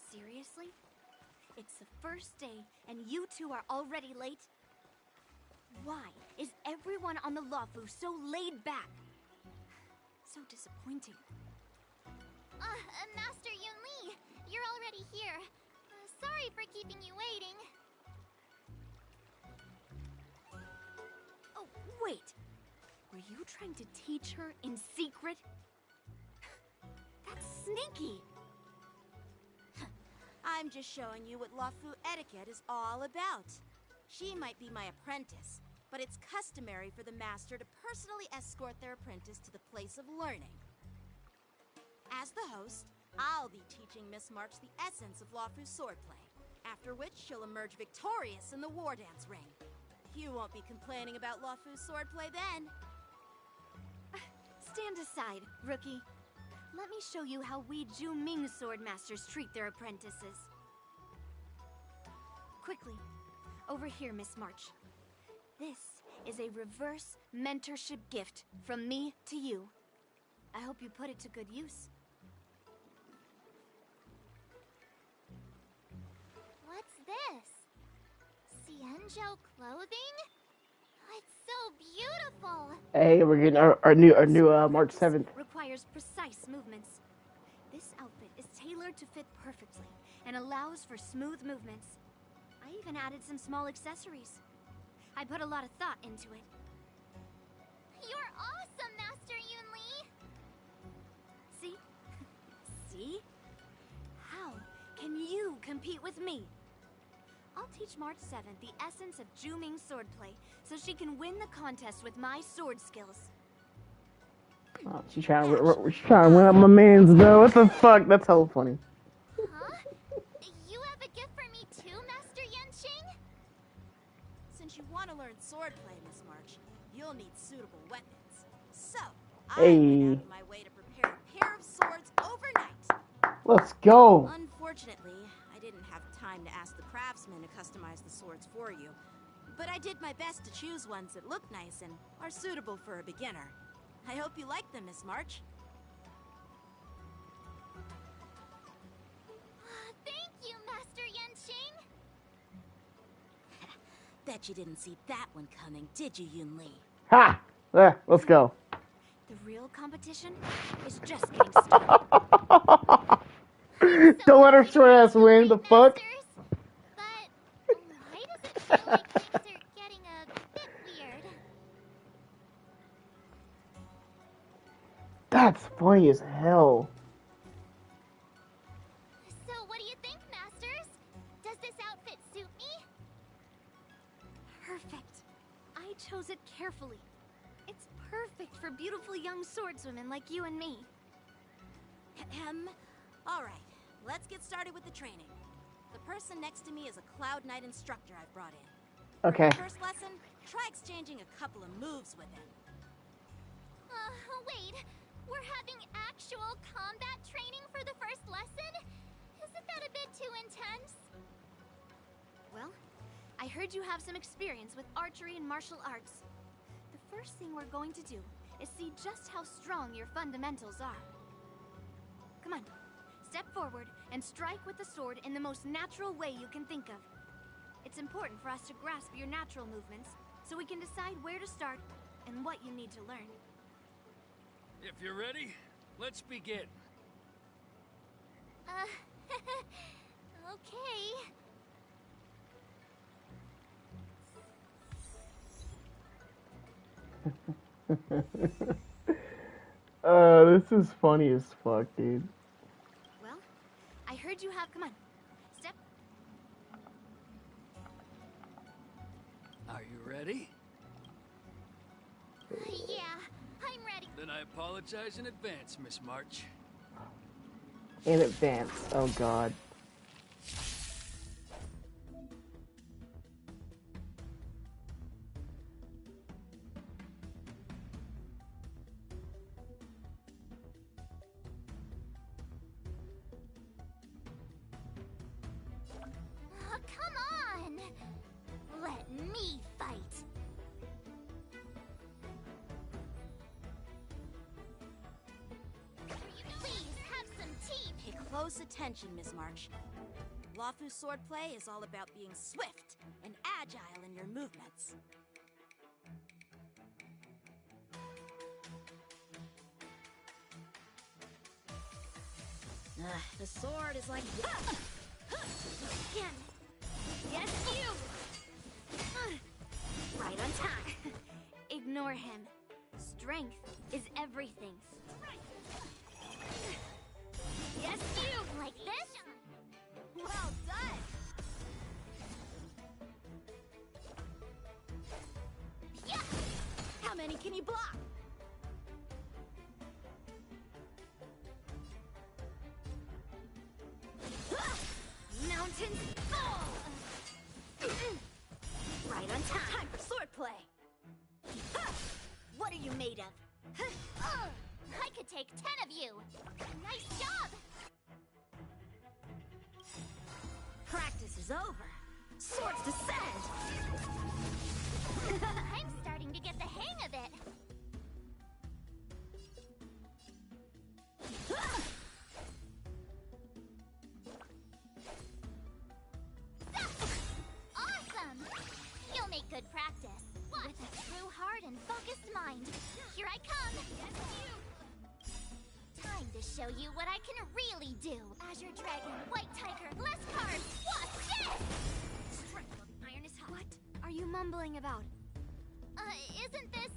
Seriously? It's the first day and you two are already late? Why is everyone on the Luofu so laid back? So disappointing. Master Yun Li, you're already here. Sorry for keeping you waiting. Oh, wait. Were you trying to teach her in secret? That's sneaky. I'm just showing you what Luofu etiquette is all about. She might be my apprentice, but it's customary for the master to personally escort their apprentice to the place of learning. As the host, I'll be teaching Miss March the essence of Luofu's swordplay, after which she'll emerge victorious in the war dance ring. You won't be complaining about Luofu's swordplay then. Stand aside, rookie. Let me show you how we Zhu-Ming swordmasters treat their apprentices. Quickly, over here, Miss March. This is a reverse mentorship gift from me to you. I hope you put it to good use. What's this? Xianzhou clothing? It's so beautiful! Hey, we're getting our new March 7th. Requires precise movements. This outfit is tailored to fit perfectly and allows for smooth movements. I even added some small accessories. I put a lot of thought into it. You're awesome, Master Yun Li! See? See? How can you compete with me? I'll teach March 7th the essence of Zhu-Ming swordplay so she can win the contest with my sword skills. Oh, she's trying to win up my man's though. What the fuck? That's hella funny. Huh? You have a gift for me too, Master Yanqing? Since you want to learn swordplay, Miss March, you'll need suitable weapons. So, Hey. I went out of my way to prepare a pair of swords overnight. Let's go. Unfortunately, I didn't have time to ask the craftsman to customize the swords for you. But I did my best to choose ones that look nice and are suitable for a beginner. I hope you like them, Miss March. Thank you, Master Yanqing! Bet you didn't see that one coming, did you, Yun Li? Ha! Let's go. The real competition is just getting started. Don't let her short ass win. The fuck? But why does it feel like things are getting a bit weird? That's funny as hell. So what do you think, Masters? Does this outfit suit me? Perfect. I chose it carefully. It's perfect for beautiful young swordswomen like you and me. All right, let's get started with the training. The person next to me is a Cloud Knight instructor I've brought in. Okay. First lesson, try exchanging a couple of moves with him. Wait. We're having actual combat training for the first lesson? Isn't that a bit too intense? Well, I heard you have some experience with archery and martial arts. The first thing we're going to do is see just how strong your fundamentals are. Come on, step forward and strike with the sword in the most natural way you can think of. It's important for us to grasp your natural movements so we can decide where to start and what you need to learn. If you're ready, let's begin. Okay. This is funny as fuck, dude. Well, I heard you have... Come on, step... Are you ready? Then I apologize in advance, Miss March. In advance. Oh god. Oh, come on! Let me fight! Please, have some tea! Pay close attention, Miss March. Lawfu swordplay is all about being swift and agile in your movements. The sword is like... Again. Yes, you! Right on time. Ignore him. Strength is everything. Yes, you! Like this? Well done! Yeah! How many can you block? Mountains fall! Right on time. Time for swordplay. What are you made of? I could take 10 of you! Nice job! Practice is over. Swords descend! I'm starting to get the hang of it! Awesome! You'll make good practice. With a true heart and focused mind. Here I come! Time to show you what I can really do. Azure Dragon, White Tiger, less cards. What's this? Strength while the iron is hot. What are you mumbling about? Isn't this,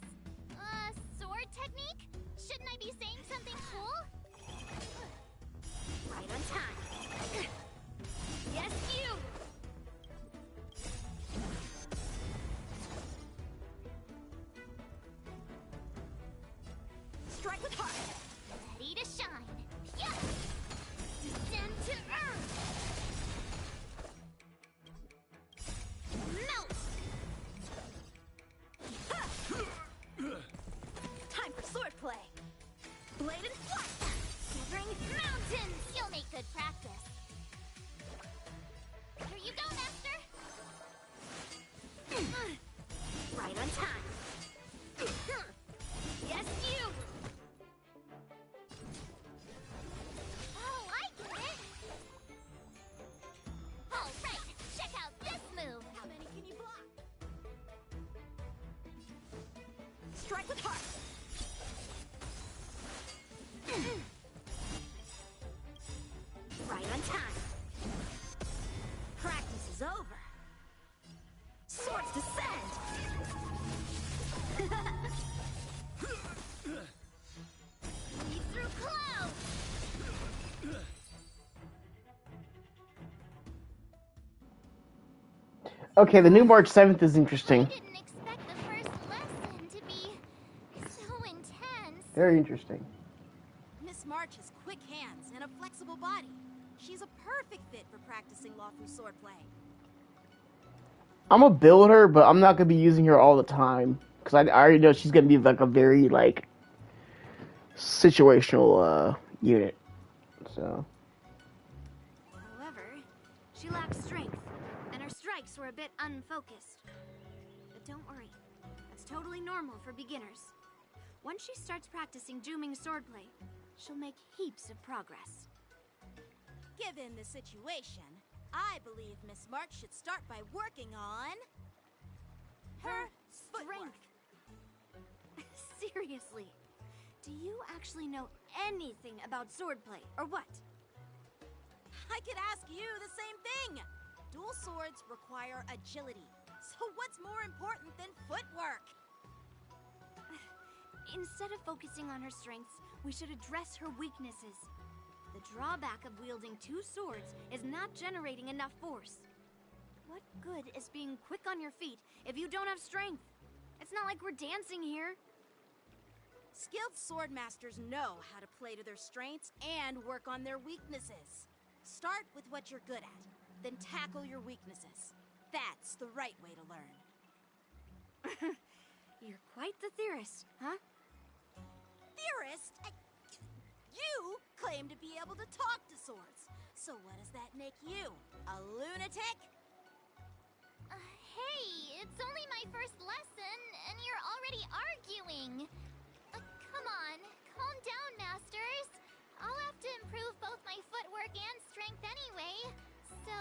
sword technique? Shouldn't I be saying something cool? Right on time. Yes, you! Strike with heart! Ready to shine. Yeah! Descend to earth! Melt! Time for swordplay! Blade and flight! Shivering mountains! You'll make good practice. Here you go, Master! Right on time. Yes, you! Oh, I get it! Alright, check out this move! How many can you block? Strike with heart! Right on time. Practice is over. Swords descend! Lead through clouds! Okay, the new March 7th is interesting. Didn't expect the first lesson to be so intense. Very interesting. Miss March has quick hands and a flexible body. She's a perfect fit for practicing Lawfu swordplay. I'm gonna build her, but I'm not gonna be using her all the time. Because I already know she's gonna be like a very, like, situational, unit. So. However, she lacks strength, and her strikes were a bit unfocused. But don't worry, that's totally normal for beginners. Once she starts practicing Juming swordplay, she'll make heaps of progress. Given the situation, I believe Miss March should start by working on... her strength. Seriously, do you actually know anything about swordplay, or what? I could ask you the same thing! Dual swords require agility, so what's more important than footwork? Instead of focusing on her strengths, we should address her weaknesses. The drawback of wielding two swords is not generating enough force. What good is being quick on your feet if you don't have strength? It's not like we're dancing here. Skilled swordmasters know how to play to their strengths and work on their weaknesses. Start with what you're good at, then tackle your weaknesses. That's the right way to learn. You're quite the theorist, huh? Theorist? You claim to be able to talk to swords. So what does that make you? A lunatic? Hey, it's only my first lesson, and you're already arguing. Come on, calm down, Masters. I'll have to improve both my footwork and strength anyway, so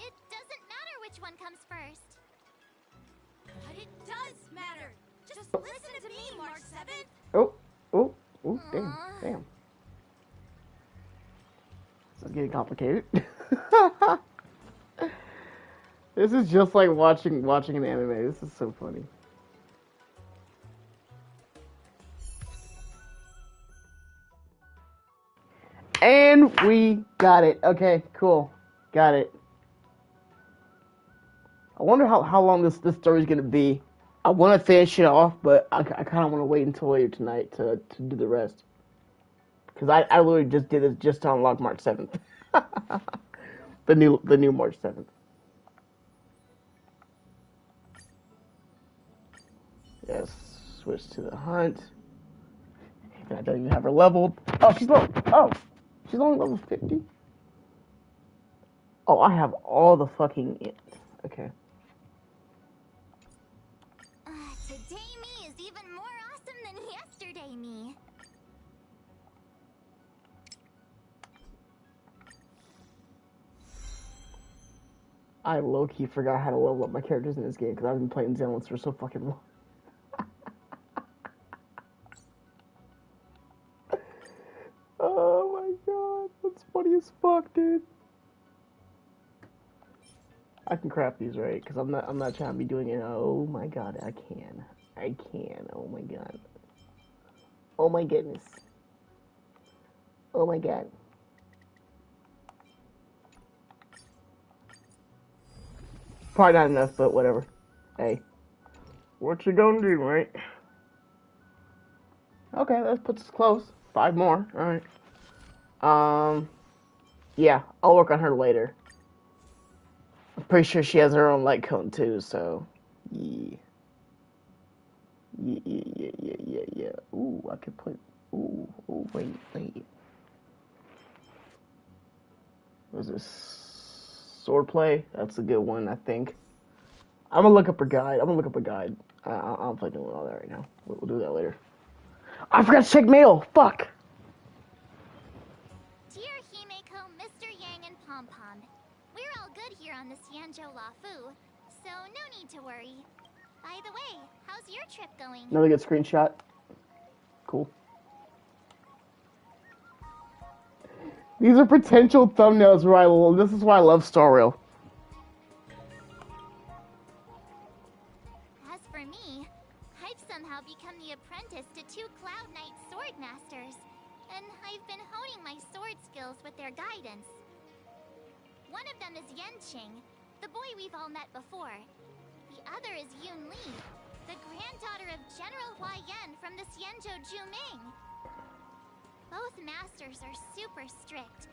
it doesn't matter which one comes first. But it does matter. Just listen to me, March 7th. Oh, damn. This is getting complicated. This is just like watching an anime. This is so funny. And we got it. Okay, cool. Got it. I wonder how long this story's gonna be. I want to finish it off, but I kind of want to wait until later tonight to do the rest. Because I literally just did this just to unlock March 7th. the new March 7th. Yes, switch to the hunt. And I don't even have her leveled. Oh, she's low. Oh, she's only level 50. Oh, I have all the fucking... Okay. Today me is even more awesome than yesterday me. I low-key forgot how to level up my characters in this game because I've been playing Xenoblade for so fucking long. Oh my god, that's funny as fuck, dude. I can craft these, right? Because I'm not trying to be doing it. Oh my god, I can. Oh my god. Oh my goodness. Oh my god. Probably not enough, but whatever. Hey, what you gonna do, right? Okay, that puts us close. 5 more. All right. Yeah, I'll work on her later. I'm pretty sure she has her own light cone too, so yeah. Yeah. Ooh, I could put. Ooh, wait. What is this? Swordplay? That's a good one, I think. I'm gonna look up a guide. I don't play doing all that right now. We'll do that later. I forgot to check mail. Fuck. Dear Himeko, Mr. Yang, and Pom Pom, we're all good here on the Xianzhou Luofu, so no need to worry. By the way, how's your trip going? Another good screenshot. Cool. These are potential thumbnails where this is why I love Star Rail. As for me, I've somehow become the apprentice to 2 Cloud Knight sword masters, and I've been honing my sword skills with their guidance. One of them is Yanqing, the boy we've all met before. The other is Yun Li, the granddaughter of General Hua Yan from the Xianzhou Juming. Both masters are super strict,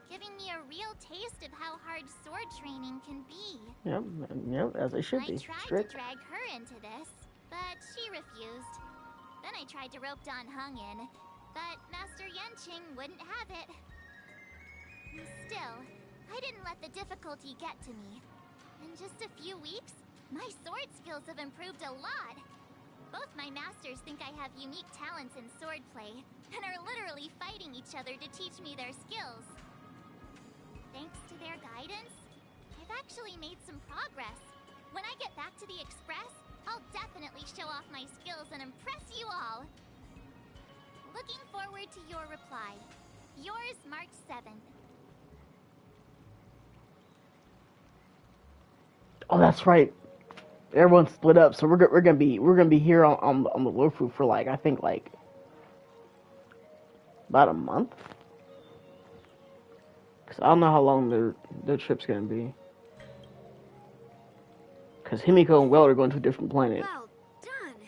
giving me a real taste of how hard sword training can be. Yep, as they should be. I tried Strict. to drag her into this, but she refused. Then I tried to rope Dan Heng in, but Master Yanqing wouldn't have it. Still, I didn't let the difficulty get to me. In just a few weeks, my sword skills have improved a lot. Both my masters think I have unique talents in swordplay, and are literally fighting each other to teach me their skills. Thanks to their guidance, I've actually made some progress. When I get back to the Express, I'll definitely show off my skills and impress you all. Looking forward to your reply. Yours, March 7th. Oh, that's right. Everyone's split up, so we're gonna be here on the Luofu for I think about a month. Cause I don't know how long their trip's gonna be. Cause Himeko and Will are going to a different planet. Well done.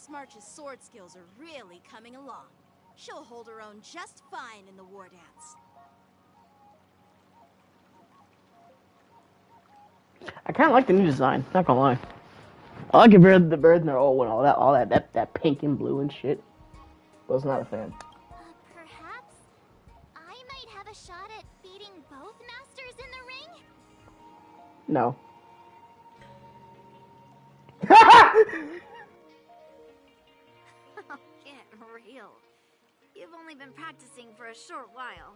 Miss March's sword skills are really coming along. She'll hold her own just fine in the war dance. I kind of like the new design. Not gonna lie. I like it better than the bird and their old one. All that pink and blue and shit. Was not a fan. Perhaps I might have a shot at beating both masters in the ring? No. Oh, get real. You've only been practicing for a short while.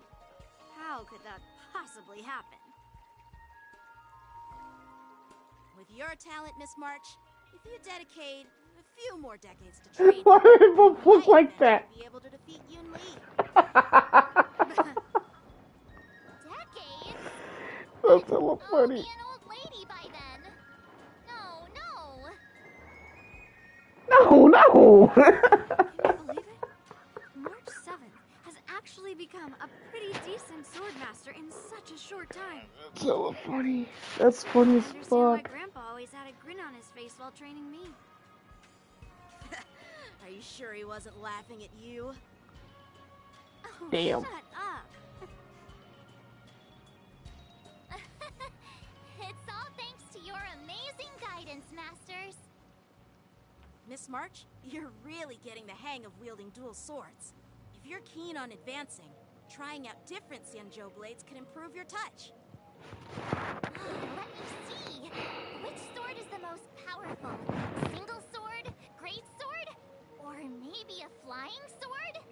How could that possibly happen? With your talent, Miss March, if you dedicate a few more decades to training, Why do they both look like that? you'll be able to defeat Yun Li. Decades? That's hella I'll funny. be an old lady by then. No. Can you believe it? March 7th has actually become a pretty decent swordmaster in such a short time. That's hella funny. That's funny as I understand why fuck. Grandpa always had a grin on his face while training me. Are you sure he wasn't laughing at you? Oh, Damn. shut up. It's all thanks to your amazing guidance, Masters. Miss March, you're really getting the hang of wielding dual swords. If you're keen on advancing, trying out different Xianzhou blades can improve your touch. Let me see. Which sword is the most powerful? Single sword? Great sword? Or maybe a flying sword?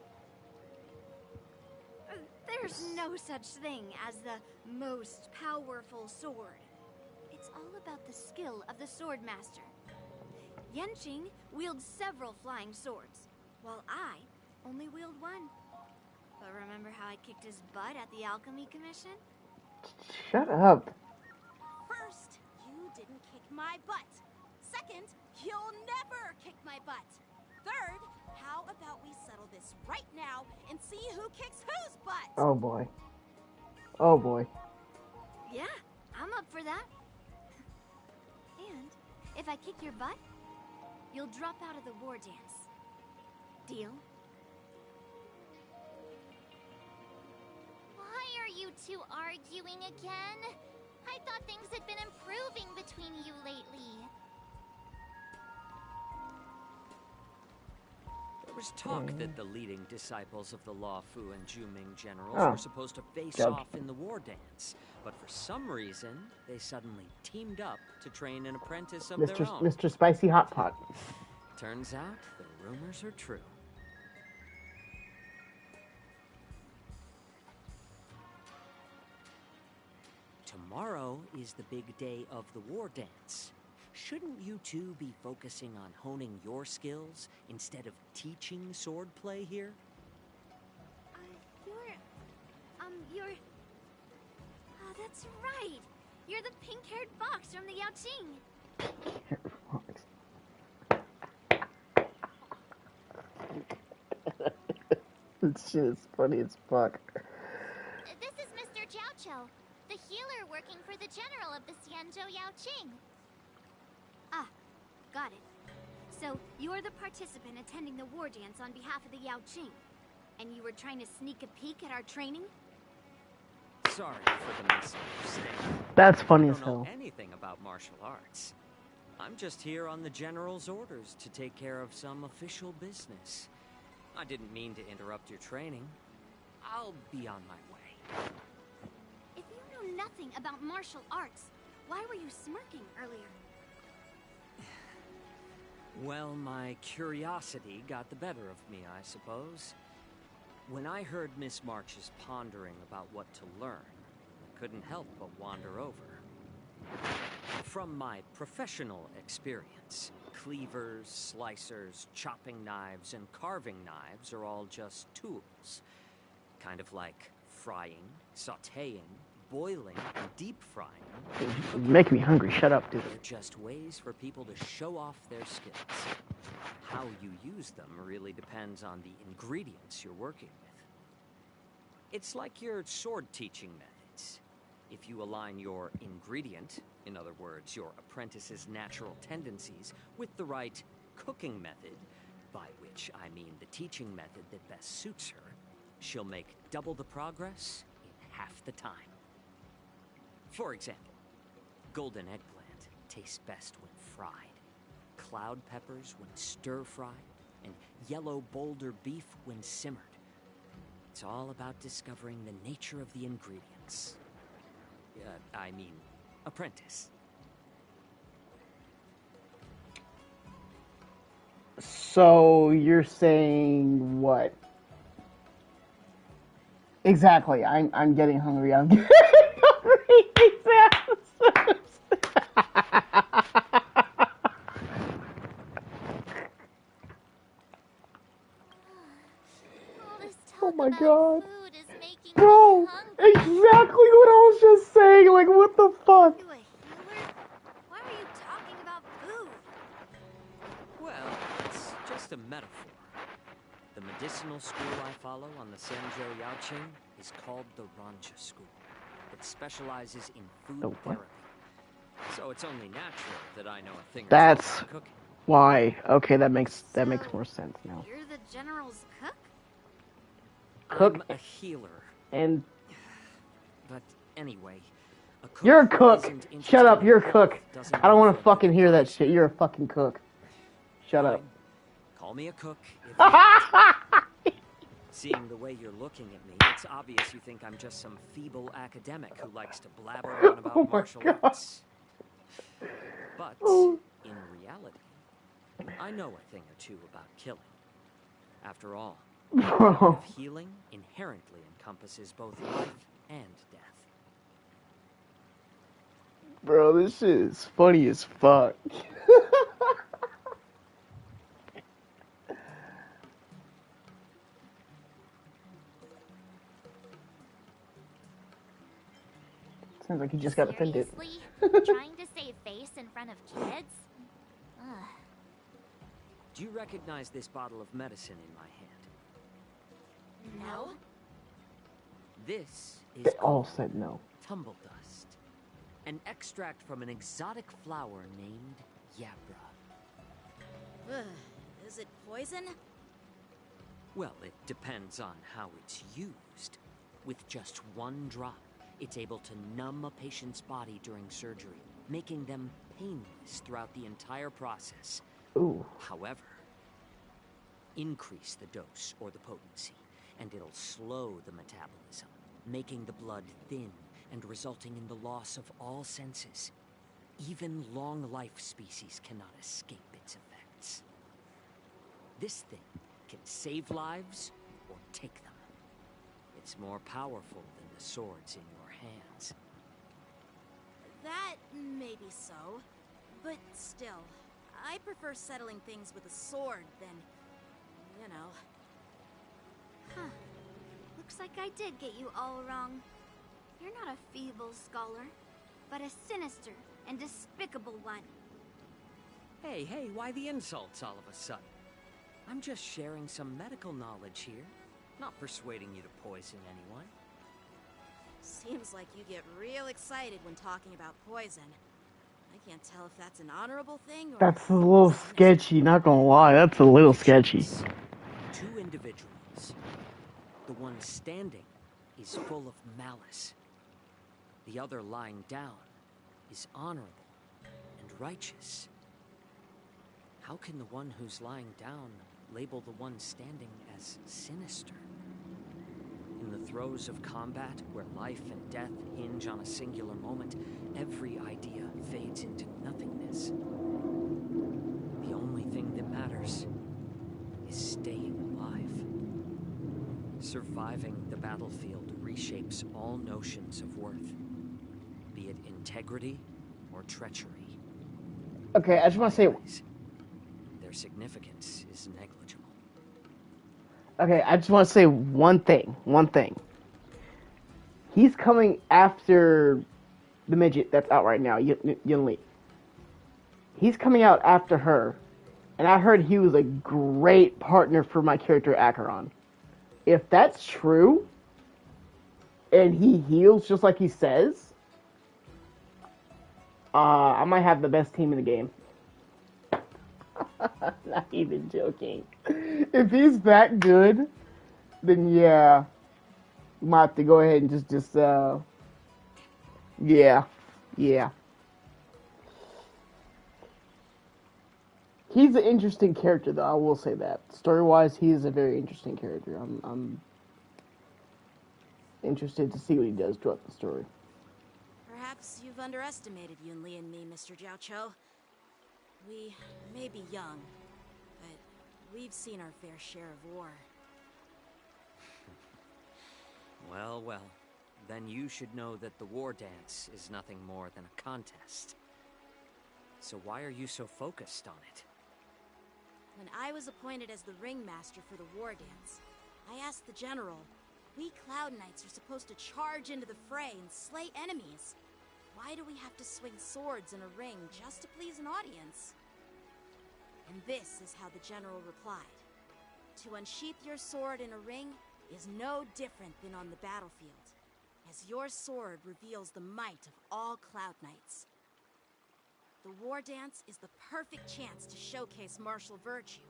There's no such thing as the most powerful sword. It's all about the skill of the swordmaster. Yanqing wields several flying swords, while I only wield one. But remember how I kicked his butt at the Alchemy Commission? Shut up. First, you didn't kick my butt. Second, you'll never kick my butt. Third, how about we settle this right now and see who kicks whose butt? Oh boy. Oh boy. Yeah, I'm up for that. And if I kick your butt, you'll drop out of the war dance. Deal? Why are you two arguing again? I thought things had been improving between you lately. There was talk that the leading disciples of the Law Fu and Juming generals Oh. were supposed to face Yep. off in the war dance, but for some reason, they suddenly teamed up to train an apprentice of their own. Mr. Spicy Hot Pot. Turns out the rumors are true. Tomorrow is the big day of the war dance. Shouldn't you two be focusing on honing your skills instead of teaching swordplay here? You're... Oh, that's right. You're the pink-haired fox from the Yaoqing. This shit is funny as fuck. This is Mr. Jiaoqiu, the healer working for the general of the Xianzhou Yaoqing. Ah, got it. So, you're the participant attending the war dance on behalf of the Yaoqing. And you were trying to sneak a peek at our training? Sorry for the misunderstanding. That's funny I as don't know hell. anything about martial arts. I'm just here on the general's orders to take care of some official business. I didn't mean to interrupt your training. I'll be on my way. If you know nothing about martial arts, why were you smirking earlier? Well, my curiosity got the better of me, I suppose. When I heard Miss March's pondering about what to learn, I couldn't help but wander over. From my professional experience, cleavers, slicers, chopping knives, and carving knives are all just tools. Kind of like frying, sautéing, boiling, and deep frying. You're making me hungry. Shut up, dude. They're just ways for people to show off their skills. How you use them really depends on the ingredients you're working with. It's like your sword teaching methods. If you align your ingredient, in other words, your apprentice's natural tendencies, with the right cooking method, by which I mean the teaching method that best suits her, she'll make double the progress in half the time. For example, golden eggplant tastes best when fried, cloud peppers when stir-fried, and yellow boulder beef when simmered. It's all about discovering the nature of the ingredients. I mean, apprentice. So you're saying what? Exactly. I'm getting hungry. I'm getting hungry. Oh my god. Bro, exactly what I was just saying. Like, what the fuck? Why are you talking about food? Well, it's just a metaphor. The medicinal school I follow on the Sanzhou Yaoqing is called the Rancha School. It specializes in food therapy. So it's only natural that I know a thing or two That's about cooking. why. Okay, that makes more sense now. You're the general's cook? Cook I'm a healer. and But anyway, a cook you're a cook. isn't Shut up. interested You're a in cook. health, doesn't I don't look want to for fucking hear that shit. You're a fucking cook. Shut up. Call me a cook. If you want. Seeing the way you're looking at me, it's obvious you think I'm just some feeble academic who likes to blabber on about Oh my martial God. arts. But Oh. in reality, I know a thing or two about killing. After all, the art of healing inherently encompasses both life and death. Bro, this shit is funny as fuck. Sounds like he just got offended. Seriously? Trying to save face in front of kids? Ugh. Do you recognize this bottle of medicine in my hand? No. This is They all called said no. tumble dust, an extract from an exotic flower named Yabra. Ugh, is it poison? Well, it depends on how it's used. With just one drop, it's able to numb a patient's body during surgery, making them painless throughout the entire process. Ooh. However, increase the dose or the potency, and it'll slow the metabolism, making the blood thin and resulting in the loss of all senses. Even long-life species cannot escape its effects. This thing can save lives or take them. It's more powerful than the swords in your hands. That may be so, but still, I prefer settling things with a sword than, you know. Huh. Looks like I did get you all wrong. You're not a feeble scholar, but a sinister and despicable one. Hey, why the insults all of a sudden? I'm just sharing some medical knowledge here, not persuading you to poison anyone. Seems like you get real excited when talking about poison. I can't tell if that's an honorable thing or... That's a little sketchy, not gonna lie. That's a little sketchy. Two individuals. The one standing is full of malice. The other lying down is honorable and righteous. How can the one who's lying down label the one standing as sinister? In the throes of combat, where life and death hinge on a singular moment, every idea fades into nothingness. The only thing that matters is staying alive. Surviving the battlefield reshapes all notions of worth, be it integrity or treachery. Okay, I just want to say... Their significance is negligible. Okay, I just want to say one thing. He's coming after the midget that's out right now, Yun Li. He's coming out after her, and I heard he was a great partner for my character Acheron. If that's true, and he heals just like he says, I might have the best team in the game. Not even joking. If he's that good, then yeah, you might have to go ahead and yeah. He's an interesting character, though. I will say that. Story-wise, he is a very interesting character. I'm interested to see what he does throughout the story. Perhaps you've underestimated Yunli and me, Mr. Jiaoqiu. We may be young, but we've seen our fair share of war. Well, well. Then you should know that the war dance is nothing more than a contest. So why are you so focused on it? When I was appointed as the ringmaster for the war dance, I asked the general, we Cloud Knights are supposed to charge into the fray and slay enemies. Why do we have to swing swords in a ring just to please an audience? And this is how the general replied. To unsheath your sword in a ring is no different than on the battlefield, as your sword reveals the might of all Cloud Knights. The war dance is the perfect chance to showcase martial virtue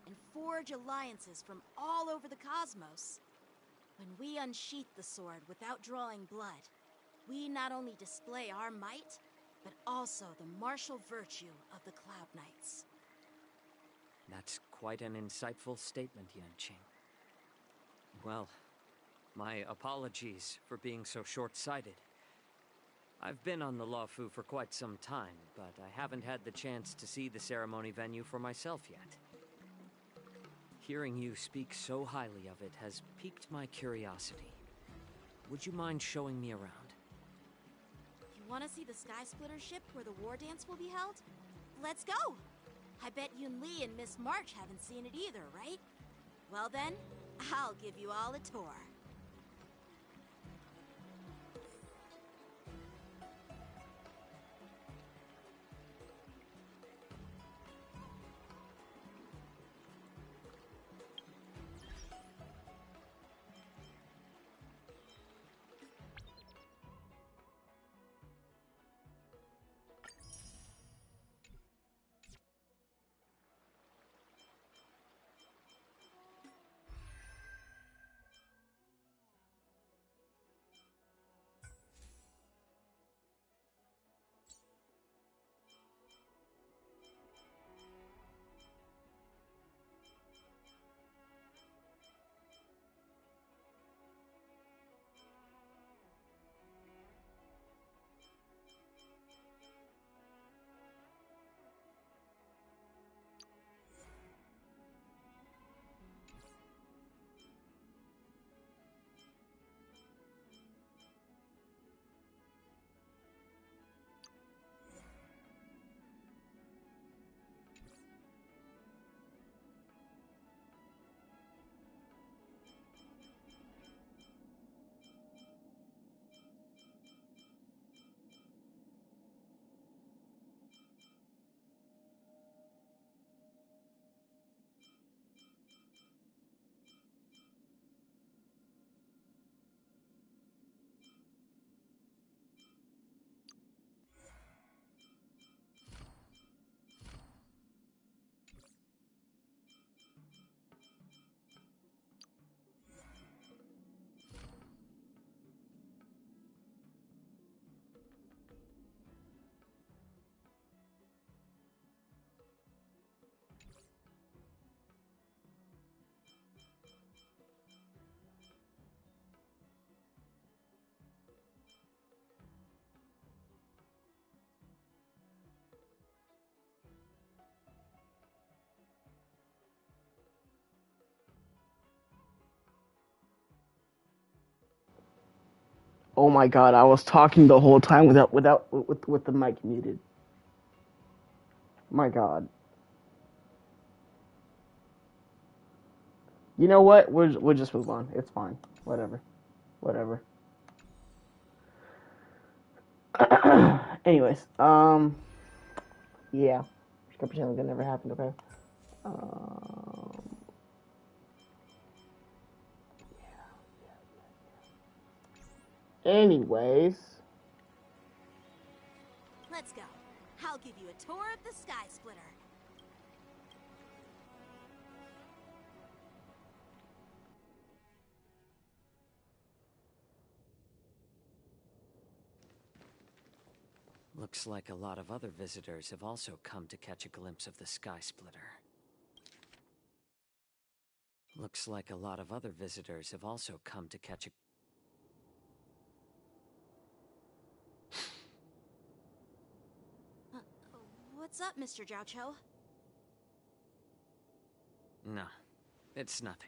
and forge alliances from all over the cosmos. When we unsheath the sword without drawing blood, we not only display our might, but also the martial virtue of the Cloud Knights. That's quite an insightful statement, Yanqing. Well, my apologies for being so short-sighted. I've been on the Luofu for quite some time, but I haven't had the chance to see the ceremony venue for myself yet. Hearing you speak so highly of it has piqued my curiosity. Would you mind showing me around? You want to see the Sky Splitter ship where the war dance will be held? Let's go! I bet Yunli and Miss March haven't seen it either, right? Well then, I'll give you all a tour. Oh my god, I was talking the whole time with the mic muted. My god. You know what? We'll just move on. It's fine. Whatever. Anyways, yeah. Just gonna pretend like that never happened, okay? Anyways. Let's go. I'll give you a tour of the Sky Splitter. Looks like a lot of other visitors have also come to catch a glimpse of the Sky Splitter. Looks like a lot of other visitors have also come to catch a... What's up, Mr. Jiaoqiu? No, it's nothing.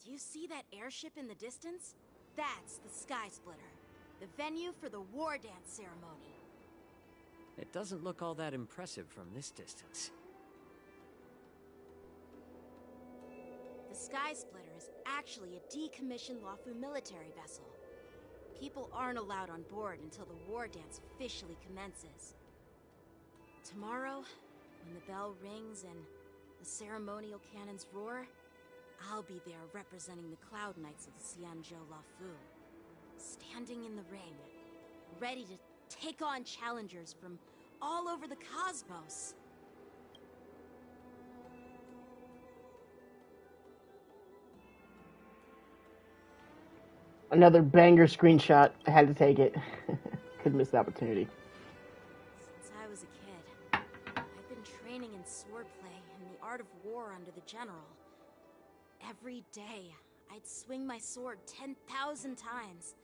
Do you see that airship in the distance? That's the Sky Splitter, the venue for the war dance ceremony. It doesn't look all that impressive from this distance. The Sky Splitter is actually a decommissioned Luofu military vessel. People aren't allowed on board until the war dance officially commences. Tomorrow, when the bell rings and the ceremonial cannons roar, I'll be there representing the Cloud Knights of Xianzhou Luofu, standing in the ring, ready to take on challengers from all over the cosmos. Another banger screenshot. I had to take it. Couldn't miss the opportunity. Since I was a kid, I've been training in swordplay and the art of war under the general. Every day, I'd swing my sword 10,000 times,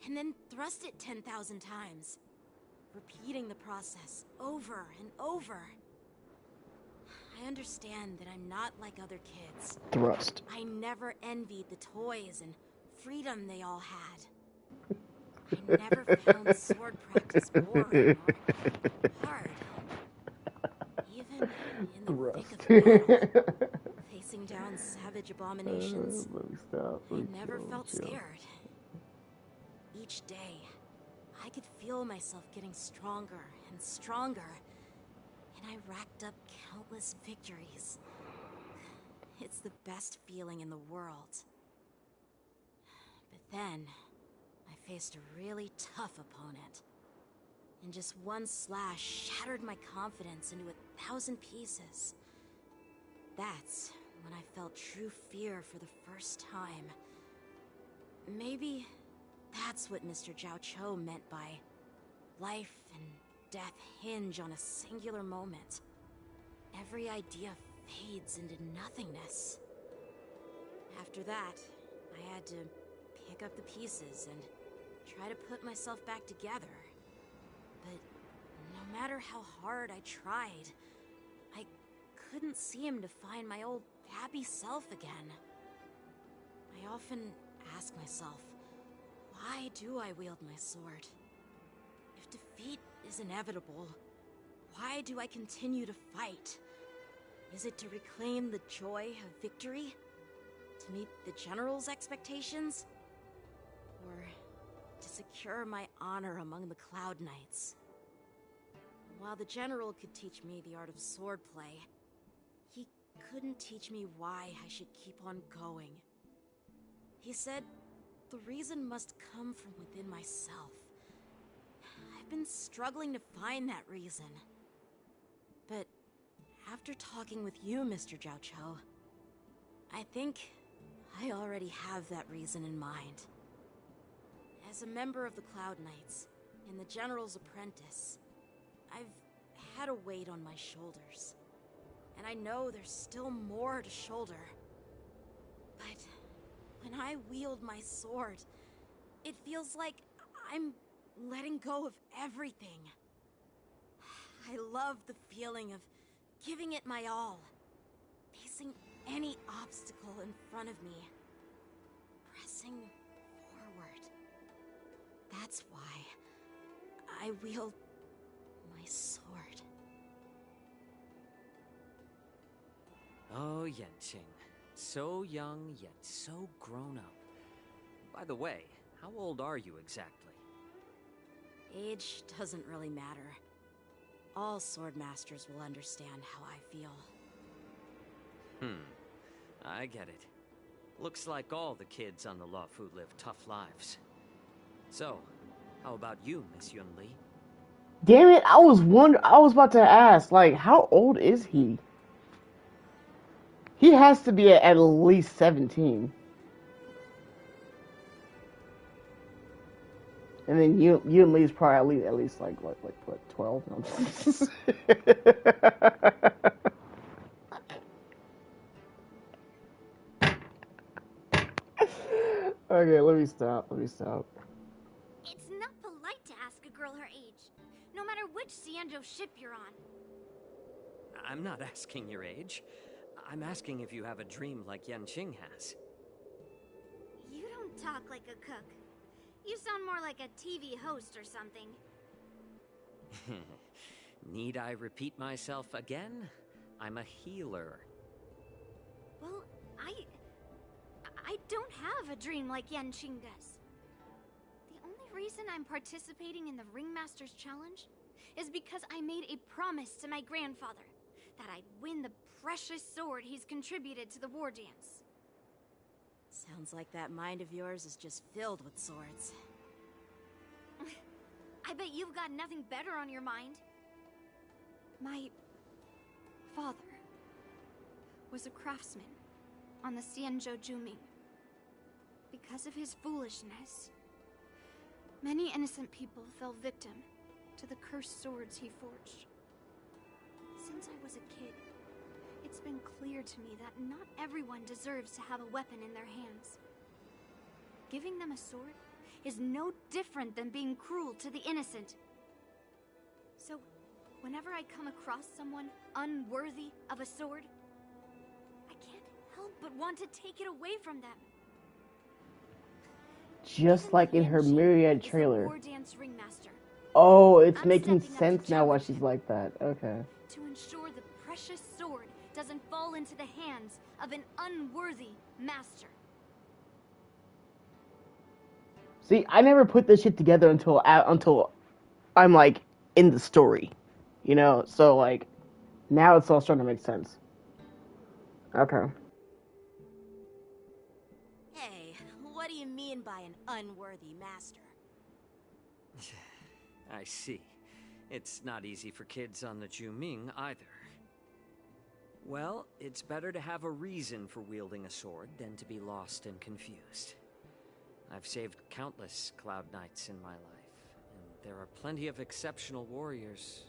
and then thrust it 10,000 times, repeating the process over and over. I understand that I'm not like other kids. Thrust. I never envied the toys and freedom they all had. I never found sword practice boring or hard. Even in the thick of battle, facing down savage abominations, I never felt scared. Each day, I could feel myself getting stronger and stronger, and I racked up countless victories. It's the best feeling in the world. But then, I faced a really tough opponent. And just one slash shattered my confidence into 1,000 pieces. That's when I felt true fear for the first time. Maybe that's what Mr. Jiaoqiu meant by life and death hinge on a singular moment. Every idea fades into nothingness. After that, I had to pick up the pieces and try to put myself back together. But no matter how hard I tried, I couldn't seem to find my old happy self again. I often ask myself, why do I wield my sword? If defeat is inevitable, why do I continue to fight? Is it to reclaim the joy of victory? To meet the General's expectations? Or to secure my honor among the Cloud Knights? While the General could teach me the art of swordplay, he couldn't teach me why I should keep on going. He said the reason must come from within myself. I've been struggling to find that reason. But after talking with you, Mr. Jiaoqiu, I think I already have that reason in mind. As a member of the Cloud Knights, and the General's apprentice, I've had a weight on my shoulders. And I know there's still more to shoulder. But when I wield my sword, it feels like I'm letting go of everything. I love the feeling of giving it my all, facing any obstacle in front of me, pressing forward. That's why I wield my sword. Oh, Yanqing. So young, yet so grown up. By the way, how old are you exactly? Age doesn't really matter. All sword masters will understand how I feel. I get it. Looks like all the kids on the Luofu live tough lives. So, how about you, Miss Yunli? Damn it! I was about to ask, like, how old is he? He has to be at least 17. And then you and Lee's probably at least like what 12? No. Okay, let me stop. It's not polite to ask a girl her age, no matter which Xianzhou ship you're on. I'm not asking your age. I'm asking if you have a dream like Yanqing has. You don't talk like a cook. You sound more like a TV host or something. Need I repeat myself again? I'm a healer. Well, I don't have a dream like Yanqing does. The only reason I'm participating in the Ringmaster's Challenge is because I made a promise to my grandfather that I'd win the precious sword he's contributed to the war dance. Sounds like that mind of yours is just filled with swords. I bet you've got nothing better on your mind. My father was a craftsman on the Xianzhou Juming. Because of his foolishness, many innocent people fell victim to the cursed swords he forged. Since I was a kid, it's been clear to me that not everyone deserves to have a weapon in their hands. Giving them a sword is no different than being cruel to the innocent. So, whenever I come across someone unworthy of a sword, I can't help but want to take it away from them. Just like in her Myriad trailer. War dance ringmaster. Oh, it's I'm making stepping up sense to now why challenge she's like that. Okay. to ensure the precious sword doesn't fall into the hands of an unworthy master. See, I never put this shit together until I'm like in the story, you know. So like, now it's all starting to make sense. Okay. Hey, what do you mean by an unworthy master? I see. It's not easy for kids on the Juming either. Well, it's better to have a reason for wielding a sword than to be lost and confused. I've saved countless Cloud Knights in my life, and there are plenty of exceptional warriors,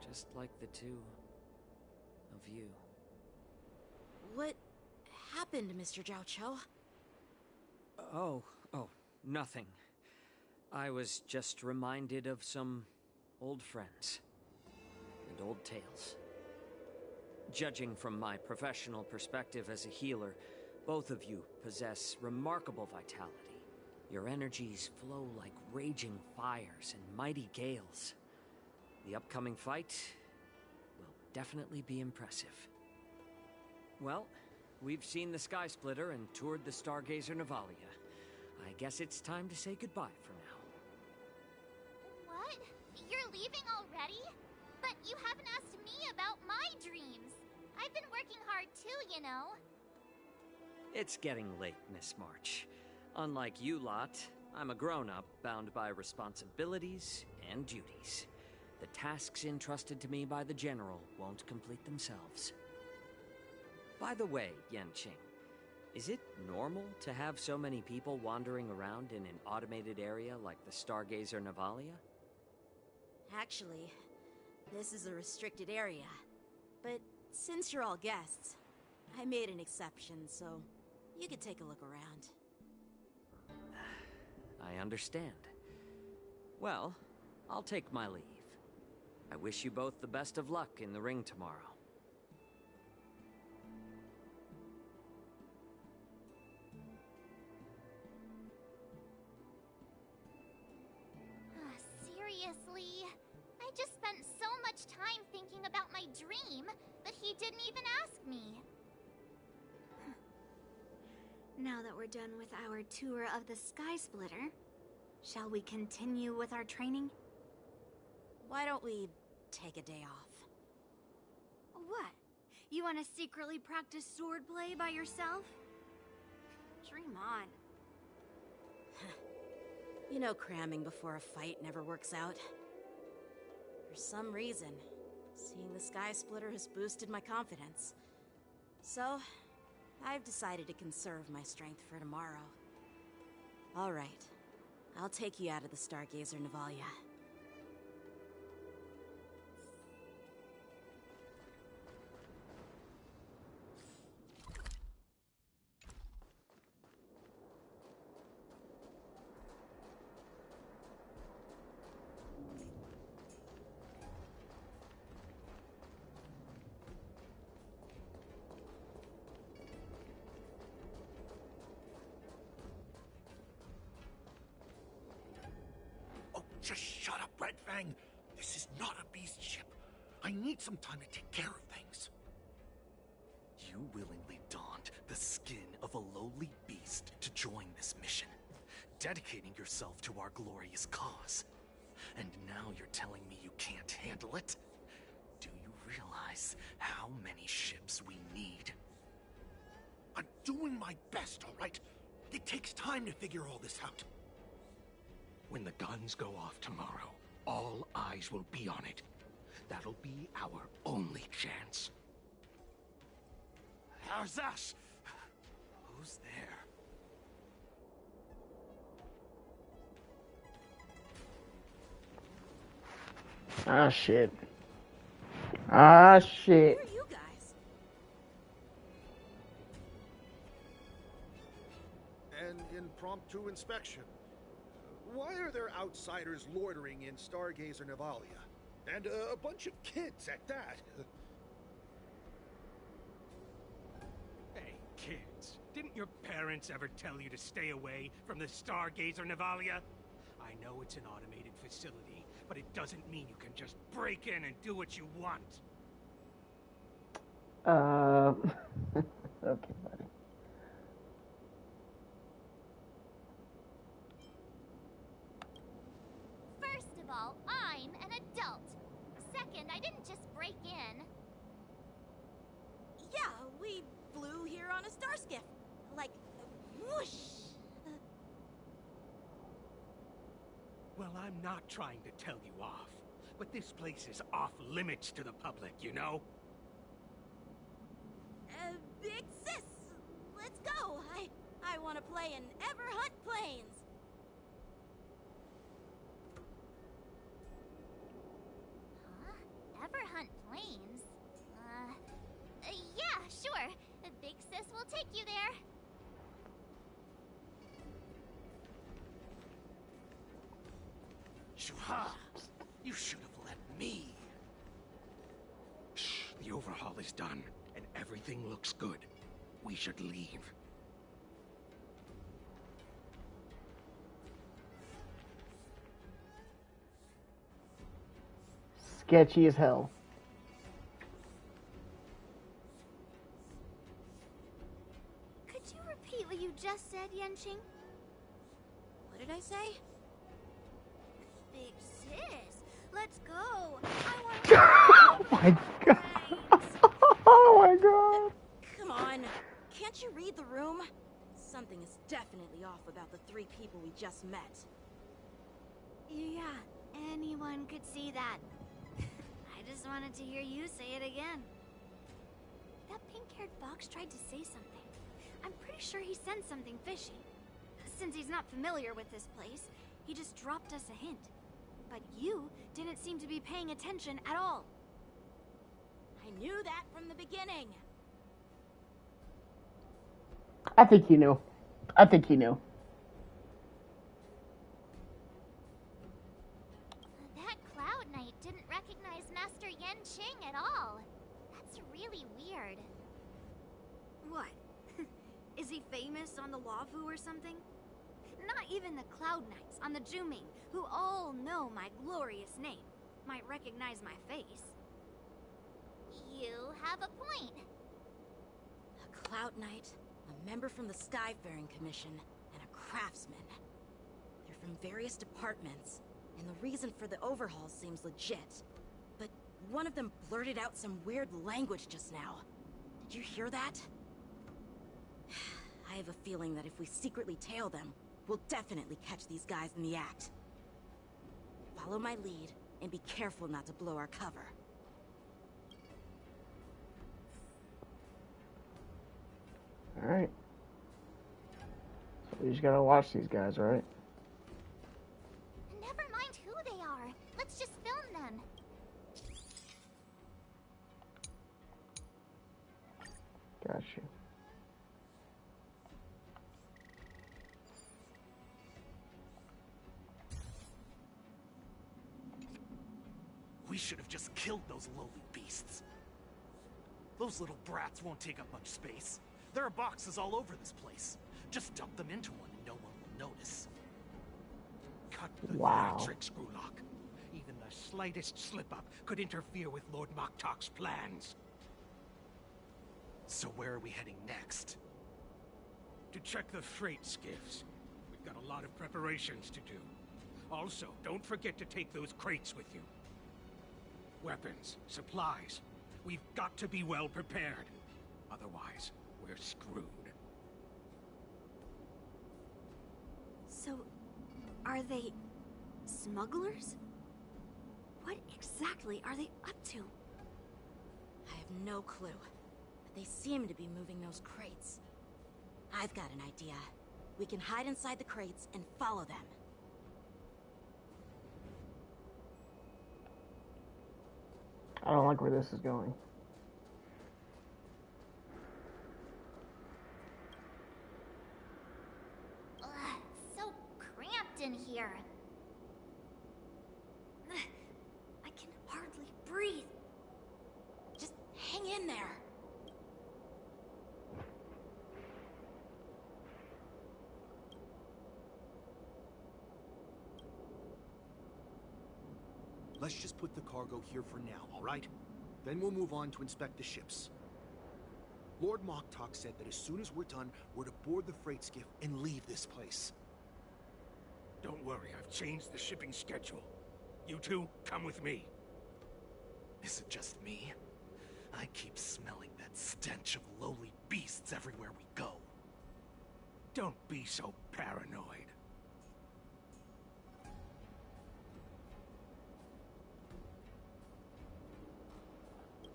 just like the two of you. What happened, Mr. Jiaoqiu? Oh, nothing. I was just reminded of some old friends and old tales. Judging from my professional perspective as a healer, both of you possess remarkable vitality. Your energies flow like raging fires and mighty gales. The upcoming fight will definitely be impressive. Well, we've seen the Sky Splitter and toured the Stargazer Navalia. I guess it's time to say goodbye for now. What? You're leaving already? But you haven't asked me about my dreams. I've been working hard too, you know. It's getting late, Miss March. Unlike you lot, I'm a grown-up bound by responsibilities and duties. The tasks entrusted to me by the General won't complete themselves. By the way, Yanqing, is it normal to have so many people wandering around in an automated area like the Stargazer Navalia? Actually, this is a restricted area. But since you're all guests, I made an exception, so you could take a look around. I understand. Well, I'll take my leave. I wish you both the best of luck in the ring tomorrow. Seriously? I just spent so much time thinking about my dream that he didn't even ask me. Now that we're done with our tour of the Sky Splitter, shall we continue with our training? Why don't we take a day off? What? You want to secretly practice swordplay by yourself? Dream on. You know cramming before a fight never works out. For some reason, seeing the Sky Splitter has boosted my confidence. So, I've decided to conserve my strength for tomorrow. Alright, I'll take you out of the Stargazer, Navalia. Just shut up, Red Fang. This is not a beast ship. I need some time to take care of things. You willingly donned the skin of a lowly beast to join this mission, dedicating yourself to our glorious cause. And now you're telling me you can't handle it? Do you realize how many ships we need? I'm doing my best, all right? It takes time to figure all this out. When the guns go off tomorrow, all eyes will be on it. That'll be our only chance. How's that? Who's there? Ah, shit. Ah, shit. Who are you guys? An impromptu inspection. Why are there outsiders loitering in Stargazer Navalia? And a bunch of kids at that. Hey, kids. Didn't your parents ever tell you to stay away from the Stargazer Navalia? I know it's an automated facility, but it doesn't mean you can just break in and do what you want. Okay, buddy. First of all, I'm an adult. Second, I didn't just break in. Yeah, we flew here on a star skiff. Like, whoosh! Well, I'm not trying to tell you off, but this place is off limits to the public, you know? Big sis, let's go. I want to play in Everhunt Plains. Huh? Everhunt Plains? Yeah, sure. The Big Sis will take you there. Shuha! You should have let me. Shh, the overhaul is done, and everything looks good. We should leave. Sketchy as hell. Could you repeat what you just said, Yanqing? What did I say? Big sis, let's go. I want Oh my god. Oh my god. Come on. Can't you read the room? Something is definitely off about the 3 people we just met. Yeah, anyone could see that. I just wanted to hear you say it again. That pink-haired fox tried to say something. I'm pretty sure he sensed something fishy. Since he's not familiar with this place, he just dropped us a hint. But you didn't seem to be paying attention at all. I knew that from the beginning. I think he knew. I think he knew. That Cloud Knight didn't recognize Master Yanqing at all. That's really weird. What? Is he famous on the Luofu or something? Not even the Cloud Knights on the Zhuming, who all know my glorious name, might recognize my face. You have a point. A Cloud Knight, a member from the Skyfaring Commission, and a craftsman. They're from various departments, and the reason for the overhaul seems legit. But one of them blurted out some weird language just now. Did you hear that? I have a feeling that if we secretly tail them, we'll definitely catch these guys in the act. Follow my lead, and be careful not to blow our cover. Alright. So we just gotta watch these guys, right? are. Let's just film them. Gotcha. We should have just killed those lowly beasts. Those little brats won't take up much space. There are boxes all over this place. Just dump them into one and no one will notice. Cut the Wow. theatrics, Grulok. Even the slightest slip-up could interfere with Lord Moktok's plans. So where are we heading next? To check the freight skiffs. We've got a lot of preparations to do. Also, don't forget to take those crates with you. Weapons, supplies. We've got to be well prepared. Otherwise, we're screwed. So, are they smugglers? What exactly are they up to? I have no clue, but they seem to be moving those crates. I've got an idea. We can hide inside the crates and follow them. I don't like where this is going. Ugh, so cramped in here. I can hardly breathe. Just hang in there. Let's just put the cargo here for now, all right? Then we'll move on to inspect the ships. Lord Moktok said that as soon as we're done, we're to board the freight skiff and leave this place. Don't worry, I've changed the shipping schedule. You two, come with me. Is it just me? I keep smelling that stench of lowly beasts everywhere we go. Don't be so paranoid.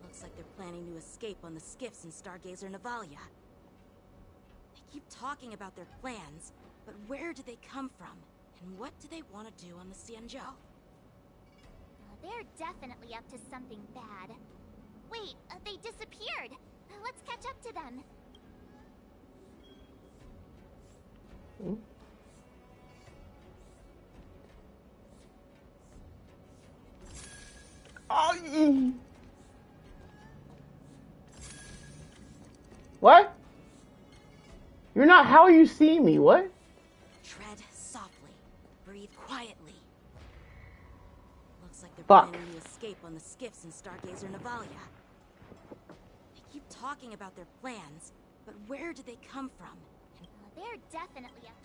Looks like they're planning to escape on the skiffs in Stargazer Navalia. They keep talking about their plans, but where do they come from? And what do they want to do on the Xianzhou? They're definitely up to something bad. Wait, they disappeared. Let's catch up to them. Oh, what? You're not. How are you seeing me? What? Tread softly. Breathe quietly. Looks like they're Fuck. planning to escape on the skiffs in Stargazer Navalia. They keep talking about their plans, but where do they come from? And They're definitely up.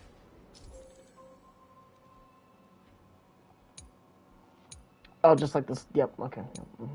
Oh, just like this. Yep. Okay. Yep.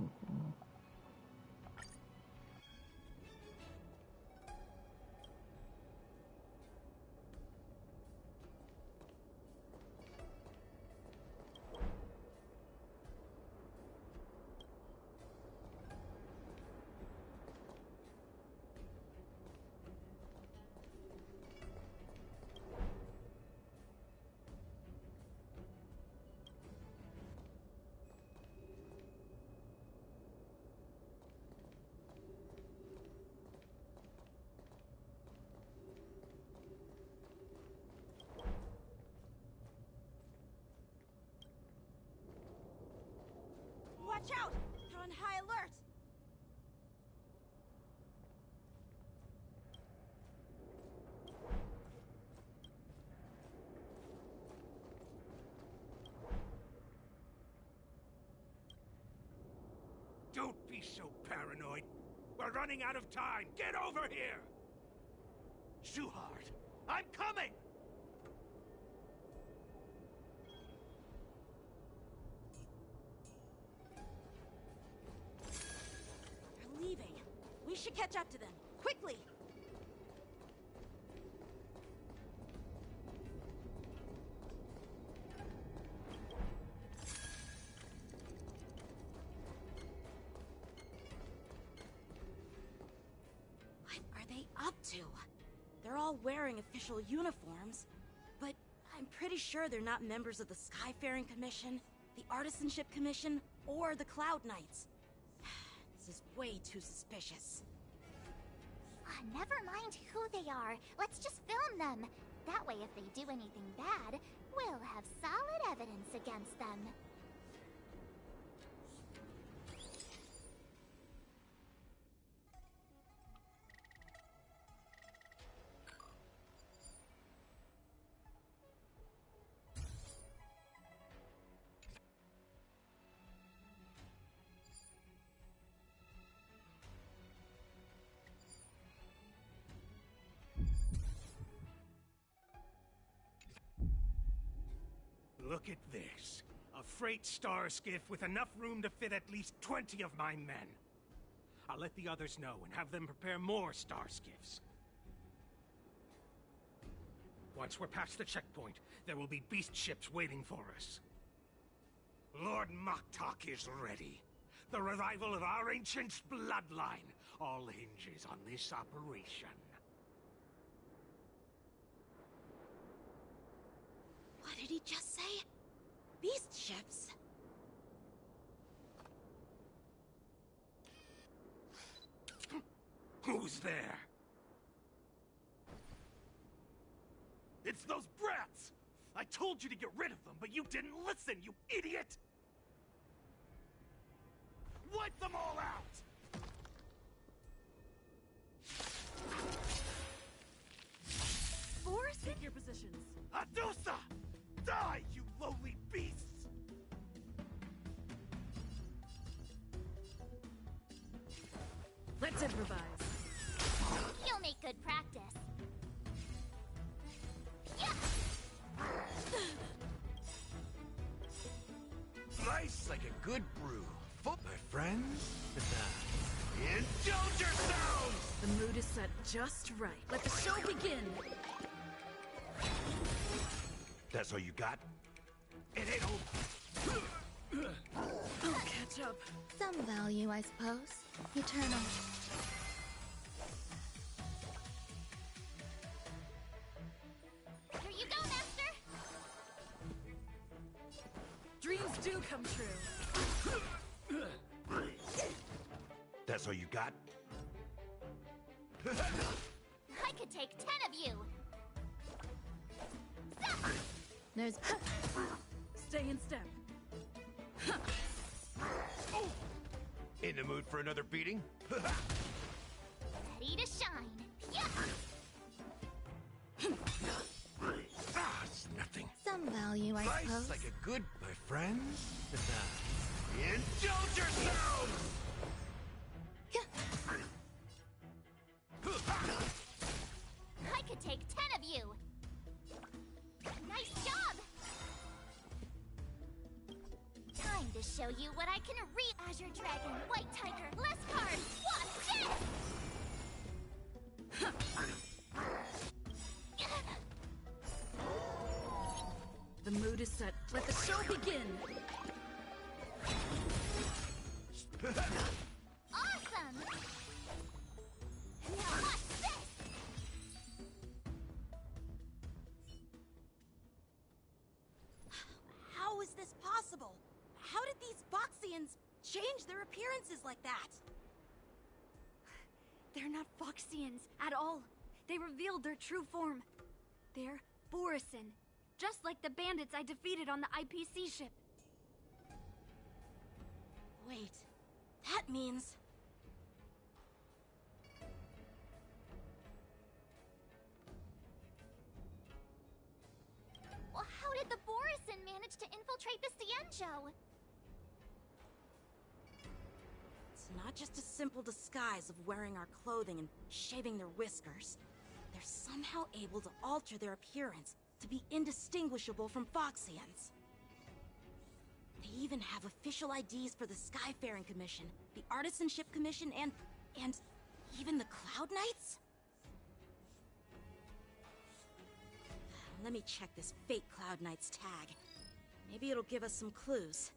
watch out! They're on high alert! Don't be so paranoid. We're running out of time. Get over here! Shuhard, I'm coming! They're leaving. We should catch up to them. Quickly! What are they up to? They're all wearing official uniforms, but I'm pretty sure they're not members of the Skyfaring Commission. the Artisanship Commission, or the Cloud Knights. This is way too suspicious. Never mind who they are. Let's just film them. That way, if they do anything bad, we'll have solid evidence against them. Look at this. A freight star skiff with enough room to fit at least 20 of my men. I'll let the others know and have them prepare more star skiffs. Once we're past the checkpoint, there will be beast ships waiting for us. Lord Moktok is ready. The revival of our ancient bloodline all hinges on this operation. What did he just say? Beast ships? Who's there? It's those brats! I told you to get rid of them, but you didn't listen, you idiot! Wipe them all out! Force, take your positions. Adusa! Die, you lowly beasts! Let's improvise. You'll make good practice. Nice like a good brew. Foot, my friends. Indulge yourselves! The mood is set just right. Let the show begin. That's all you got? It ain't over. I'll catch up. Some value, I suppose. Eternal. Here you go, Master! Dreams do come true. That's all you got? I could take 10 of you! There's... Stay in step. Oh. In the mood for another beating? Ready to shine. Yeah. It's nothing. Some value, I Nice suppose. like a good, my friends. Indulge yourselves! I could take 10 of you! Nice job! Time to show you what I can read. Azure Dragon, White Tiger, less cards! Watch The mood is set. Let the show begin. Awesome! Now watch this! How is this possible? How did these Foxians change their appearances like that? They're not Foxians at all. They revealed their true form. They're Borisin, just like the bandits I defeated on the IPC ship. Wait, that means... Well, how did the Borisin manage to infiltrate the Cienjo? It's not just a simple disguise of wearing our clothing and shaving their whiskers. They're somehow able to alter their appearance to be indistinguishable from Foxians. They even have official IDs for the Skyfaring Commission, the Artisanship Commission, and even the Cloud Knights? Let me check this fake Cloud Knight's tag. Maybe it'll give us some clues.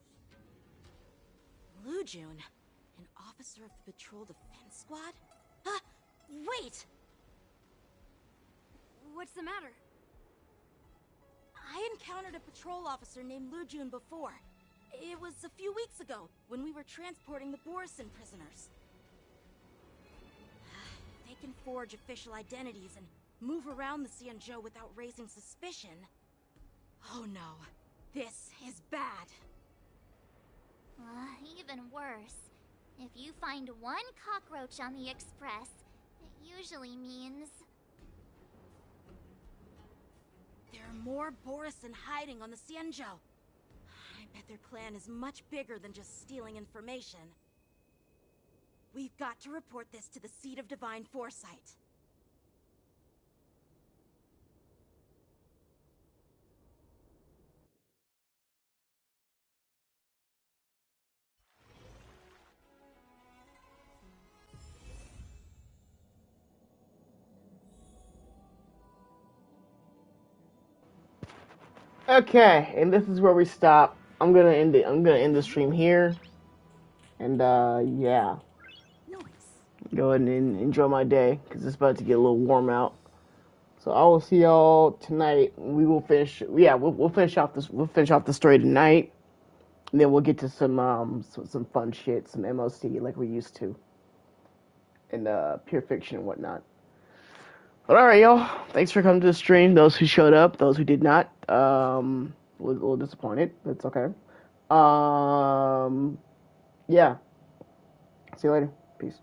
Lujun, an officer of the Patrol Defense Squad? Wait! What's the matter? I encountered a patrol officer named Lujun before. It was a few weeks ago, when we were transporting the Borison prisoners. They can forge official identities and move around the Xianzhou without raising suspicion. Oh no, this is bad. Even worse. If you find one cockroach on the Express, it usually means... There are more Borison hiding on the Xianzhou. I bet their plan is much bigger than just stealing information. We've got to report this to the Seat of Divine Foresight. Okay, and this is where we stop. I'm gonna end it. I'm gonna end the stream here. And yeah. Go ahead and enjoy my day, because it's about to get a little warm out. So I will see y'all tonight. We will finish. Yeah, we'll finish off this. We'll finish off the story tonight, and then we'll get to some fun shit, some MOC like we used to, and pure fiction and whatnot. But alright, y'all. Thanks for coming to the stream. Those who showed up, those who did not, was a little disappointed. That's okay. Yeah. See you later. Peace.